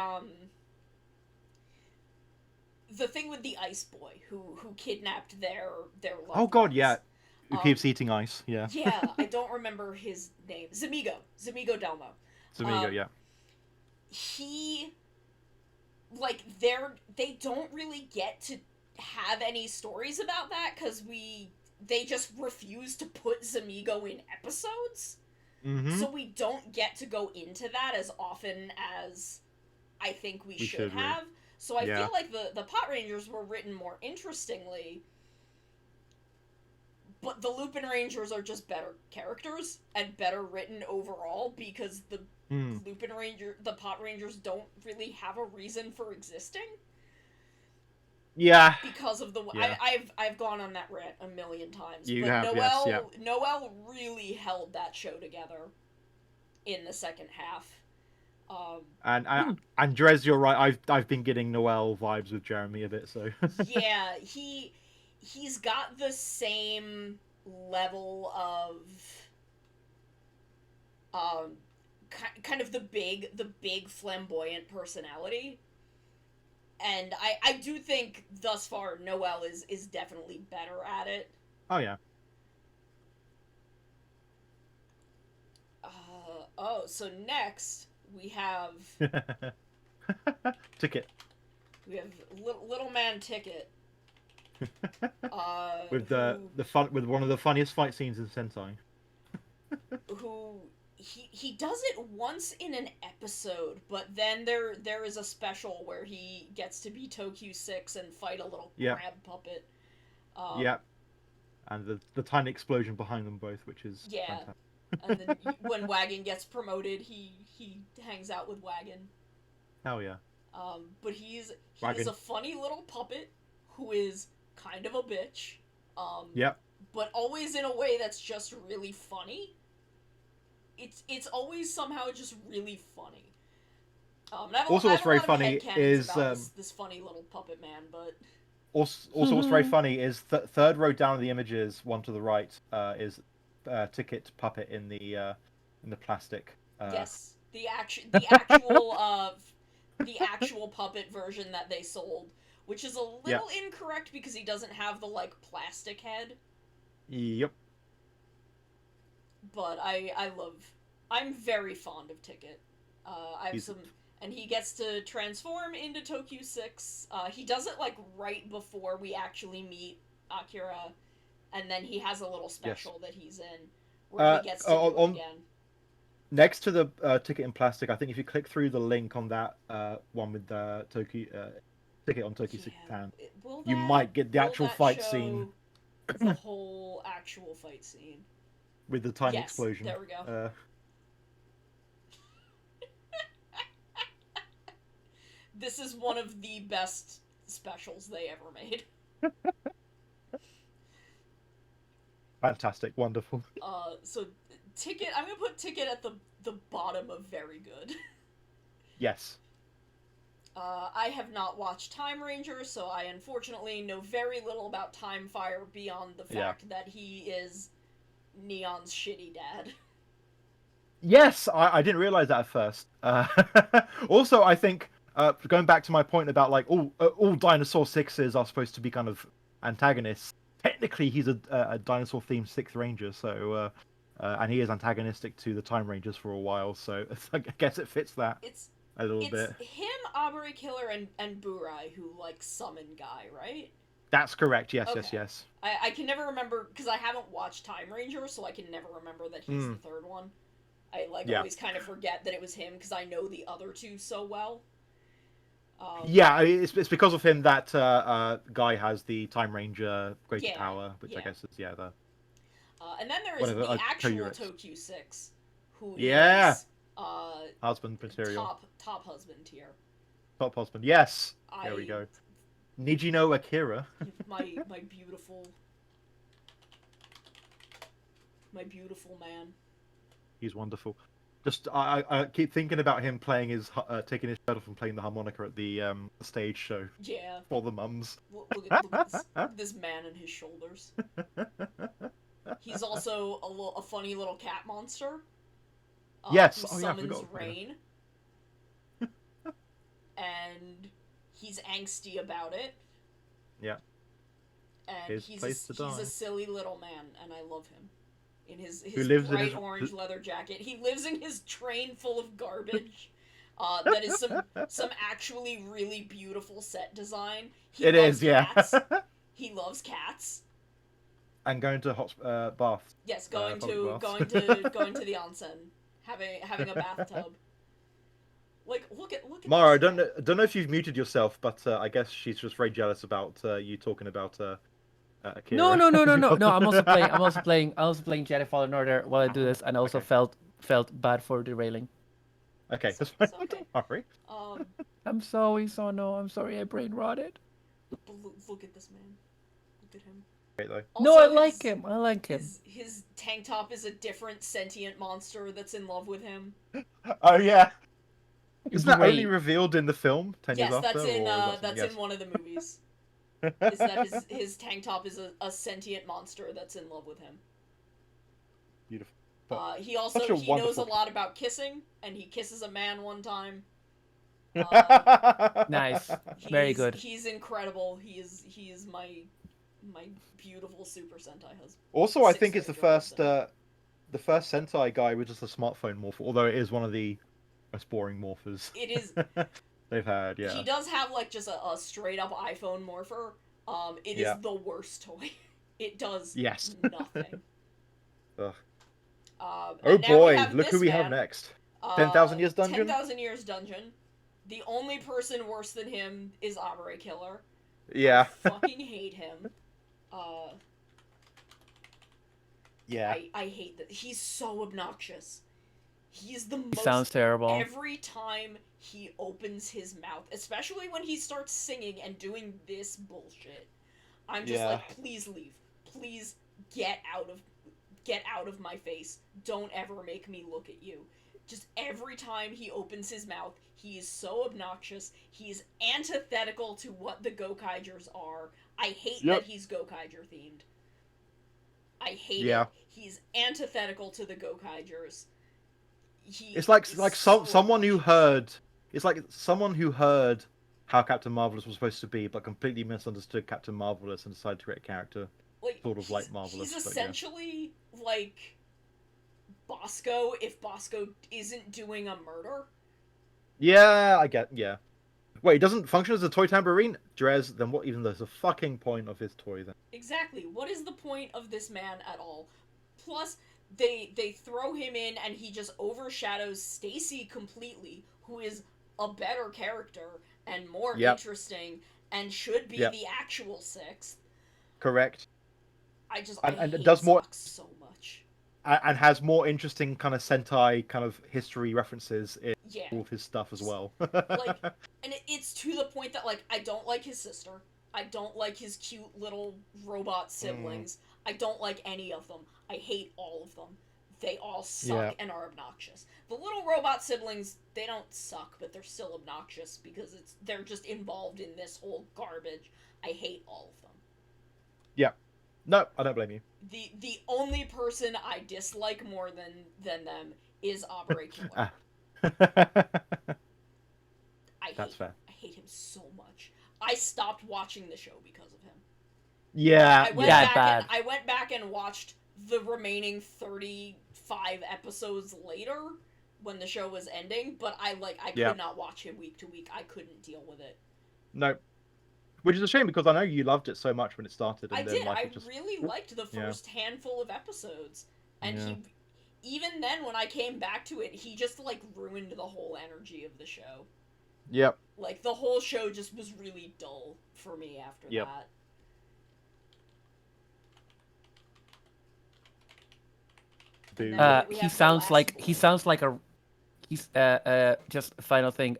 thing with the Ice Boy who kidnapped their loved Oh god, ones. yeah. Who keeps eating ice? Yeah. Yeah, I don't remember his name. Zamigo Delmo. Zamigo, yeah. He, like, they don't really get to have any stories about that, because they just refuse to put Zamigo in episodes. Mm-hmm. So we don't get to go into that as often as I think we should should, really. have. So I Yeah. feel like the Pot Rangers were written more interestingly, but the Lupin Rangers are just better characters and better written overall, because the the Pot Rangers don't really have a reason for existing. Yeah. Because of the Yeah. I've gone on that rant a million times. You but have, yes, Noel really held that show together in the second half. And Drez, you're right. I've been getting Noel vibes with Jeremy a bit, so Yeah, he's got the same level of kind of the big flamboyant personality. And I do think thus far Noel is definitely better at it. Oh yeah. So next we have Ticket. little man Ticket. with with one of the funniest fight scenes in Sentai. who he does it once in an episode, but then there is a special where he gets to be Tokyo 6 and fight a little Yeah. crab puppet. Yeah, and the tiny explosion behind them both, which is Yeah. fantastic. And then when Wagon gets promoted, he hangs out with Wagon. Hell yeah. But he's Wagon. a funny little puppet who is kind of a bitch. Yep. But always in a way that's just really funny. It's always somehow just really funny. And I have a- Also I what's have a very lot of funny headcanons is, about this funny little puppet man, but Also, what's very funny is third row down of the images, one to the right, is Ticket puppet in the plastic. yes, the actual the actual puppet version that they sold, which is a little incorrect because he doesn't have the like plastic head. Yep. But I'm very fond of Ticket. I have and he gets to transform into Tokyo 6. He does it like right before we actually meet Akira, and then he has a little special that he's in where he gets to do it again. Next to the Ticket in plastic, I think if you click through the link on that one with the Ticket on Tokyo 6 Japan, you might get the actual fight scene. The whole actual fight scene. With the tiny Yes, explosion. there we go. This is one of the best specials they ever made. Fantastic, wonderful. So Ticket, I'm gonna put Ticket at the bottom of very good. Yes. I have not watched Time Ranger, so I unfortunately know very little about Time Fire beyond the fact that he is Neon's shitty dad. Yes, I didn't realize that at first. Also, I think going back to my point about like all Dinosaur Sixes are supposed to be kind of antagonists. Technically, he's a dinosaur-themed Sixth Ranger, so and he is antagonistic to the Time Rangers for a while. So I guess it fits that a little bit. It's him, Aubrey Killer, and Burai who like summon Guy, right? That's correct. Yes, Okay. yes. I can never remember because I haven't watched Time Ranger, so I can never remember that he's the third one. I always kind of forget that it was him because I know the other two so well. Yeah, it's because of him that Guy has the Time Ranger greater power, which I guess is the. And then there is the actual Tokyo 6, who is husband material. Top husband tier. Top husband, yes. There we go. Nijino Akira. my beautiful man. He's wonderful. Just I keep thinking about him playing taking his shirt off and playing the harmonica at the stage show. Yeah. For the mums. Look at this man and his shoulders. He's also a funny little cat monster. Yes. Who summons rain. And he's angsty about it. Yeah. And he's a silly little man, and I love him. In his bright orange leather jacket. He lives in his train full of garbage. That is some actually really beautiful set design. He loves cats. He loves cats. And going to hot bath. Yes, going to the onsen, having a bathtub. Like look at Mara, I don't know if you've muted yourself, but I guess she's just very jealous about you talking about Akira. No. I'm also playing Jedi Fallen Order while I do this, and I also felt bad for derailing. Okay, that's fine. okay. Don't worry. I'm sorry, Sono. I'm sorry I brain rotted. Look at this man. Look at him. Great though. Also, No, I like him. I like him. His tank top is a different sentient monster that's in love with him. Oh yeah. Isn't that Great. only revealed in the film 10 years after? That's in one of the movies. Is that his tank top is a sentient monster that's in love with him. Beautiful. He knows a lot about kissing, and he kisses a man one time. Nice. Very good. He's incredible. He is my beautiful Super Sentai husband. Also, I think it's the first Sentai guy with just a smartphone morpher, although it is one of the most boring morphers It is. they've had. Yeah. He does have like just a straight up iPhone morpher, It Yeah. is the worst toy. It does Yes. nothing. Ugh. And Oh now boy, we have look who this we have man, next. 10,000 Years Dungeon? 10,000 Years Dungeon. The only person worse than him is Abre Killer. Yeah. I fucking hate him. Yeah. I hate that. He's so obnoxious. He's the He most. sounds terrible. Every time he opens his mouth, especially when he starts singing and doing this bullshit, I'm just Yeah. like, please leave. Please get out of my face. Don't ever make me look at you. Just every time he opens his mouth, he is so obnoxious. He's antithetical to what the Gokaigers are. I hate Yep. that he's Gokaiger themed. I hate Yeah. it. He's antithetical to the Gokaigers. It's like someone who heard. It's like someone who heard how Captain Marvelous was supposed to be, but completely misunderstood Captain Marvelous and decided to create a character sort of like Marvelous. He's but yeah. essentially like Bosco if Bosco isn't doing a murder. Yeah, I get. Yeah. Wait, it doesn't function as a toy tambourine, Drez? Then what? Even there's a fucking point of his toy then. Exactly. What is the point of this man at all? Plus, they throw him in and he just overshadows Stacy completely, who is a better character and more Yep. interesting and should be Yep. the actual sixth. Correct. I just And I it hate does more- Zox so much. And has more interesting kind of Sentai kind of history references in Yeah. all of his stuff as well. Like, and it's to the point that, like, I don't like his sister. I don't like his cute little robot siblings. I don't like any of them. I hate all of them. They all suck and are obnoxious. The little robot siblings, they don't suck, but they're still obnoxious because they're just involved in this whole garbage. I hate all of them. No, I don't blame you. The only person I dislike more than them is Abre Killer. That's fair. I hate him so much. I stopped watching the show because of him. Yeah. I went back and watched the remaining 35 episodes later when the show was ending, but I could not watch him week to week. I couldn't deal with it. No. Which is a shame because I know you loved it so much when it started. And I then, did. like, I it just... really liked the first handful of episodes. And Yeah. even then, when I came back to it, he just, like, ruined the whole energy of the show. Yep. Like, the whole show just was really dull for me after Yep. that. Boo. We He have the sounds last like one. he sounds like a. He's just a final thing.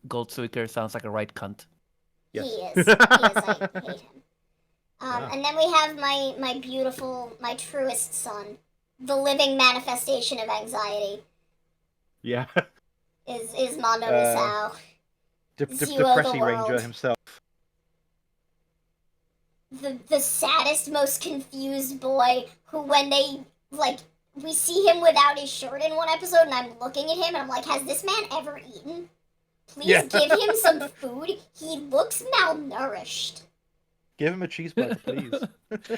Goldsuiker sounds like a right cunt. Yes. He is. I hate him. Yeah. And then we have my beautiful, my truest son, the living manifestation of anxiety, Yeah. is Mondo Misao. Zero the Depressy Ranger world. himself. The saddest, most confused boy who, when they, like, we see him without his shirt in one episode, and I'm looking at him, and I'm like, has this man ever eaten? Please Yeah. give him some food. He looks malnourished. Give him a cheeseburger, please.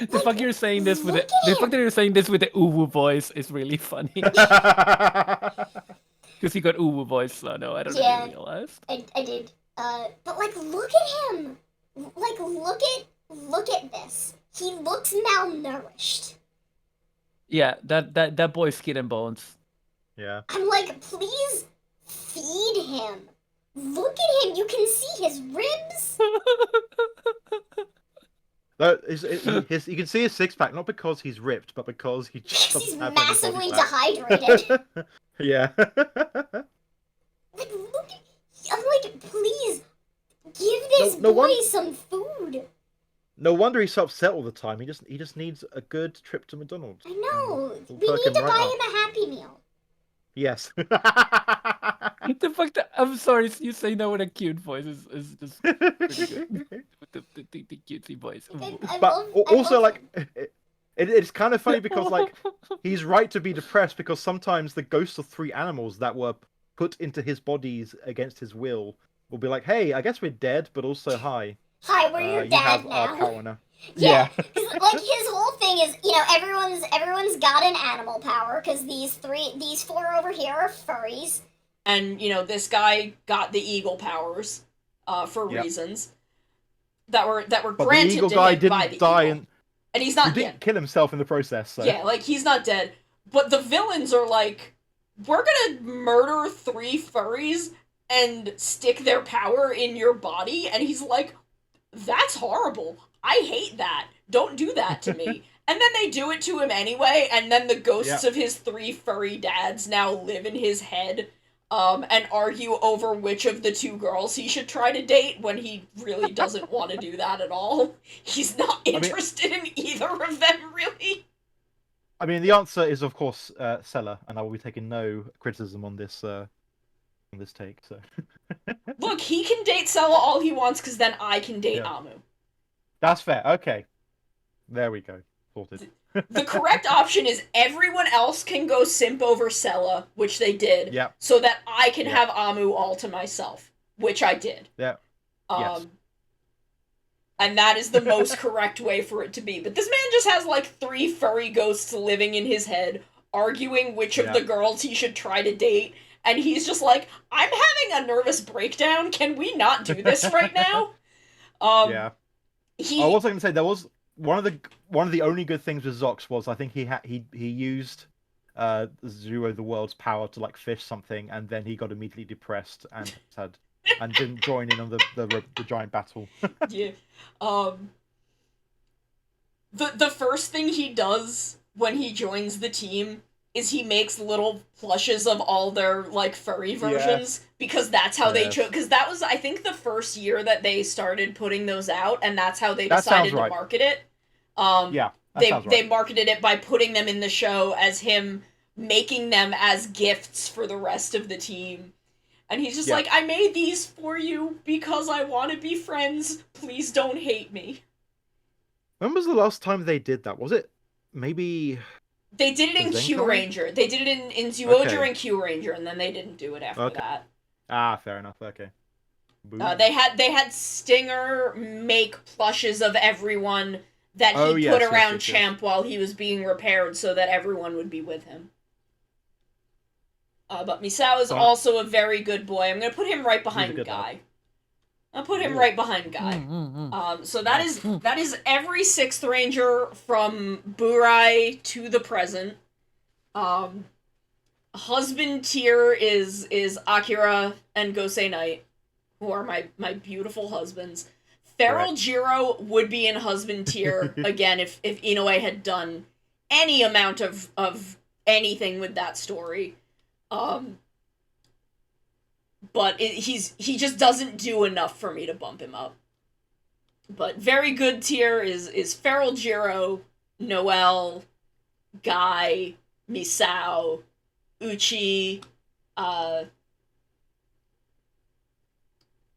The fact you're saying this with Look the at fact that you're saying this with the uwu voice is really funny. Because he got uwu voice, so no, I don't Yeah. really realize. I did. But like, look at him. Like, look at this. He looks malnourished. Yeah, that boy's skin and bones. Yeah. I'm like, please feed him. Look at him. You can see his ribs. No, you can see his six pack not because he's ripped, but because he just He's doesn't have any body massively fat. dehydrated. Yeah. Like, look at. I'm like, please give this No boy one- some food. No wonder he's so upset all the time. He just needs a good trip to McDonald's. I know. It'll We perk need to him right buy up. him a Happy Meal. Yes. The fact that I'm sorry, you saying that with a cute voice is just pretty good. With the cutesy voice. I But love- also, I love- like, it's kind of funny because, like, he's right to be depressed because sometimes the ghosts of three animals that were put into his bodies against his will be like, hey, I guess we're dead, but also hi. Hi, we're your You dad have now. our power now. Yeah, 'cause, like, his whole thing is, you know, everyone's got an animal power because these four over here are furries. And, you know, this guy got the eagle powers, for Yep. reasons. that were But the granted eagle to guy him by the didn't die, eagle. And he's not he dead. didn't kill himself in the process. So. Yeah, like, he's not dead. But the villains are like, we're gonna murder 3 furries and stick their power in your body, and he's like, that's horrible. I hate that. Don't do that to me. And then they do it to him anyway, and then the ghosts of his 3 furry dads now live in his head, and argue over which of the 2 girls he should try to date when he really doesn't want to do that at all. He's not interested in either of them, really. I mean, the answer is, of course, Sella, and I will be taking no criticism on this take. So. Look, he can date Sella all he wants, because then I can date Amu. That's fair. Okay. There we go. Sorted. The correct option is everyone else can go simp over Sella, which they did, so that I can have Amu all to myself, which I did. Yeah. Yes. And that is the most correct way for it to be. But this man just has, like, 3 furry ghosts living in his head, arguing which of the girls he should try to date, and he's just like, I'm having a nervous breakdown, can we not do this right now? I was going to say, there was one of the only good things with Zox was, I think he used Zero the World's power to, like, fish something, and then he got immediately depressed and didn't join in on the giant battle. Yeah. The first thing he does when he joins the team is he makes little plushes of all their, like, furry versions, because that's how they chose, because that was, I think, the first year that they started putting those out, and that's how they decided to market it. They marketed it by putting them in the show as him making them as gifts for the rest of the team. And he's just like, I made these for you because I want to be friends. Please don't hate me. When was the last time they did that? Was it maybe... They did it in Q Ranger. They did it in Zyuohger and Q Ranger, and then they didn't do it after that. Ah, fair enough. Okay. They had Stinger make plushes of everyone that he put around Champ while he was being repaired, so that everyone would be with him. But Misao is also a very good boy. I'm gonna put him right behind Guy. I'll put him right behind Guy. So that is every 6th Ranger from Burai to the present. Husband tier is Akira and Gosei Knight, who are my beautiful husbands. Feral Jiro would be in husband tier again if Inoue had done any amount of anything with that story. But he just doesn't do enough for me to bump him up. But very good tier is Feral Jiro, Noelle, Guy, Misao, Uchi,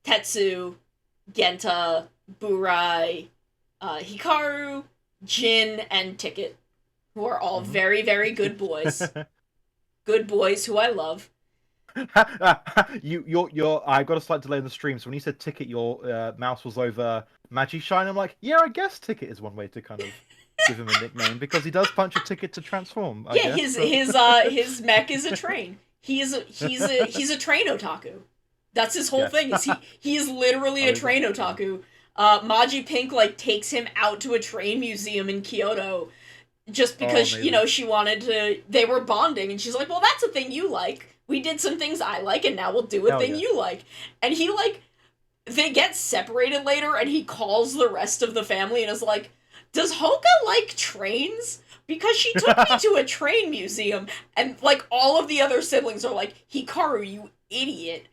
Tetsu, Genta, Burai, Hikaru, Jin, and Ticket, who are all very, very good boys. Good boys who I love. I got a slight delay in the stream, so when you said Ticket, your mouse was over Magi Shine. I'm like, yeah, I guess Ticket is one way to kind of give him a nickname, because he does punch a ticket to transform. His mech is a train. He's a train otaku. That's his whole thing. He is literally a train otaku. Magi Pink takes him out to a train museum in Kyoto, just because she wanted to. They were bonding, and she's like, "Well, that's a thing you like. We did some things I like, and now we'll do a thing you like." And he they get separated later, and he calls the rest of the family and is like, "Does Hoka like trains? Because she took me to a train museum." And all of the other siblings are like, "Hikaru, you idiot.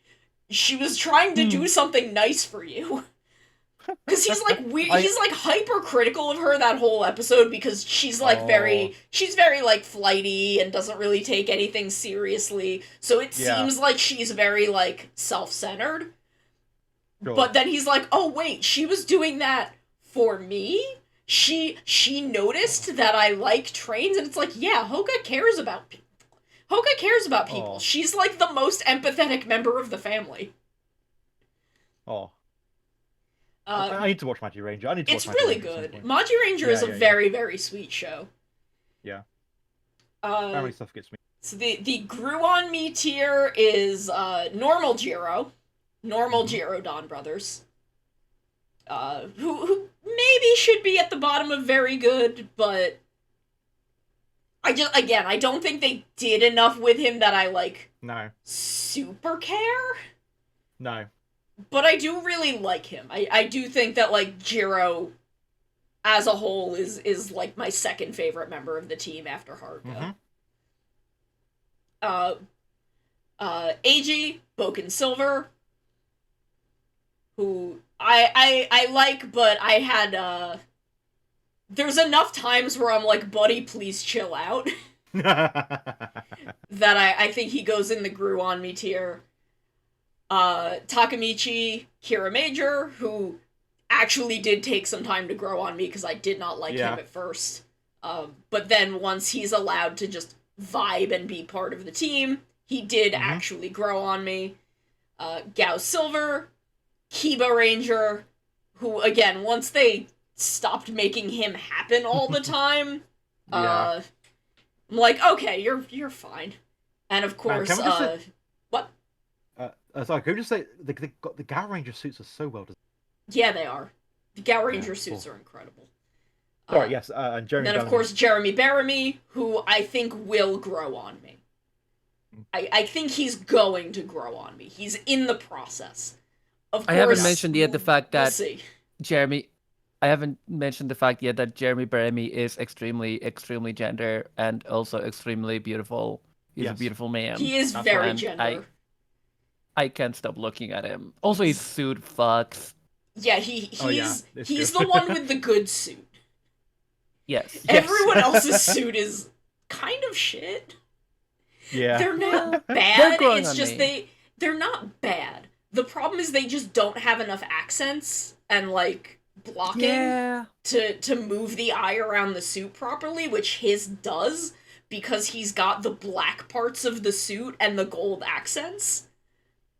She was trying to do something nice for you." Because he's weird. He's hypercritical of her that whole episode, because she's very flighty and doesn't really take anything seriously. So it seems like she's very self-centered. Sure. But then he's like, "Oh wait, she was doing that for me? She noticed that I like trains," and it's like, yeah, Hoka cares about people. Hoka cares about people. She's the most empathetic member of the family. Oh. I need to watch Magi Ranger. It's really good. Magi Ranger is a very, very sweet show. Yeah. Family stuff gets me. So the grew on me tier is normal Jiro, Jiro Don Brothers. who maybe should be at the bottom of very good, but I don't think they did enough with him that I, like, No. super care. No. But I do really like him. I do think that, like, Jiro as a whole is like my second favorite member of the team after Haruka. Eiji, Boken Silver, who I like, but I had there's enough times where I'm like, buddy, please chill out. That I think he goes in the grew on me tier. Takamichi Kira Major, who actually did take some time to grow on me because I did not like him at first. But then once he's allowed to just vibe and be part of the team, he did actually grow on me. Gao Silver, Kiba Ranger, who, again, once they stopped making him happen all the time, I'm like, okay, you're fine. And of course, what? Sorry, can we just say the Gao Ranger suits are so well designed. Yeah, they are. The Gao Ranger suits are incredible. Sorry, yes, and Jeremy. And then, of course, Jeremy Baramy, who I think will grow on me. I think he's going to grow on me. He's in the process. Of course, I haven't mentioned yet the fact we'll that see. Jeremy. I haven't mentioned the fact yet that Jeremy Baramy is extremely gender and also extremely beautiful. He's a beautiful man. He is very gender. I can't stop looking at him. Also, his suit fucks. Yeah, he's good. the one with the good suit. Yes. Everyone else's suit is kind of shit. Yeah. They're not bad. They're growing It's on just me. they're not bad. The problem is they just don't have enough accents and, like, blocking to move the eye around the suit properly, which his does because he's got the black parts of the suit and the gold accents.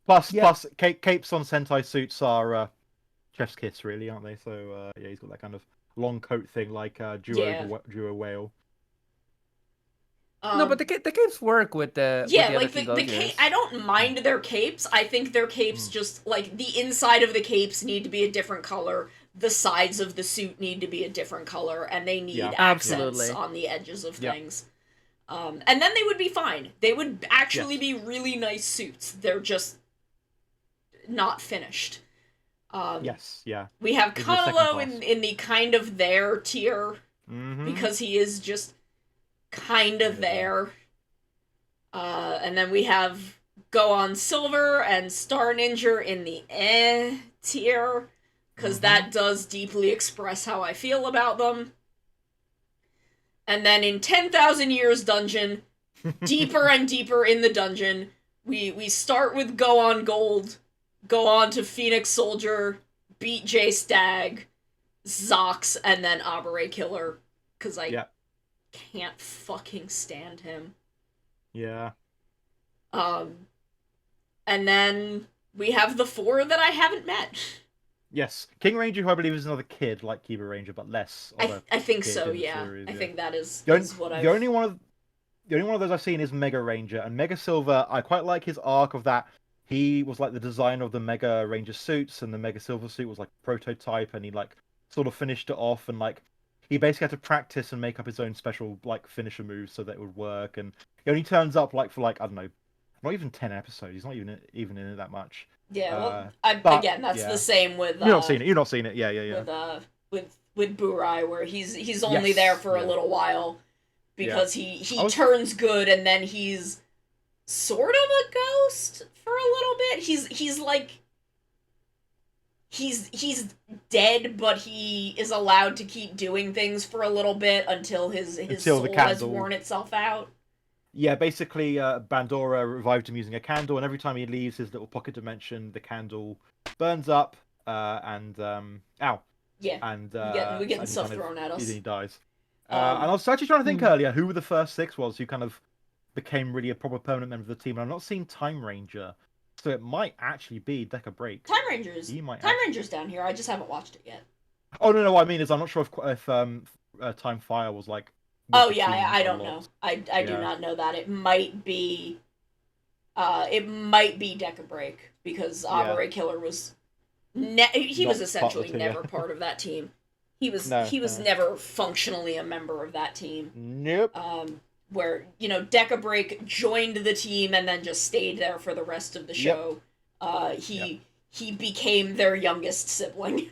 Plus, capes on Sentai suits are chef's kiss, really, aren't they? So yeah, he's got that kind of long coat thing like Duo Whale. No, but the capes work with the like the cape. I don't mind their capes. I think their capes just, like, the inside of the capes need to be a different color. The sides of the suit need to be a different color, and they need accents on the edges of things. And then they would be fine. They would actually be really nice suits. They're just not finished. We have Kanalo in the kind of there tier because he is just kind of there. And then we have Gohan Silver and Star Ninja in the tier because that does deeply express how I feel about them. And then in 10,000 Years Dungeon, deeper and deeper in the dungeon, we start with Gohan Gold, go on to Phoenix Soldier, beat J Stag, Zox, and then Abare Killer, because I can't fucking stand him. Yeah. And then we have the 4 that I haven't met. Yes, King Ranger, who I believe is another kid like Kiba Ranger, but less. I think so. Yeah, I think that is what the only one of those I've seen is Mega Ranger, and Mega Silver. I quite like his arc of that. He was like the designer of the Mega Ranger suits, and the Mega Silver suit was like a prototype, and he like sort of finished it off, and like he basically had to practice and make up his own special like finisher moves so that it would work. And he only turns up like for like, I don't know, not even 10 episodes. He's not even in it that much. Yeah, well, again, that's the same with. You've not seen it. You've not seen it. Yeah. With Burai, where he's only there for a little while because he turns good and then he's sort of a ghost for a little bit. He's like he's dead, but he is allowed to keep doing things for a little bit until his soul has worn itself out. Yeah, basically, Bandora revived him using a candle, and every time he leaves his little pocket dimension, the candle burns up, and ow. Yeah. And we're getting stuff thrown at us. And he dies. And I was actually trying to think earlier who the first 6 was who kind of became really a proper permanent member of the team. And I've not seen Time Ranger, so it might actually be Deca Break. Time Ranger's down here. I just haven't watched it yet. Oh no, what I mean is I'm not sure if Time Fire was like. Oh yeah, I don't know. I do not know that. It might be Deca Break because Abare Killer was He was Not essentially part of the team, never yeah. part of that team. He was No, never functionally a member of that team. Nope. Where, you know, Deca Break joined the team and then just stayed there for the rest of the Yep. show. He became their youngest sibling.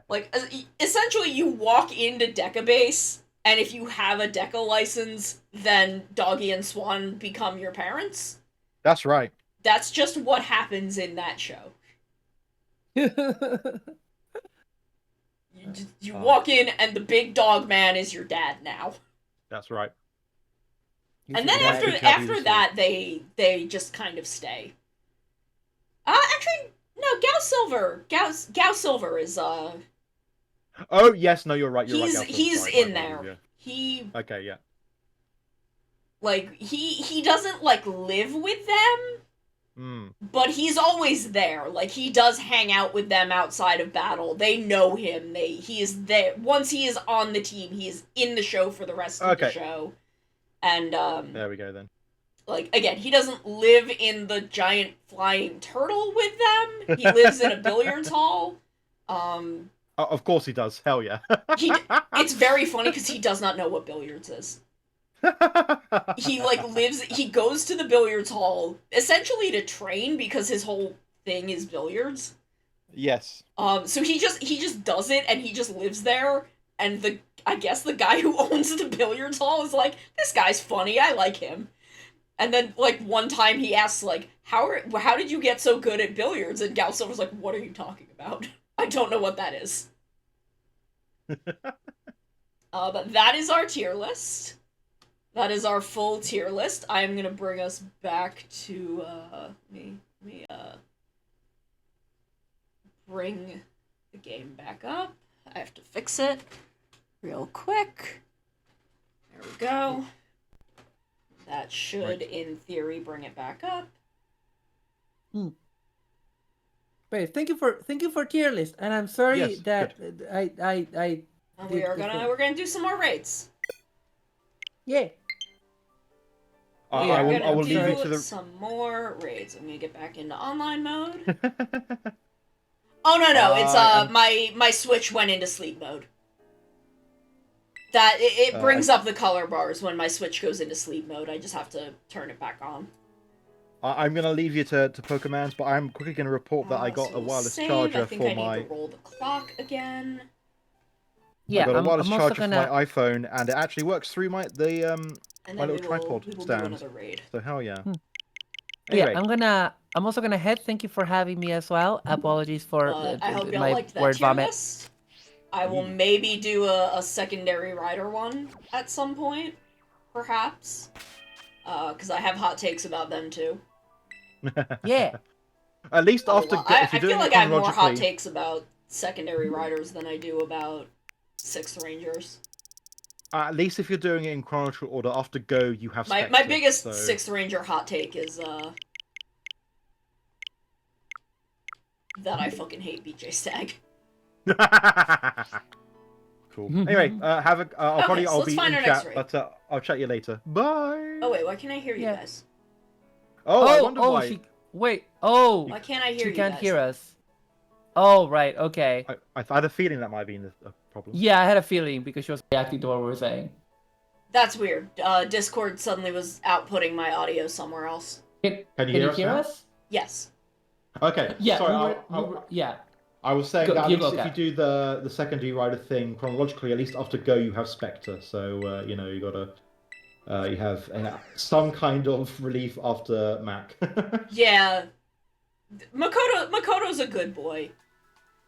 Like, essentially, you walk into Deca Base, and if you have a Deca license, then Doggy and Swan become your parents. That's right. That's just what happens in that show. You walk in, and the big dog man is your dad now. That's right. And then Yeah, after good job, you that, they just kind of stay. Actually, no. Gao Silver is Oh yes, no, you're right. You're he's right. he's Right, in right, there. yeah. He Okay, yeah. like he doesn't like live with them, Hmm. but he's always there. Like he does hang out with them outside of battle. They know him. He is there. Once he is on the team, he is in the show for the rest of the Okay. show. And There we go then. like again, he doesn't live in the giant flying turtle with them. He lives in a billiards hall. Of course he does. Hell yeah. It's very funny because he does not know what billiards is. He like lives. He goes to the billiards hall essentially to train because his whole thing is billiards. Yes. So he just does it and he just lives there. And I guess the guy who owns the billiards hall is like, this guy's funny. I like him. And then like one time he asks like, how did you get so good at billiards? And Gal Silver's like, what are you talking about? I don't know what that is. But that is our tier list. That is our full tier list. I'm gonna bring us back to bring the game back up. I have to fix it real quick. There we go. That should, in theory, bring it back up. Wait, thank you for tier list, and I'm sorry Yes, that I And we're gonna do some more raids. yeah. I We're will gonna leave you do to the. some more raids. I'm gonna get back into online mode. Oh no, it's my Switch went into sleep mode. That it brings up the color bars when my Switch goes into sleep mode. I just have to turn it back on. I'm gonna leave you to Pokemans, but I'm quickly gonna report that I got So a wireless save. charger I think for I need my. to roll the clock again. Yeah, I got a I'm wireless also charger gonna. for my iPhone, and it actually works through And my then little we tripod will stand. do another raid. So hell yeah. Yeah, Anyway, I'm also gonna head. Thank you for having me as well. Apologies for I hope y'all my liked that word tier vomit. list. I will maybe do a secondary rider one at some point, perhaps. Because I have hot takes about them too. Yeah. at least after I if you're feel doing like it I have more hot chronologically, takes about secondary riders than I do about Sixth Rangers. at least if you're doing it in chronological order, after Go you have My Spectre, biggest so... Sixth Ranger hot take is that I fucking hate BJ Stagg. Cool. Anyway, have a. Okay, so I'll let's be find in our next chat, raid. but I'll chat you later. Bye. Oh wait, why can't I hear you Yeah. guys? I wonder why. she wait. Oh, Why can't I hear she you can't guys? hear us. Oh, right. Okay. I had a feeling that might have been a problem. Yeah, I had a feeling because she was reacting to what we were saying. That's weird. Discord suddenly was outputting my audio somewhere else. Can you hear us now? us? Yes. Okay. Yeah. Sorry. Yeah. I was saying Go- that at you least go, if you do the secondary rider thing chronologically, at least after Go you have Spectre, so you know you gotta you have some kind of relief after Mac. Yeah. Makoto's a good boy.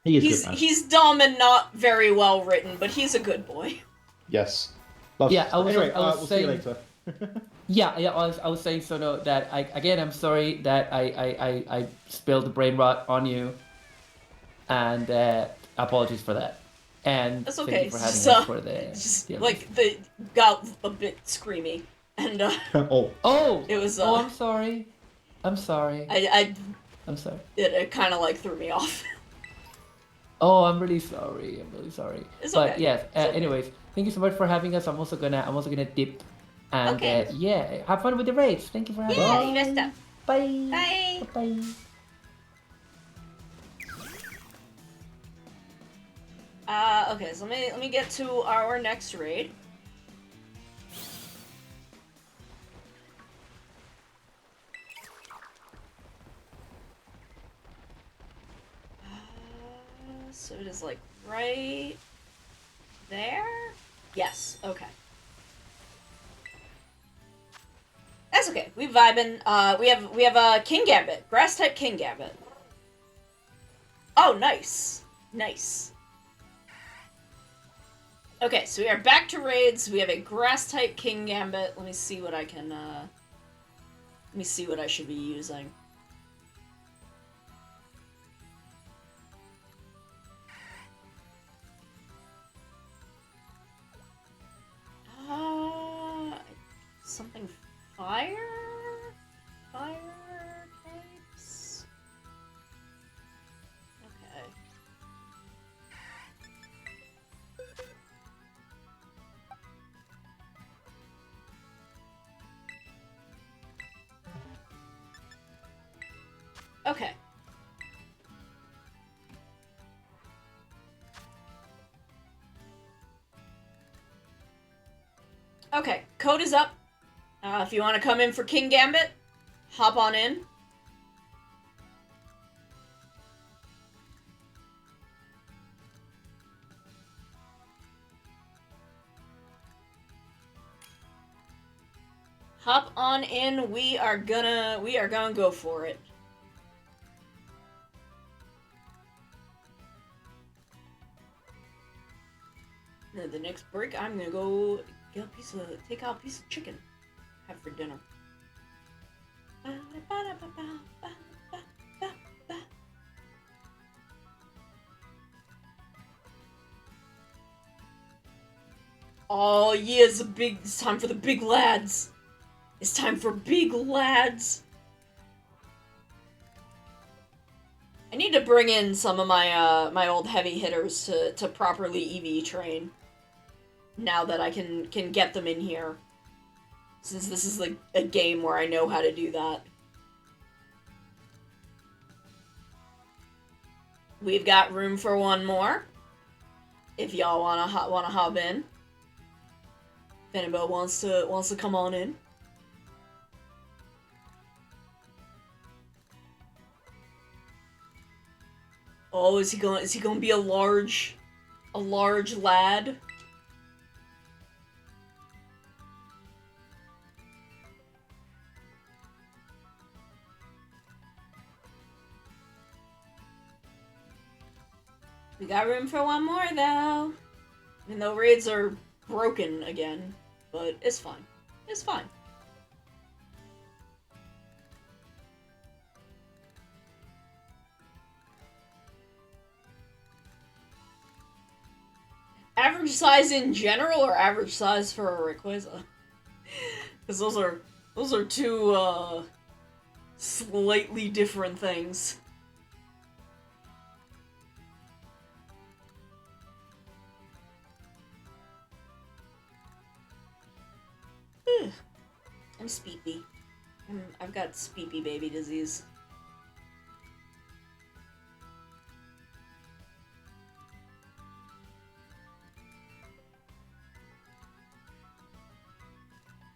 he is good, man. He's dumb and not very well written, but he's a good boy. Yes. Love Yeah, I was we'll see you saying- later. Yeah. I was saying so. No, that I'm sorry that I spilled the brain rot on you, and apologies for that. And That's thank okay. you for having So- us for the. Just the- like the got a bit screamy, and Oh. Oh. it was Oh, I'm sorry. I'm sorry. I'm sorry. it kind of like threw me off. Oh, I'm really sorry. I'm really sorry. It's But okay. yes. It's okay. Anyways, thank you so much for having us. I'm also gonna dip, and Okay. yeah, have fun with the raids. Thank you for having Yeah, us. you messed up. Bye. Bye. Bye. Okay, so let me get to our next raid. So it is like right there? Yes, okay. That's okay. We vibing. We have a King Gambit. Grass type King Gambit. Oh, nice. Nice. Okay, so we are back to raids. We have a grass type King Gambit. Let me see what I can let me see what I should be using. Something fire? Fire types? Okay. Okay. Okay, code is up. If you want to come in for King Gambit, hop on in. Hop on in. We are gonna go for it. Then the next break, I'm gonna go get take out a piece of chicken, have for dinner. Oh yeah, it's time for the big lads. It's time for big lads. I need to bring in some of my my old heavy hitters to properly EV train. Now that I can get them in here. Since this is like a game where I know how to do that. We've got room for one more. If y'all wanna hop in. If anybody wants to come on in. Oh, is he going to be a large lad? We got room for one more though. Even though raids are broken again, but it's fine. It's fine. Average size in general, or average size for a Rayquaza? Because those are two slightly different things. I'm Speepy. I've got Speepy baby disease.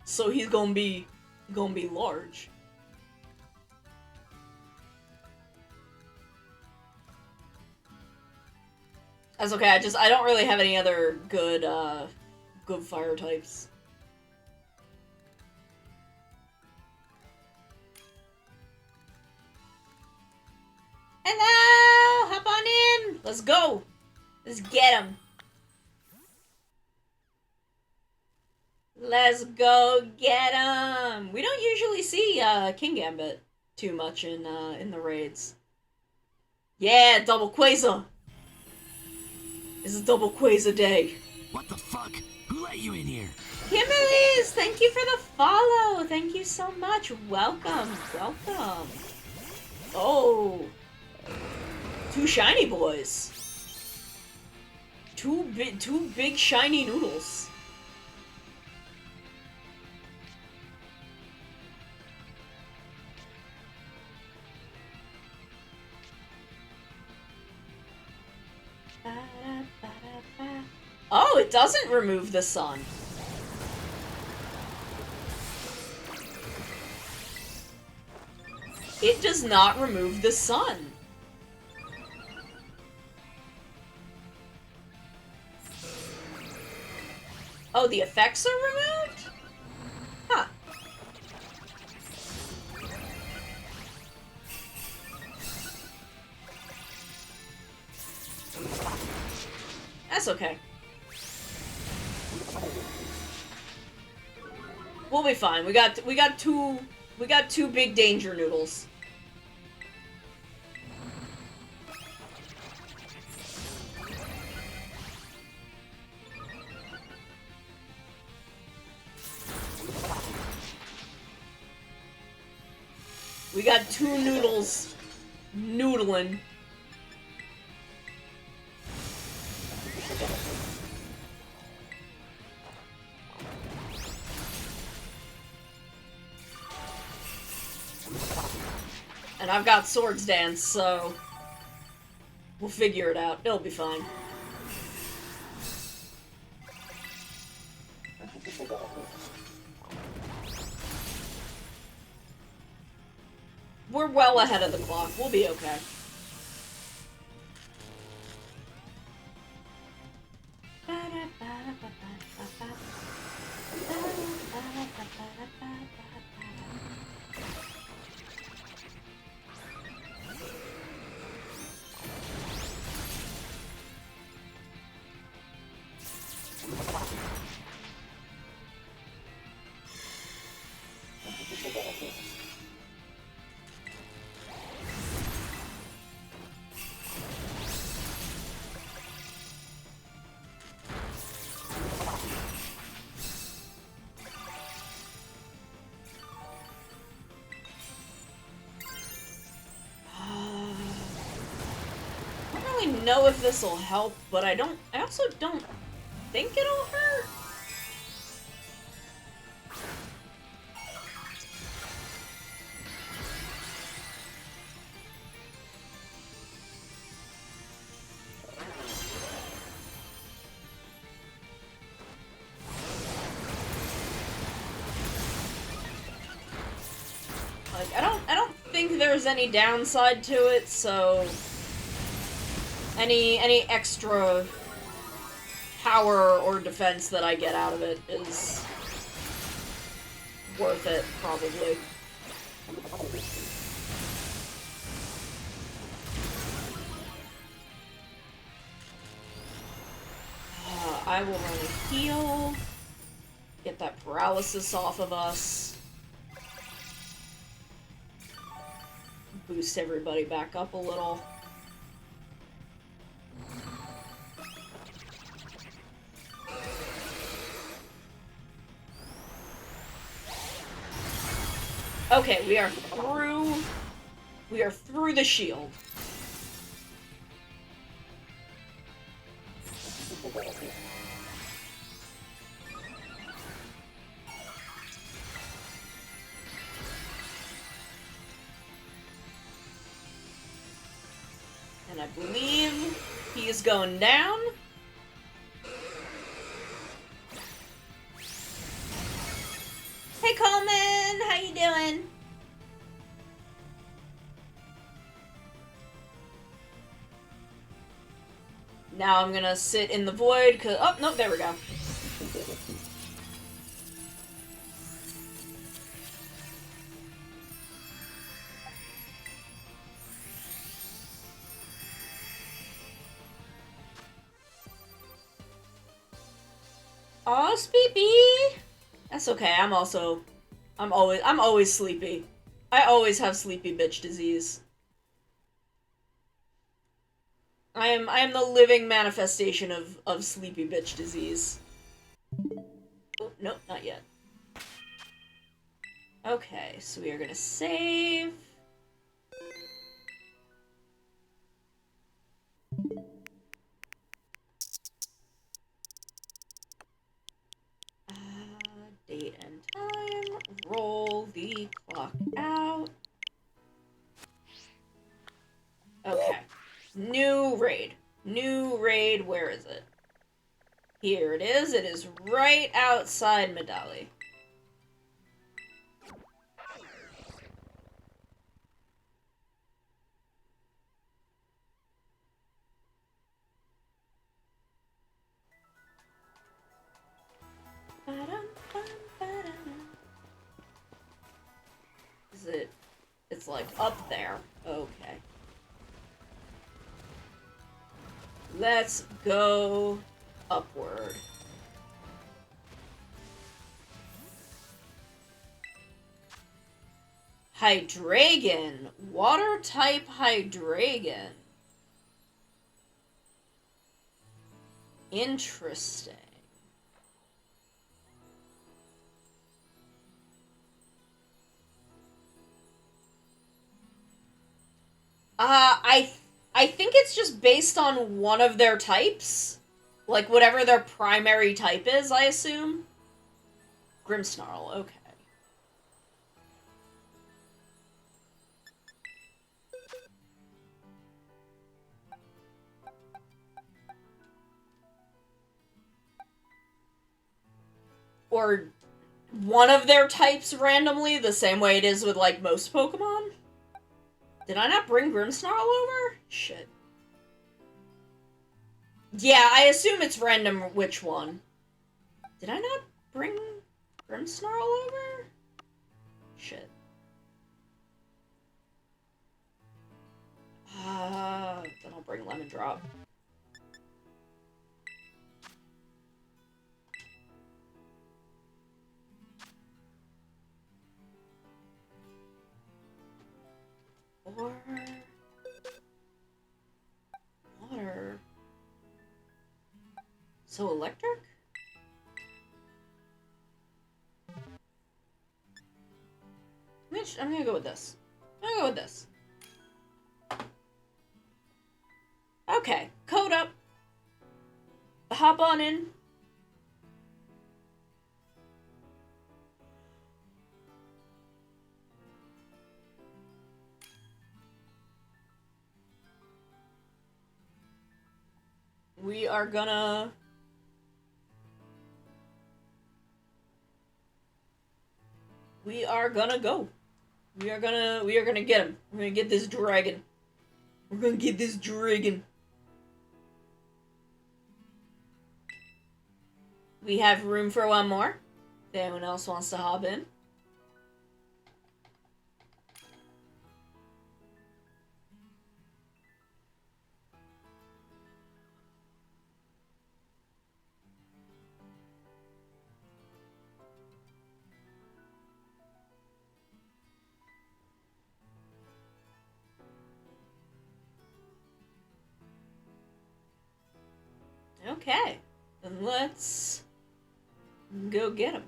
So he's gonna be large. That's okay. I don't really have any other good good fire types. Hello! Hop on in! Let's go! Let's get him! Let's go get him! We don't usually see King Gambit too much in the raids. Yeah, double Quasar! It's a double Quasar day. What the fuck? Who let you in here? Kimberly's! Thank you for the follow! Thank you so much. Welcome. Welcome. Oh. Two shiny boys. Two big shiny noodles. Oh, it doesn't remove the sun. It does not remove the sun. Oh, the effects are removed? Huh. That's okay. We'll be fine. We got two big danger noodles. We got two noodles noodling. And I've got Swords Dance, so we'll figure it out. It'll be fine. We're well ahead of the clock. We'll be okay. Know if this will help, but I also don't think it'll hurt. Like, I don't think there's any downside to it, so any extra power or defense that I get out of it is worth it, probably. I will run a heal, get that paralysis off of us, boost everybody back up a little. Okay, we are through the shield. And I believe he is going down. Hey Coleman, how you doing? Now I'm gonna sit in the void, cause oh no, there we go. Aw, Speepy! That's okay, I'm always sleepy. I always have sleepy bitch disease. I am the living manifestation of sleepy bitch disease. Oh, nope, not yet. Okay, so we are gonna save. Date and time. Roll the clock out. Okay. New raid. New raid, where is it? Here it is. It is right outside Medali. Is it? It's like up there. Okay. Let's go upward. Hydreigon. Water type Hydreigon. Interesting. I think it's just based on one of their types. Like, whatever their primary type is, I assume. Grimmsnarl, okay. Or one of their types randomly, the same way it is with, like, most Pokemon? Did I not bring Grimmsnarl over? Shit. Yeah, I assume it's random which one. Did I not bring Grimmsnarl over? Shit. Then I'll bring Lemon Drop. Or water. So electric? I'm gonna go with this. I'm gonna go with this. Okay, code up. Hop on in. We are gonna... We are gonna go. We are gonna get him. We're gonna get this dragon. We're gonna get this dragon. We have room for one more. If anyone else wants to hop in. Okay, then let's go get him.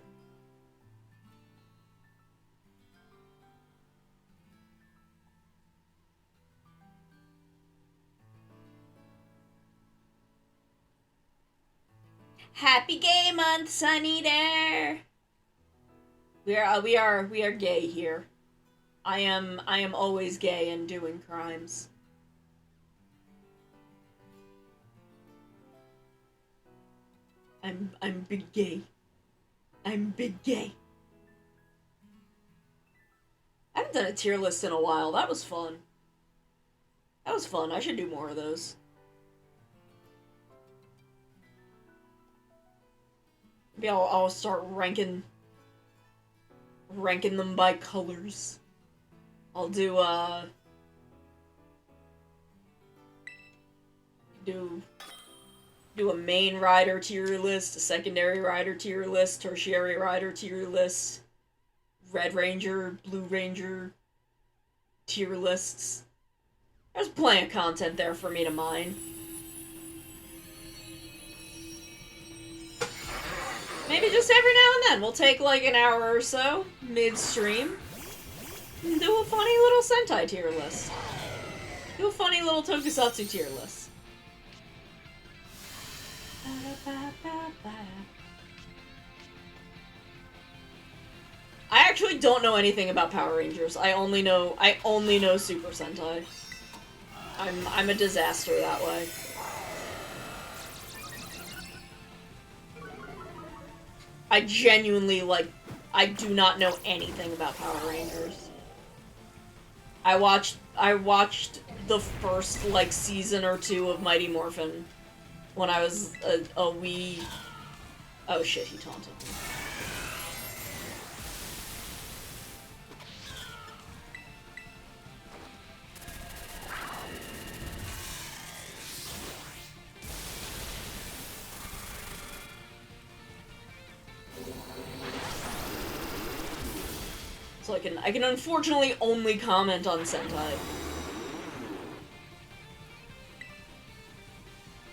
Happy Gay Month, Sunny there. We are gay here. I am always gay and doing crimes. I'm big gay. I'm big gay. I haven't done a tier list in a while. That was fun. That was fun. I should do more of those. Maybe I'll start ranking them by colors. I'll do do a main rider tier list, a secondary rider tier list, tertiary rider tier list, Red Ranger, Blue Ranger tier lists. There's plenty of content there for me to mine. Maybe just every now and then we'll take like an hour or so, mid-stream, and do a funny little Sentai tier list. Do a funny little Tokusatsu tier list. I actually don't know anything about Power Rangers. I only know Super Sentai. I'm a disaster that way. I genuinely, like, I do not know anything about Power Rangers. I watched the first, like, season or two of Mighty Morphin when I was a wee... Oh shit, he taunted me. So I can unfortunately only comment on Sentai.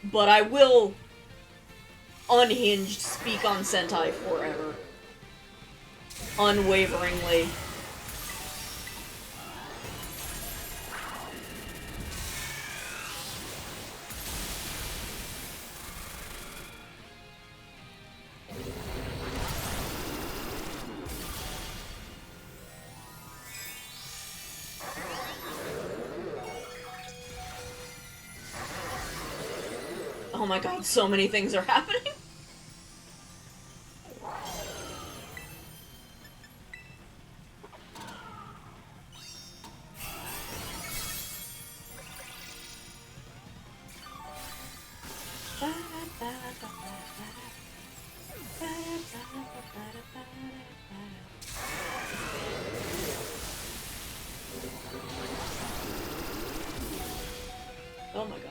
But I will unhinged speak on Sentai forever. Unwaveringly. Oh my god, so many things are happening. Oh my god.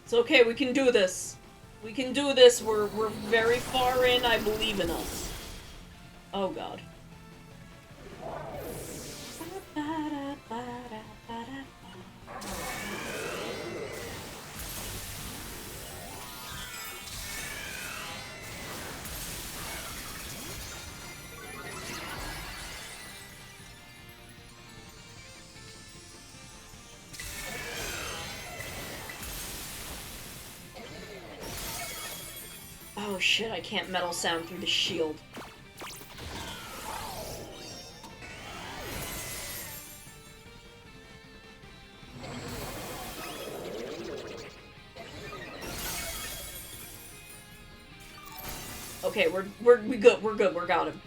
It's okay, we can do this. We can do this. We're very far in. I believe in us. Oh god. Oh shit, I can't metal sound through the shield. Okay, we good, we got him.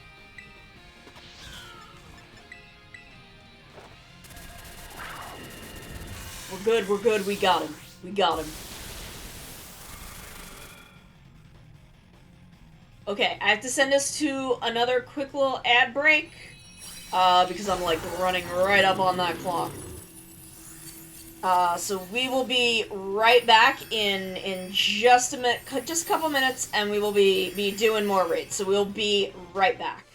We're good, we got him. We got him. Okay, I have to send us to another quick little ad break, because I'm, like, running right up on that clock. So we will be right back in just a minute, just a couple minutes, and we will be doing more raids, so we'll be right back.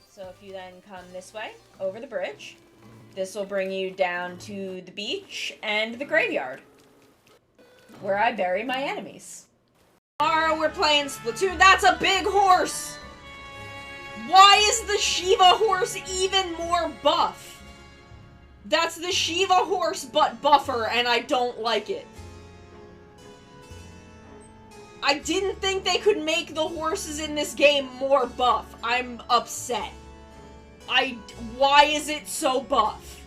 So if you then come this way, over the bridge, this will bring you down to the beach and the graveyard, where I bury my enemies. Tomorrow we're playing Splatoon. That's a big horse! Why is the Shiva horse even more buff? That's the Shiva horse but buffer, and I don't like it. I didn't think they could make the horses in this game more buff. I'm upset. Why is it so buff?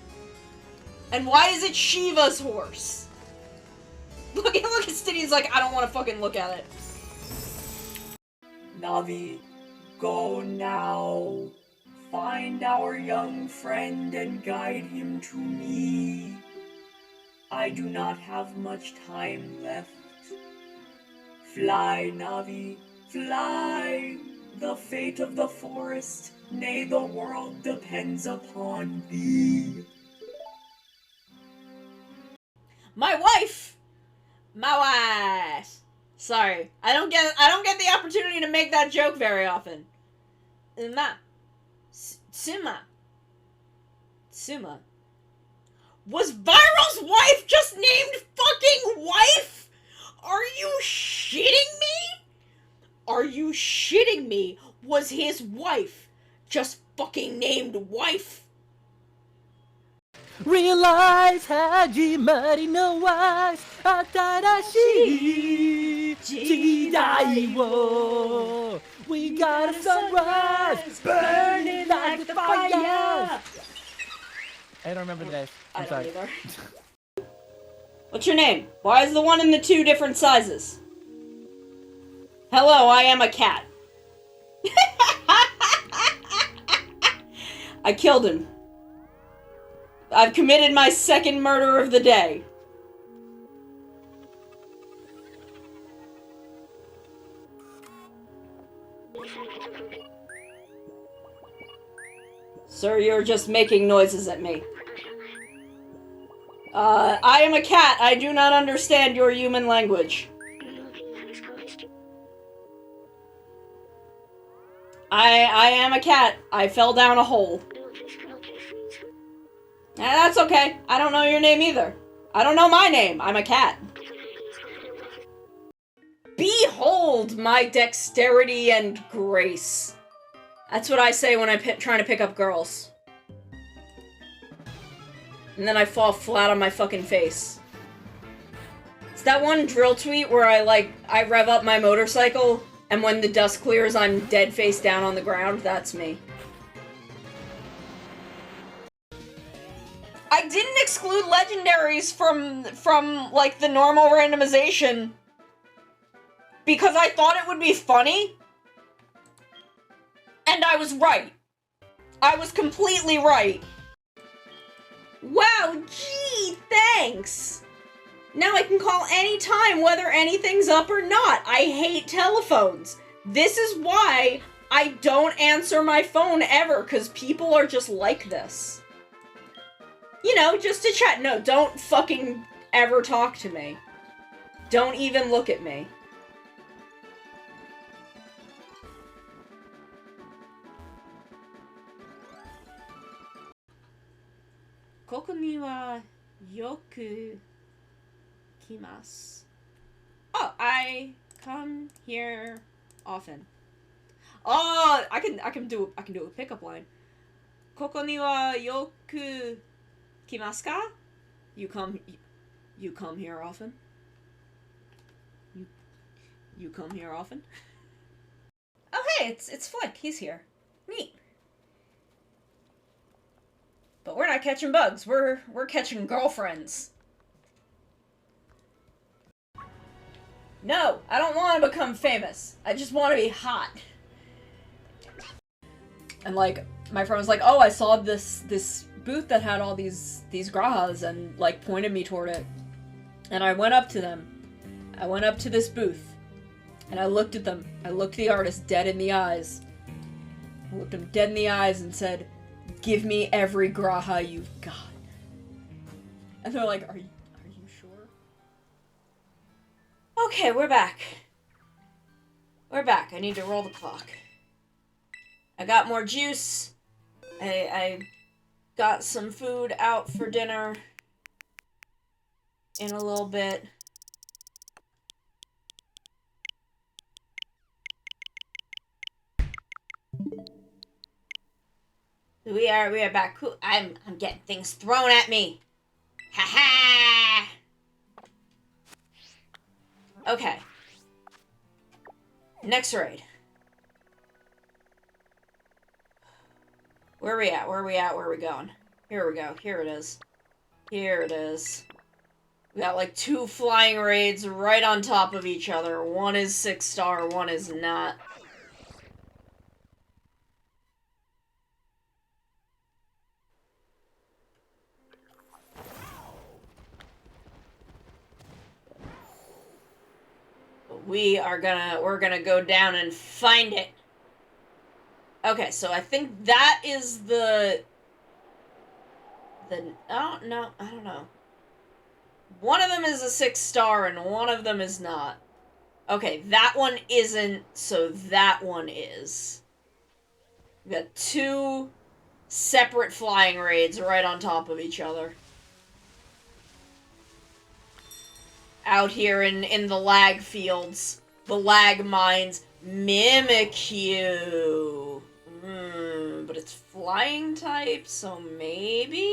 And why is it Shiva's horse? Look at Stiddy's like, I don't want to fucking look at it. Navi, go now. Find our young friend and guide him to me. I do not have much time left. Fly, Navi, fly. The fate of the forest, nay, the world depends upon thee. My wife! Sorry, I don't get the opportunity to make that joke very often. Suma. Was Viral's wife just named fucking wife? Are you shitting me? Are you shitting me? Was his wife just fucking named wife? Realize Hajimari no wa Atarashi Jidaiwo, we got a sunrise burning like the fire. I don't remember the rest. I I'm don't sorry. either. What's your name? Why is the one and the two different sizes? Hello, I am a cat. I killed him. I've committed my second murder of the day. Sir, you're just making noises at me. I am a cat. I do not understand your human language. I am a cat. I fell down a hole. That's okay. I don't know your name either. I don't know my name. I'm a cat. Behold my dexterity and grace. That's what I say when I'm trying to pick up girls. And then I fall flat on my fucking face. It's that one drill tweet where I rev up my motorcycle, and when the dust clears, I'm dead face down on the ground. That's me. I didn't exclude legendaries from like the normal randomization because I thought it would be funny. And I was right. I was completely right. Wow, gee, thanks. Now I can call anytime whether anything's up or not. I hate telephones. This is why I don't answer my phone ever, because people are just like this. You know, just to chat. No, don't fucking ever talk to me. Don't even look at me. Koko ni wa yoku kimasu. Oh, I come here often. Oh, I can do a pickup line. Koko ni wa yoku kimasu ka? You come here often? You come here often? Oh hey, it's Flick. He's here. Neat. But we're not catching bugs. We're catching girlfriends. No, I don't want to become famous. I just want to be hot. And like my friend was like, "Oh, I saw this booth that had all these grahas," and like pointed me toward it. And I went up to them. I went up to this booth, and I looked at them. I looked the artist dead in the eyes. I looked him dead in the eyes and said, "Give me every graha you've got." And they're like, Are you sure? Okay, we're back. We're back. I need to roll the clock. I got more juice. I got some food out for dinner in a little bit. We are back. I'm getting things thrown at me. Ha ha! Okay. Next raid. Where are we at? Where are we at? Where are we going? Here we go. Here it is. Here it is. We got like 2 flying raids right on top of each other. One is 6-star, one is not. We're gonna go down and find it. Okay, so I think that is the oh no, I don't know. One of them is a 6-star and one of them is not. Okay, that one isn't, so that one is. We got 2 separate flying raids right on top of each other. Out here in the lag fields. The lag mines. Mimikyu. But it's flying type, so maybe?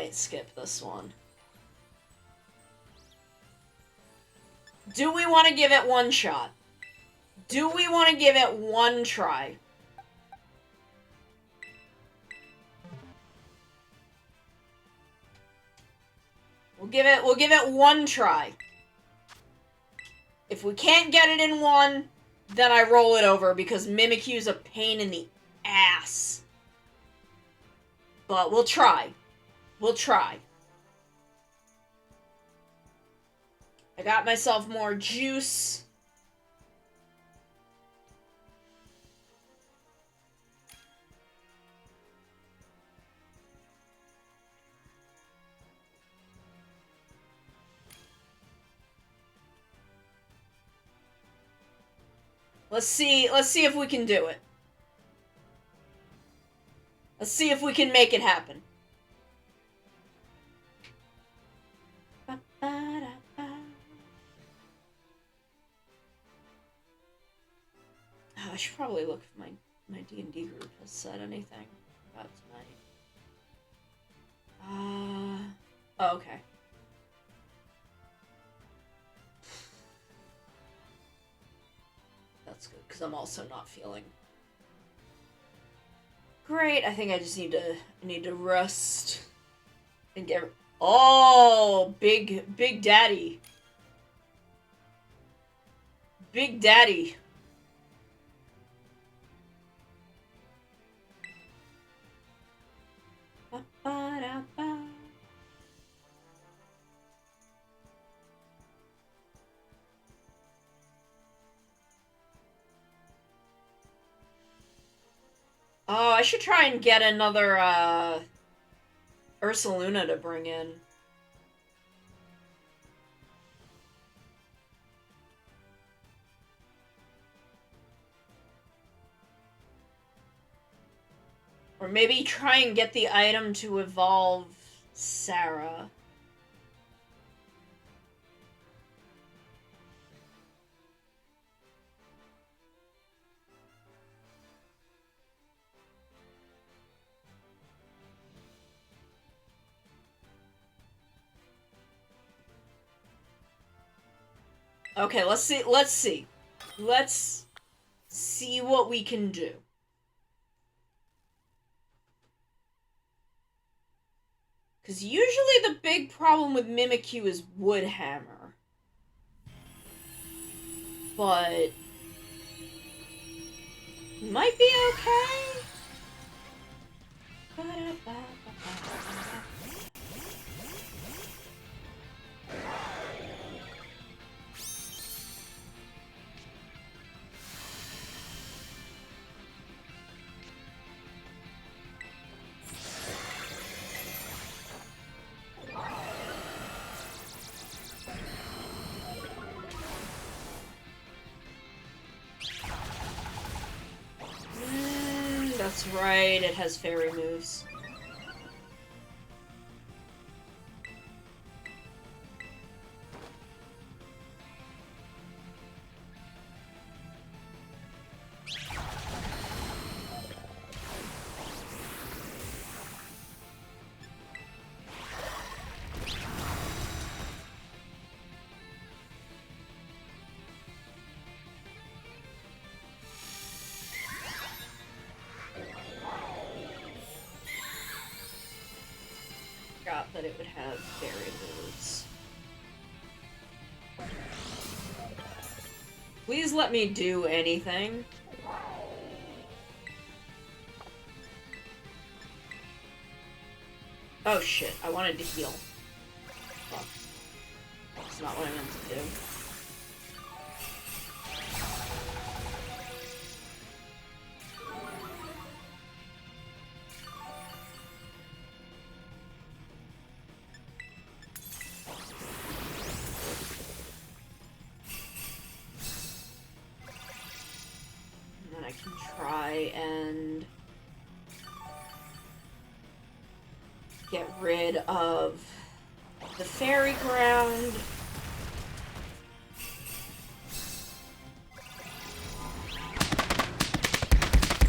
might skip this one. Do we want to give it one shot? Do we want to give it one try? We'll give it one try. If we can't get it in one, then I roll it over because Mimikyu's a pain in the ass. But we'll try. We'll try. I got myself more juice. Let's see if we can do it. Let's see if we can make it happen. Oh, I should probably look if my D&D group has said anything about tonight. Oh, okay. That's good, because I'm also not feeling great. I think I just need to rest and get. Oh, Big Daddy. Big Daddy. Ba-ba-da-ba. Oh, I should try and get another, Ursaluna to bring in. Or maybe try and get the item to evolve Sarah. Okay, let's see. Let's see what we can do. Because usually the big problem with Mimikyu is Woodhammer. But might be okay. That's right, it has fairy moves. That it would have fairy moves. Please let me do anything. Oh shit, I wanted to heal. Fuck. That's not what I meant to do. I can try and get rid of the fairy ground.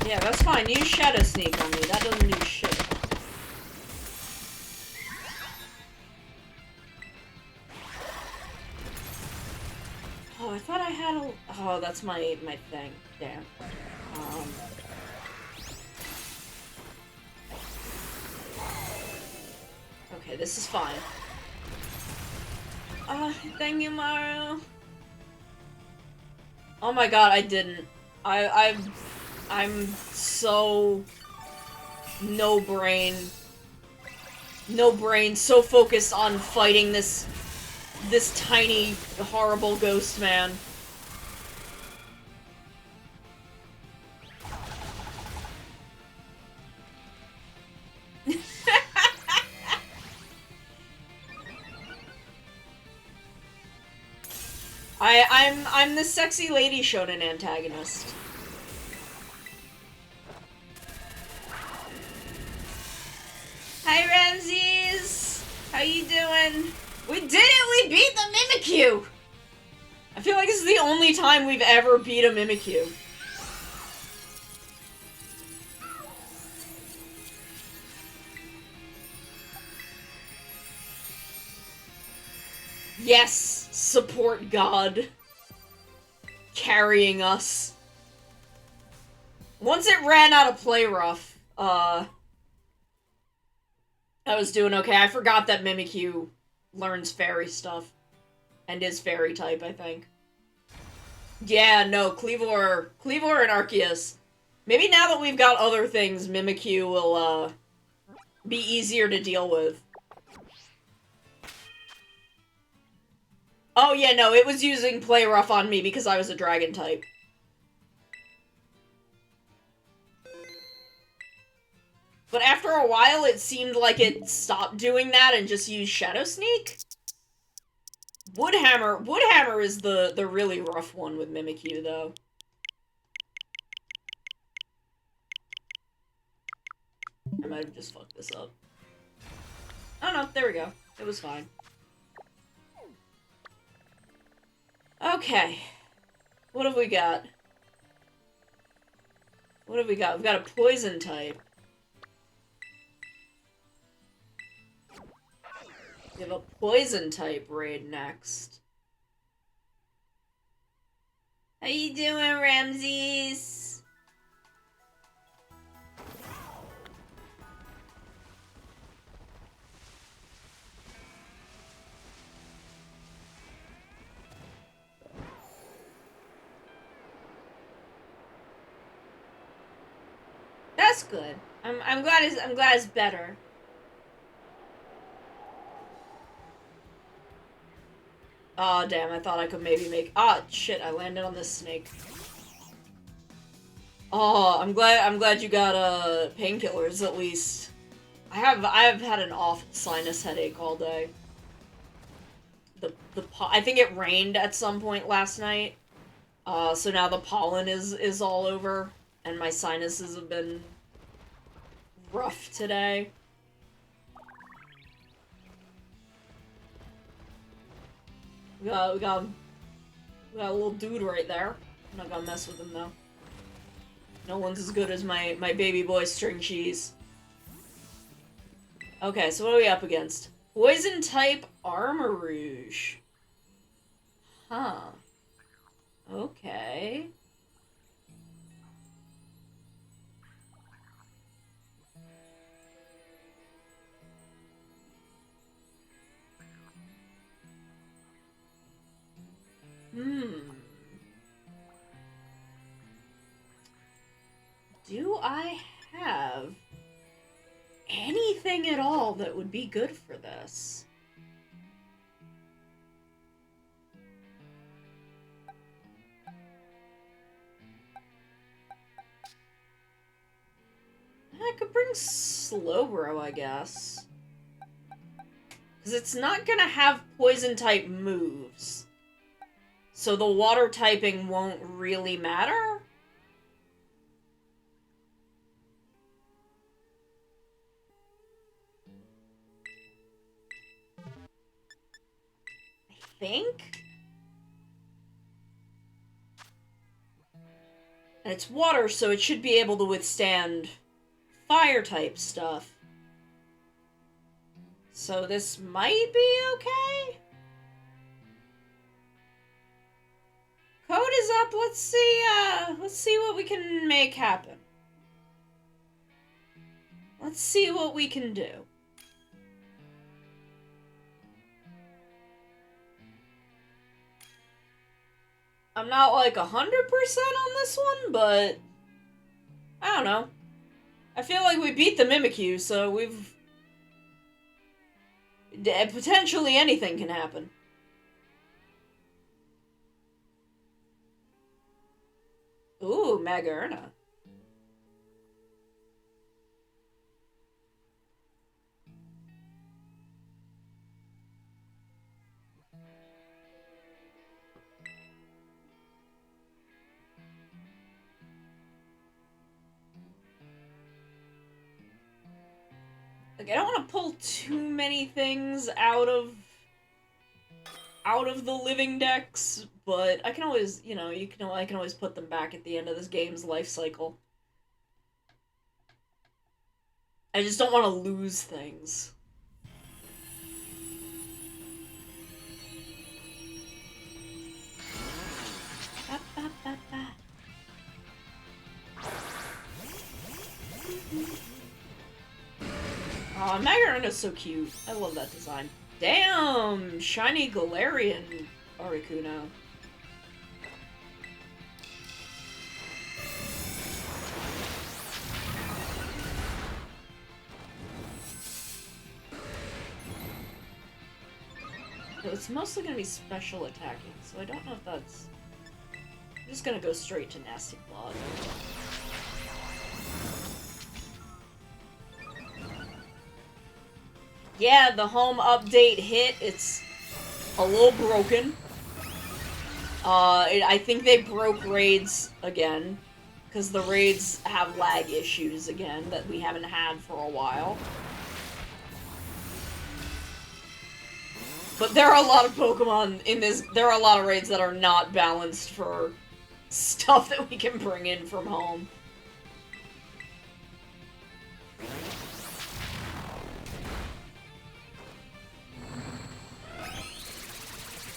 Yeah, that's fine. Use Shadow Sneak on me. That doesn't do shit. I thought I had a... Oh, that's my thing. Damn. Okay, this is fine. Thank you, Mario. Oh my god, I didn't. I'm so... No brain, so focused on fighting this tiny, horrible ghost man. I'm the sexy lady shonen antagonist. Hi, Ramses! How you doing? We did it! We beat the Mimikyu! I feel like this is the only time we've ever beat a Mimikyu. Yes! Support God. Carrying us. Once it ran out of play rough, I was doing okay. I forgot that Mimikyu learns fairy stuff. And is fairy type, I think. Yeah, no, Cleavor and Arceus. Maybe now that we've got other things, Mimikyu will, be easier to deal with. Oh yeah, no, it was using play rough on me because I was a dragon type. But after a while, it seemed like it stopped doing that and just used Shadow Sneak. Woodhammer is the really rough one with Mimikyu, though. I might have just fucked this up. Oh no, there we go. It was fine. Okay. What have we got? What have we got? We've got a poison type. We have a poison type raid next. How you doing, Ramses? That's good. I'm glad it's better. Oh damn, I thought I could maybe make... Ah, shit, I landed on this snake. Oh, I'm glad you got, painkillers, at least. I've had an awful sinus headache all day. I think it rained at some point last night. So now the pollen is all over, and my sinuses have been rough today. We got a little dude right there. I'm not gonna mess with him though. No one's as good as my baby boy string cheese. Okay, so what are we up against? Poison type Armarouge. Huh. Okay. Do I have anything at all that would be good for this? I could bring Slowbro, I guess. Because it's not gonna have poison type moves. So the water typing won't really matter? I think? And it's water, so it should be able to withstand fire type stuff. So this might be okay? is up. Let's see what we can make happen. Let's see what we can do. I'm not like 100% on this one, but I don't know. I feel like we beat the Mimikyu, so we've... potentially anything can happen. Ooh, Magerna. Like, I don't want to pull too many things out of the living decks, but I can always, you know, I can always put them back at the end of this game's life cycle. I just don't want to lose things. Ba, ba, ba, ba. Aw, Magearna's so cute. I love that design. Damn! Shiny Galarian Articuno. So it's mostly gonna be special attacking, so I don't know if that's... I'm just gonna go straight to Nasty Plot. Yeah, the home update hit. It's a little broken. I think they broke raids again, because the raids have lag issues again that we haven't had for a while. But there are a lot of Pokemon in this. There are a lot of raids that are not balanced for stuff that we can bring in from home.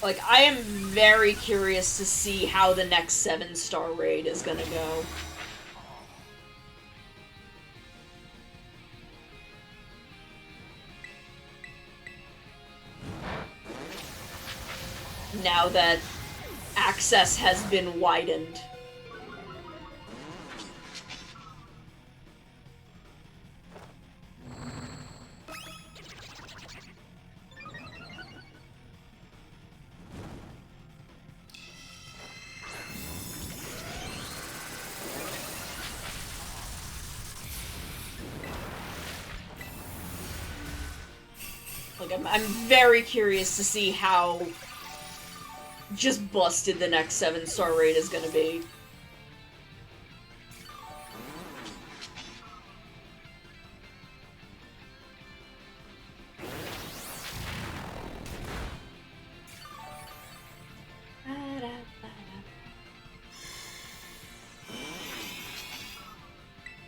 Like, I am very curious to see how the next 7-star raid is gonna go. Now that access has been widened. Like, I'm very curious to see how just busted the next 7-star raid is gonna be.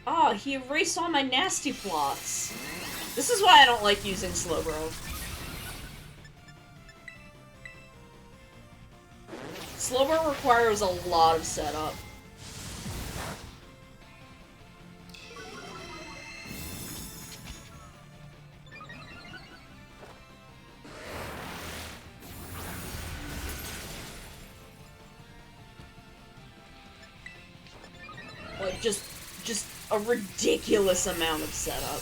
Oh, he erased all my nasty plots. This is why I don't like using Slowbro. Slowbro requires a lot of setup. Like, just a ridiculous amount of setup.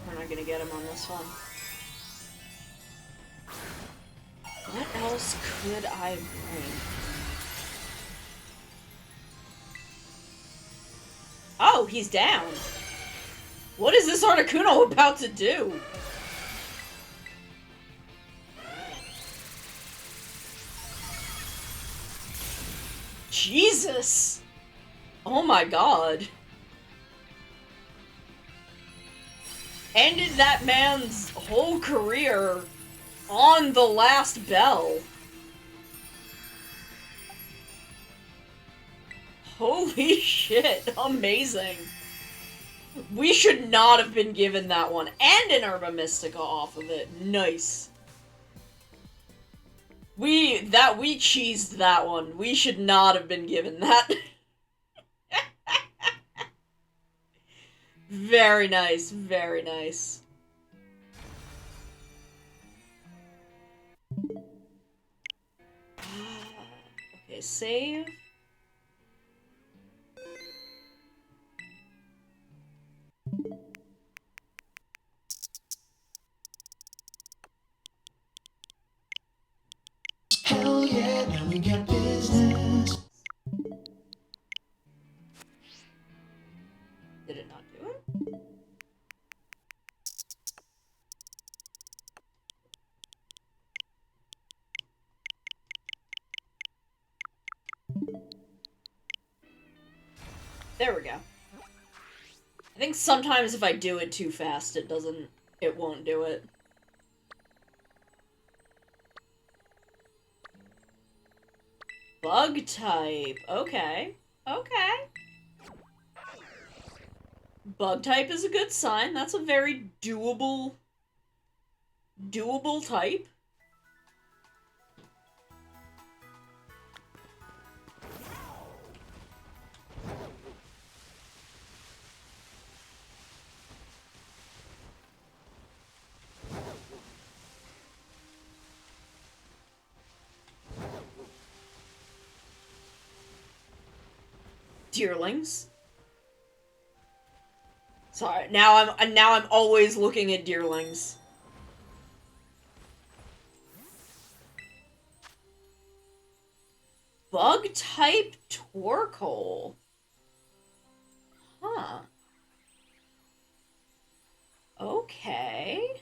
We're not gonna get him on this one. What else could I bring? Oh, he's down. What is this Articuno about to do? Jesus! Oh my god. Ended that man's whole career on the last bell. Holy shit, amazing. We should not have been given that one, and an Herba Mystica off of it. Nice. We cheesed that one. We should not have been given that. Very nice, very nice. Okay, save. Hell yeah, now we got business. Did it not do it? There we go. I think sometimes if I do it too fast, it won't do it. Bug type. Okay. Okay. Bug type is a good sign. That's a very doable type. Deerlings. Sorry, now I'm always looking at deerlings. Bug type Torkoal. Huh. Okay.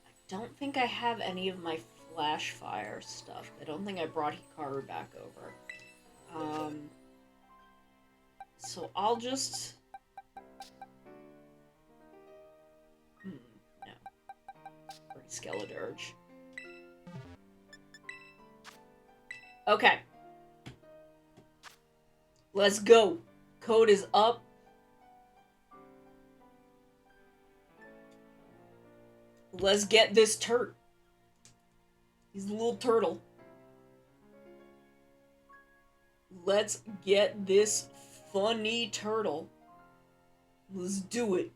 I don't think I have any of my Flash Fire stuff. I don't think I brought Hikaru back over. So I'll just... no. Bring Skeledirge. Okay. Let's go. Code is up. Let's get this turt. He's a little turtle. Let's get this funny turtle. Let's do it.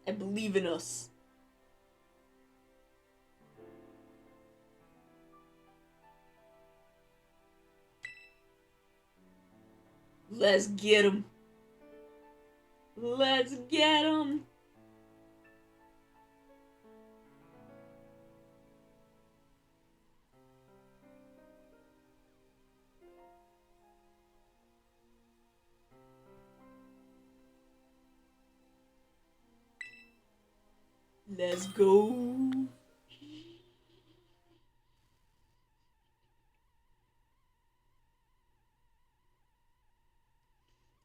I believe in us. Let's get him. Let's get him. Let's go.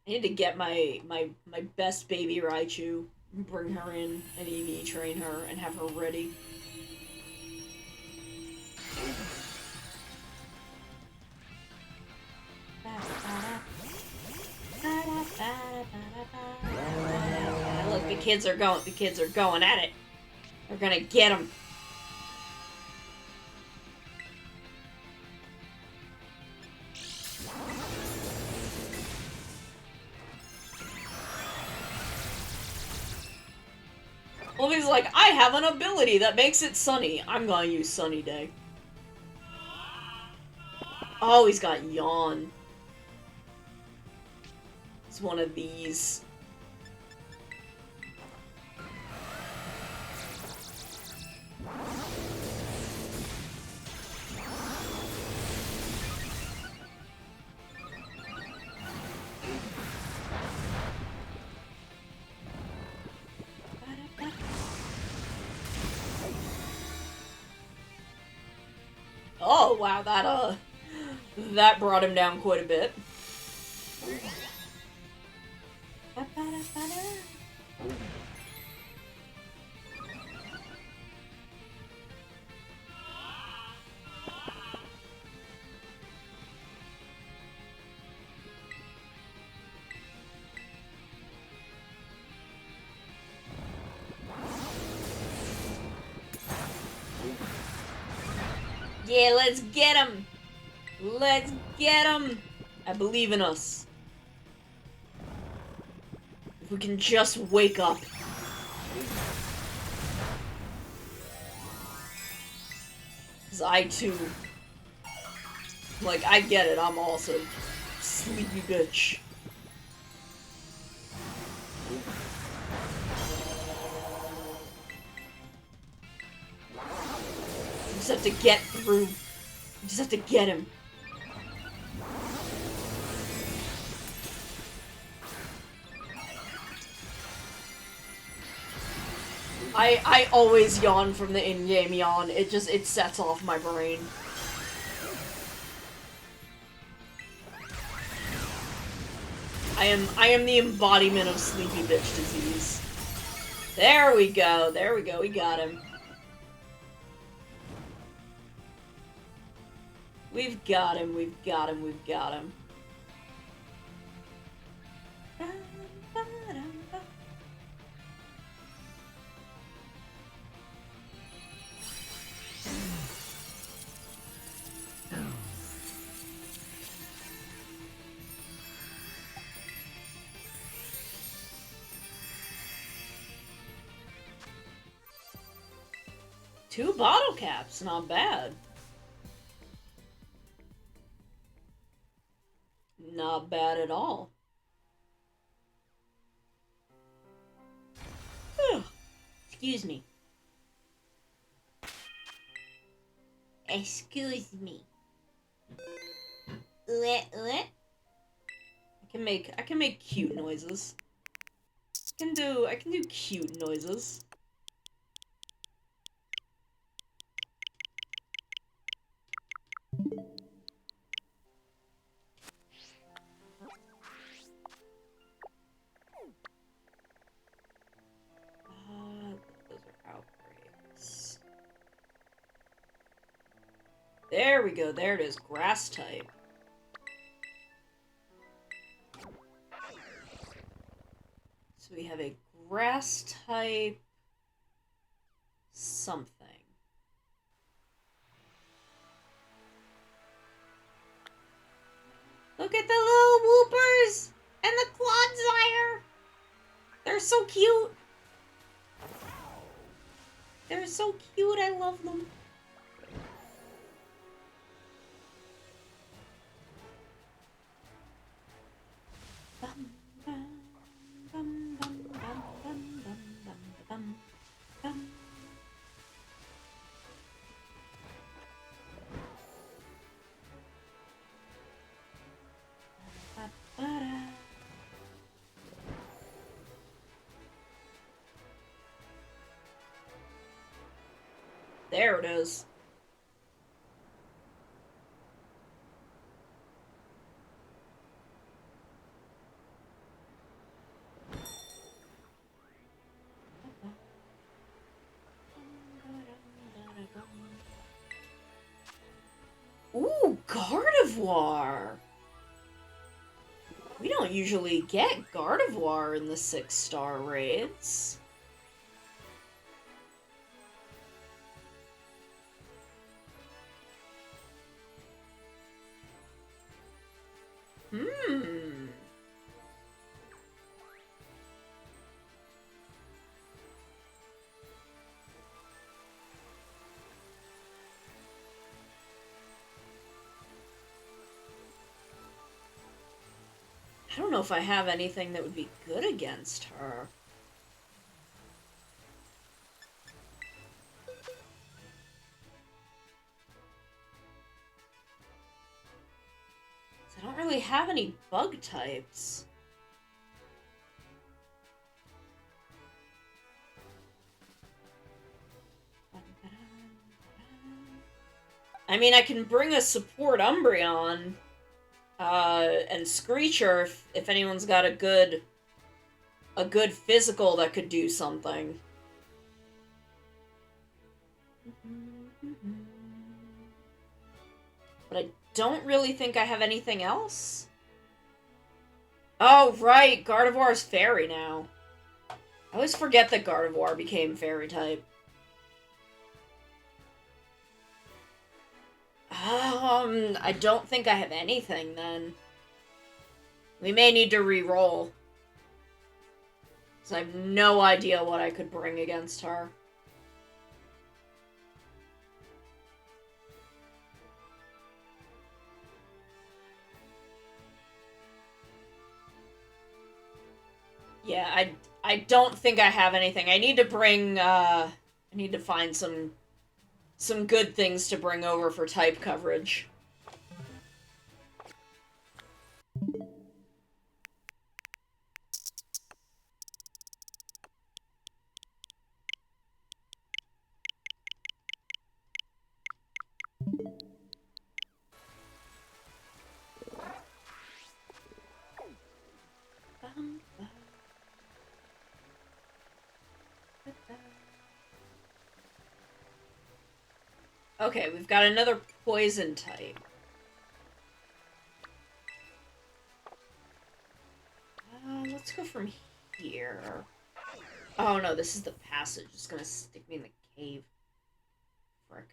I need to get my best baby Raichu, bring her in and EV train her and have her ready. Look, the kids are going at it. They're gonna get him. Luffy's like, I have an ability that makes it sunny. I'm gonna use Sunny Day. Oh, he's got Yawn. It's one of these. Oh, wow, that brought him down quite a bit. Yeah, let's get him! Let's get him! I believe in us. If we can just wake up. Cause I too... Like, I get it, I'm also sleepy bitch. You just have to get through. You just have to get him. I always yawn from the in-game yawn. It sets off my brain. I am the embodiment of sleepy bitch disease. There we go, we got him. We've got him, we've got him, we've got him. Two bottle caps, not bad. Not bad at all. Excuse me. Excuse me. I can make cute noises. I can do cute noises. Those are outbreaks. There we go, there it is, grass type. So we have a grass type something. Look at the little whoopers and the Clodsire. They're so cute. They're so cute, I love them. There it is. Ooh, Gardevoir! We don't usually get Gardevoir in the 6-star raids. I don't know if I have anything that would be good against her. I don't really have any bug types. I mean, I can bring a support Umbreon, and Screecher if anyone's got a good physical that could do something. But I don't really think I have anything else. Oh, right, Gardevoir's fairy now. I always forget that Gardevoir became fairy type. I don't think I have anything then. We may need to re-roll. So I have no idea what I could bring against her. Yeah, I don't think I have anything. I need to bring, I need to find some good things to bring over for type coverage. Okay, we've got another poison type. Let's go from here. Oh no, this is the passage. It's gonna stick me in the cave. Frick.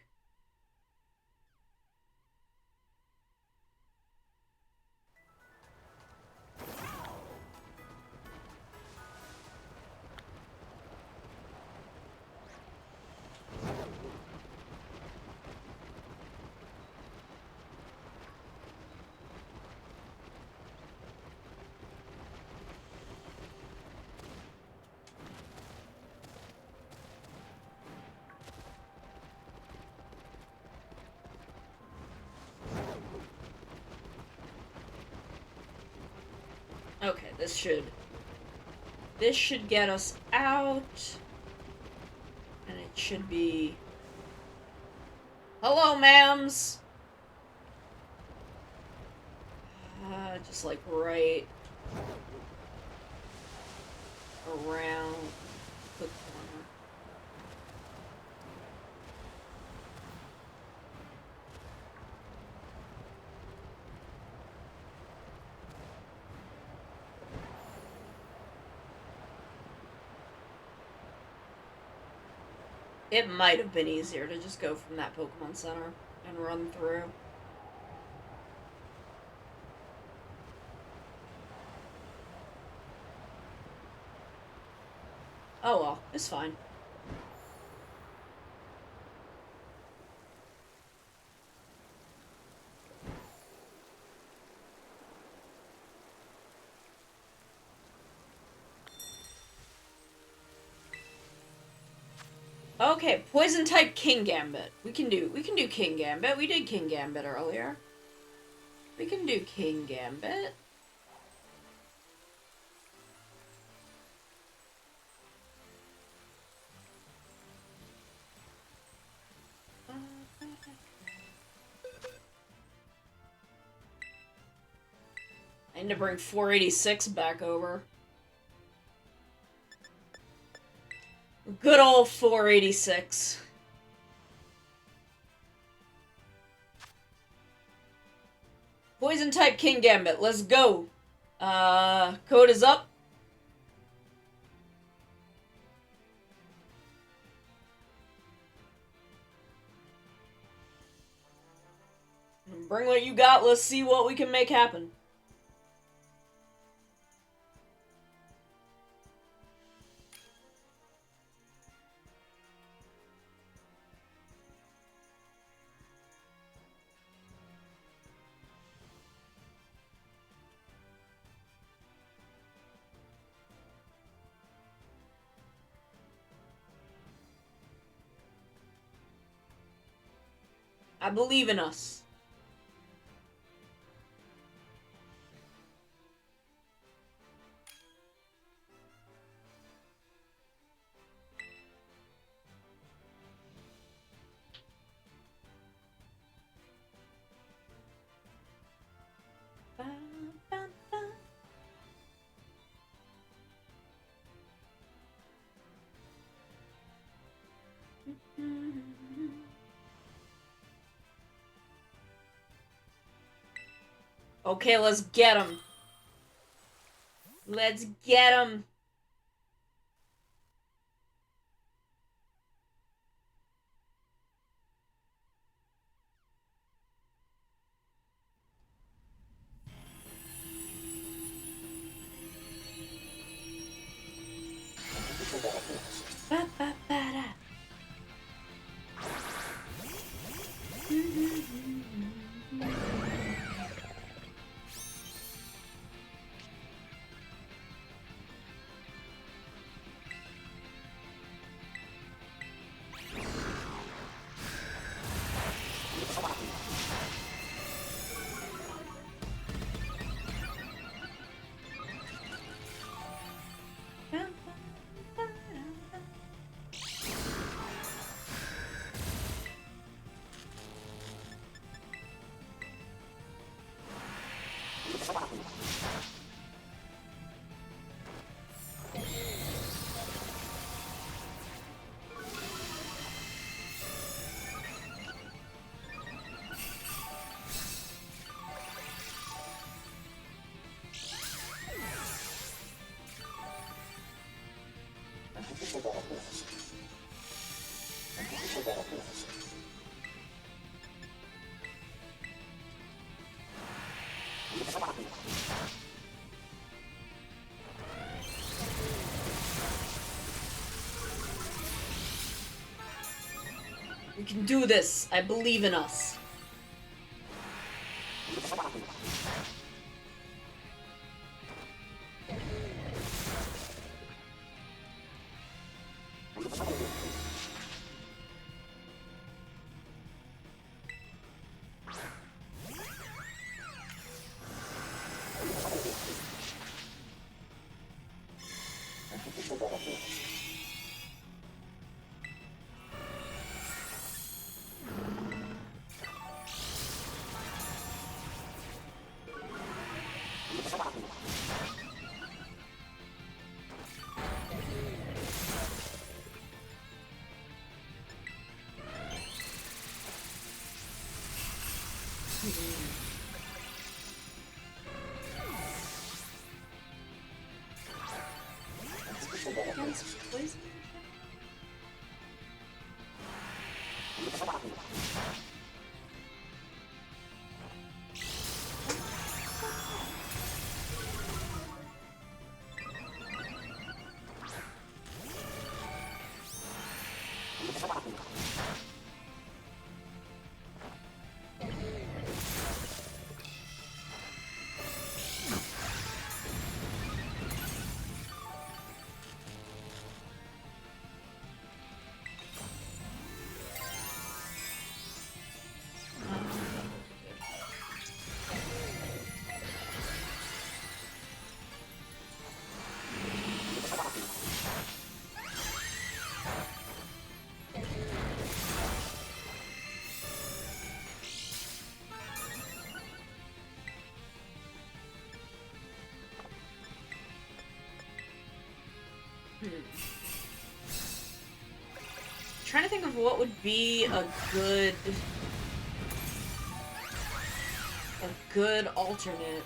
Okay, this should get us out. And it should be... Hello, ma'ams! Just like right around the corner. It might have been easier to just go from that Pokemon Center and run through. Oh well, it's fine. Okay, poison type Kingambit. We can do Kingambit. We did Kingambit earlier. We can do Kingambit. I need to bring 486 back over. Good old 486. Poison type Kingambit, let's go. Code is up. Bring what you got, let's see what we can make happen. I believe in us. Ba, ba, ba. Okay, let's get him. Let's get him. Ba, ba, ba, da. We can do this. I believe in us. Trying to think of what would be a good alternate.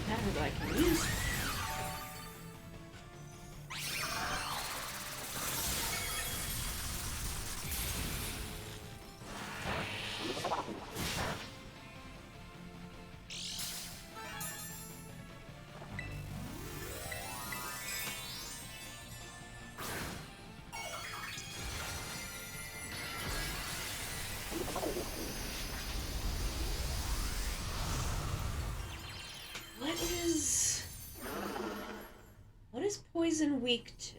Never that I can use. What is poison weak to?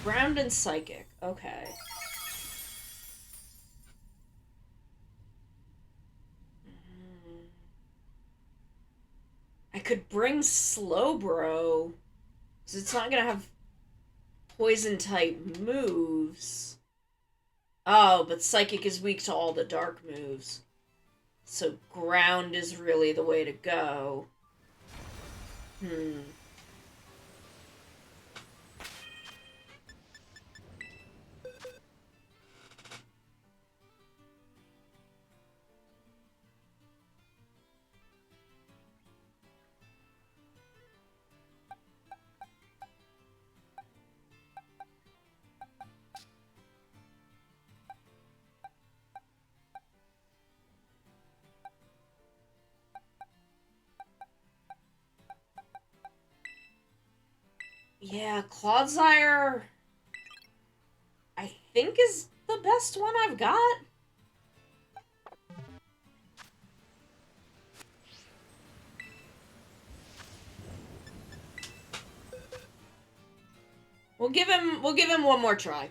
Ground and psychic. Okay. I could bring Slowbro, because it's not gonna have poison type moves. Oh, but psychic is weak to all the dark moves. So ground is really the way to go. Yeah, Clodsire, I think is the best one I've got. We'll give him one more try.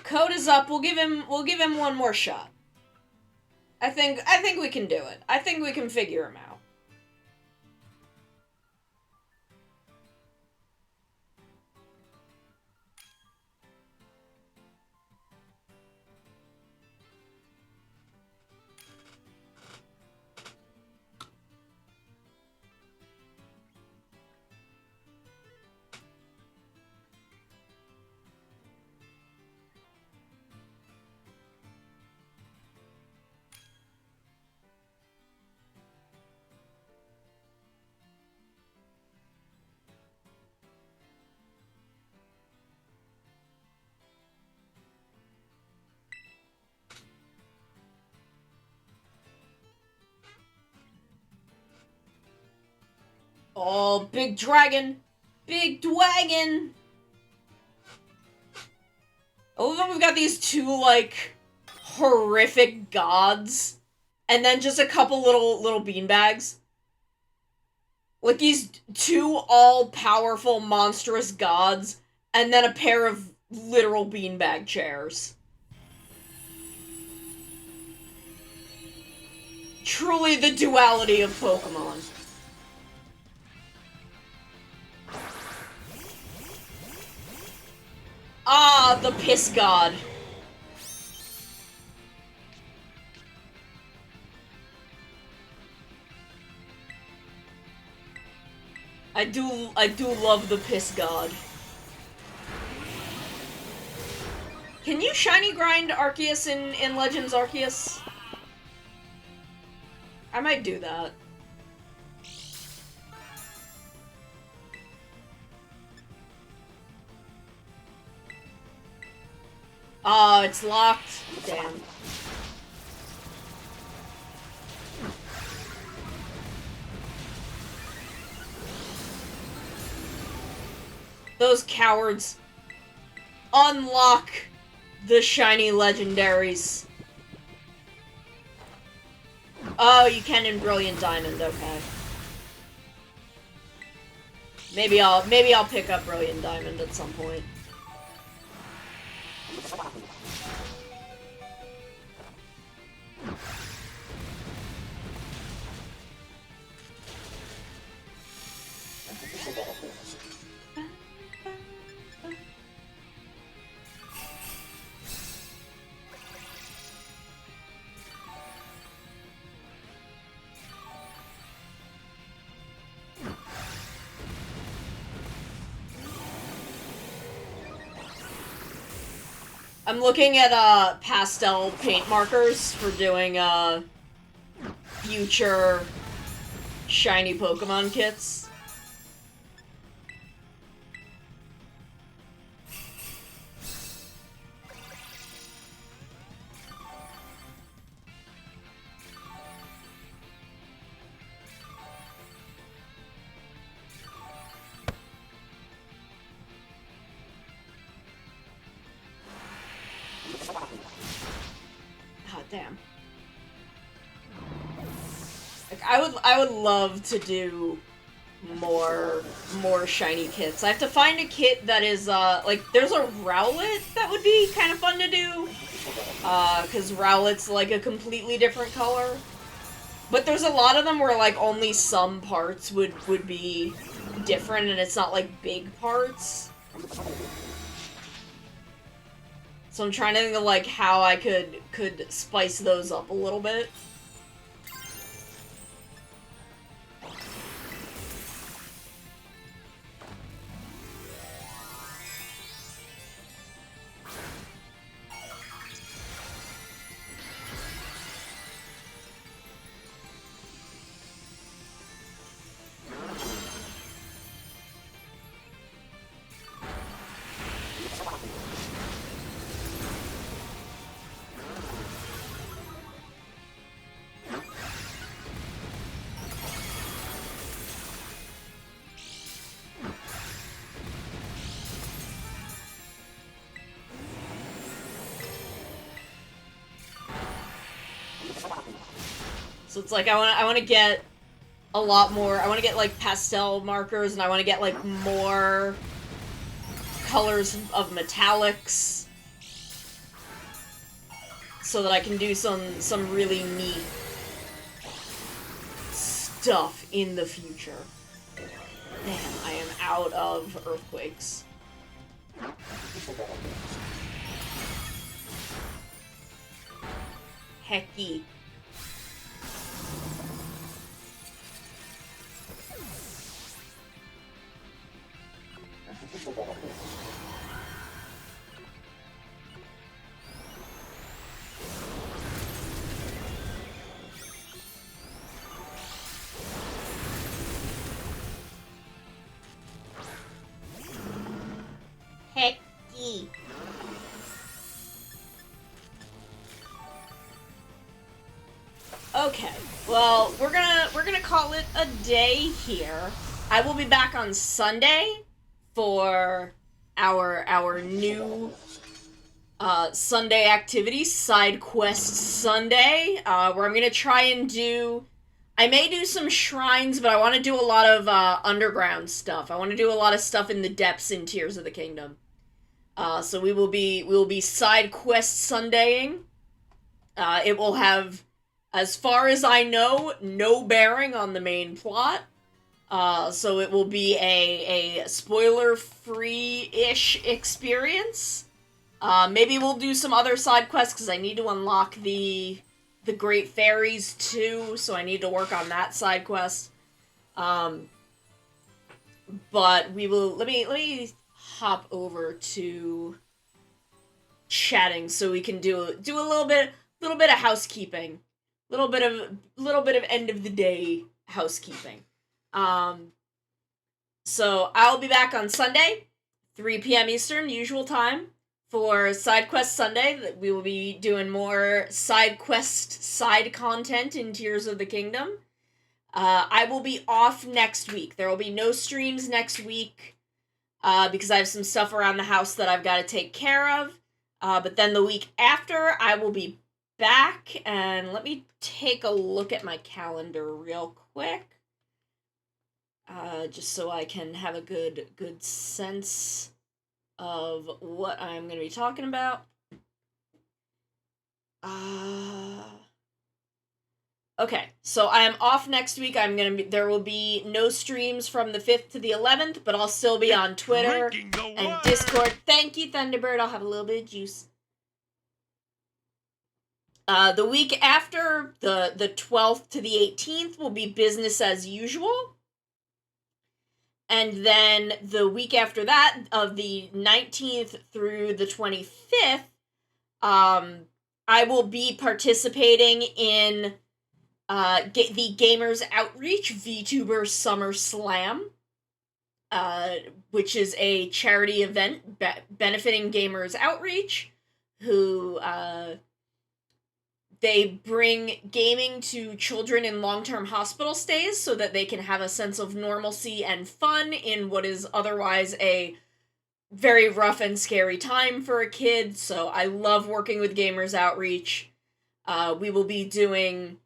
Code is up. We'll give him one more shot. I think we can do it. I think we can figure him out. Oh, big dragon! Big dwagon! Oh, then we've got these two, like, horrific gods. And then just a couple little beanbags. Like, these two all-powerful, monstrous gods. And then a pair of literal beanbag chairs. Truly the duality of Pokemon. Ah, the piss god. I do love the piss god. Can you shiny grind Arceus in Legends Arceus? I might do that. Oh, it's locked. Damn. Those cowards unlock the shiny legendaries. Oh, you can in Brilliant Diamond, okay. Maybe I'll pick up Brilliant Diamond at some point. I'm looking at pastel paint markers for doing future shiny Pokemon kits. God damn. Like, I would love to do more shiny kits. I have to find a kit that is like there's a Rowlet that would be kind of fun to do. Cause Rowlet's like a completely different color. But there's a lot of them where like only some parts would be different and it's not like big parts. So I'm trying to think of like how I could spice those up a little bit. So it's like I want to get a lot more. I want to get like pastel markers, and I want to get like more colors of metallics, so that I can do some really neat stuff in the future. Damn, I am out of earthquakes. Hecky. Hecky. Okay, well, we're gonna call it a day here. I will be back on Sunday for our new Sunday activity, Side Quest Sunday, where I'm gonna try and do. I may do some shrines, but I want to do a lot of underground stuff. I want to do a lot of stuff in the depths in Tears of the Kingdom. So we will be Side Quest Sundaying. It will have, as far as I know, no bearing on the main plot. So it will be a spoiler-free-ish experience. Maybe we'll do some other side quests, because I need to unlock the Great Fairies too, so I need to work on that side quest. But we will, let me hop over to chatting so we can do a little bit of housekeeping. Little bit of end of the day housekeeping. So I'll be back on Sunday, 3 p.m. Eastern, usual time, for Side Quest Sunday. We will be doing more side quest side content in Tears of the Kingdom. I will be off next week. There will be no streams next week, because I have some stuff around the house that I've got to take care of. But then the week after, I will be back, and let me take a look at my calendar real quick. Just so I can have a good sense of what I'm going to be talking about. Okay, so I am off next week. There will be no streams from the 5th to the 11th, but I'll still be on Twitter and Discord. Thank you, Thunderbird. I'll have a little bit of juice. The week after, the 12th to the 18th, will be business as usual. And then the week after that, of the 19th through the 25th, I will be participating in the Gamers Outreach VTuber Summer Slam, which is a charity event benefiting Gamers Outreach, who they bring gaming to children in long-term hospital stays so that they can have a sense of normalcy and fun in what is otherwise a very rough and scary time for a kid. So I love working with Gamers Outreach. We will be doing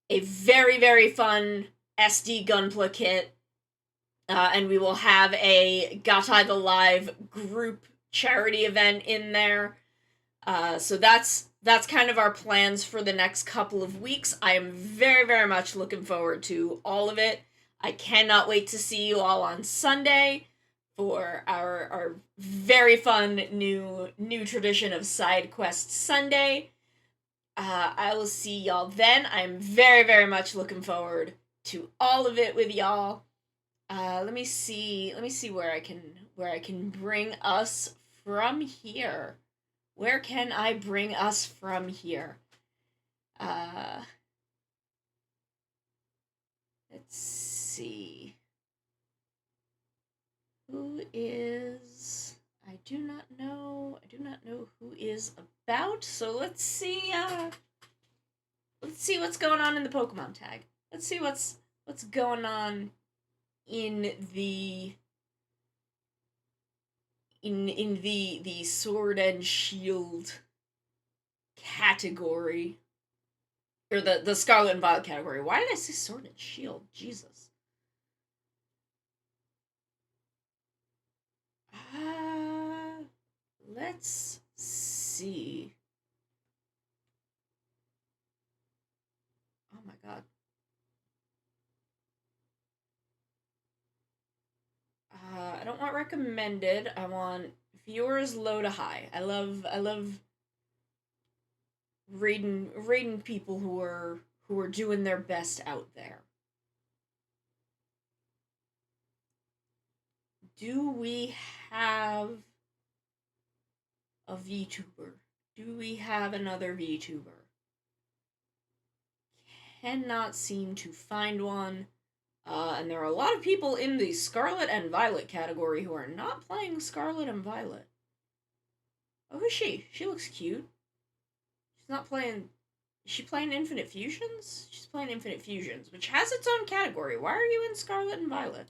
a very, very fun SD Gunpla kit, and we will have a Gatai the Live group charity event in there. So that's kind of our plans for the next couple of weeks. I am very, very much looking forward to all of it. I cannot wait to see you all on Sunday for our very fun new tradition of Side Quest Sunday. I will see y'all then. I'm very, very much looking forward to all of it with y'all. Let me see where I can bring us from here. Where can I bring us from here? Let's see. Who is... I do not know who is about, so let's see what's going on in the Pokemon tag. Let's see what's going on in the Sword and Shield category, or the Scarlet and Violet category. Why did I say Sword and Shield? Jesus. Let's see. Oh my god. I don't want recommended. I want viewers low to high. I love rating people who are doing their best out there. Do we have a VTuber? Do we have another VTuber? Cannot seem to find one. And there are a lot of people in the Scarlet and Violet category who are not playing Scarlet and Violet. Oh, who's she? She looks cute. She's not playing... Is she playing Infinite Fusions? She's playing Infinite Fusions, which has its own category. Why are you in Scarlet and Violet?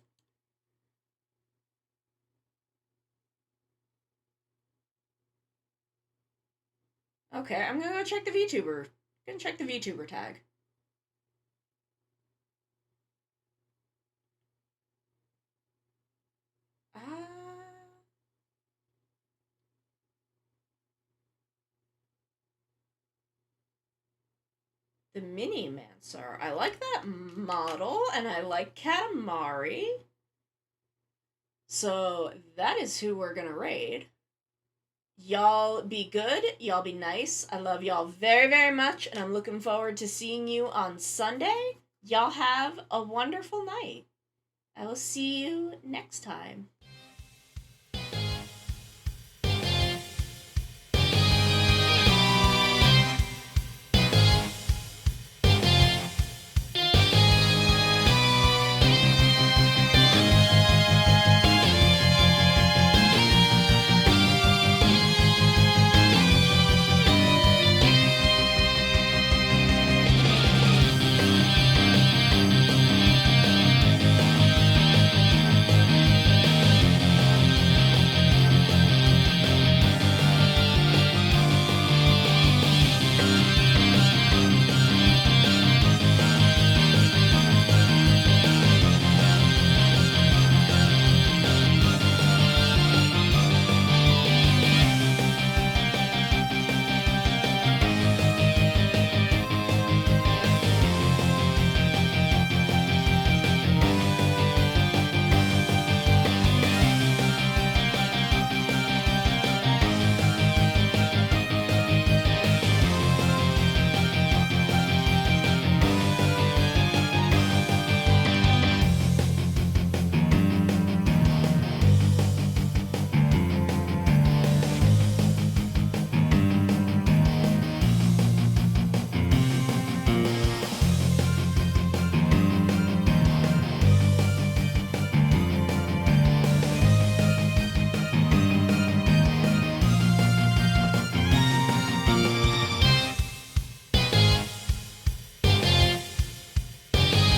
Okay, I'm gonna go check the VTuber. Gonna check the VTuber tag. The Mini Mancer. I like that model, and I like Katamari. So that is who we're gonna raid. Y'all be good. Y'all be nice. I love y'all very, very much, and I'm looking forward to seeing you on Sunday. Y'all have a wonderful night. I will see you next time.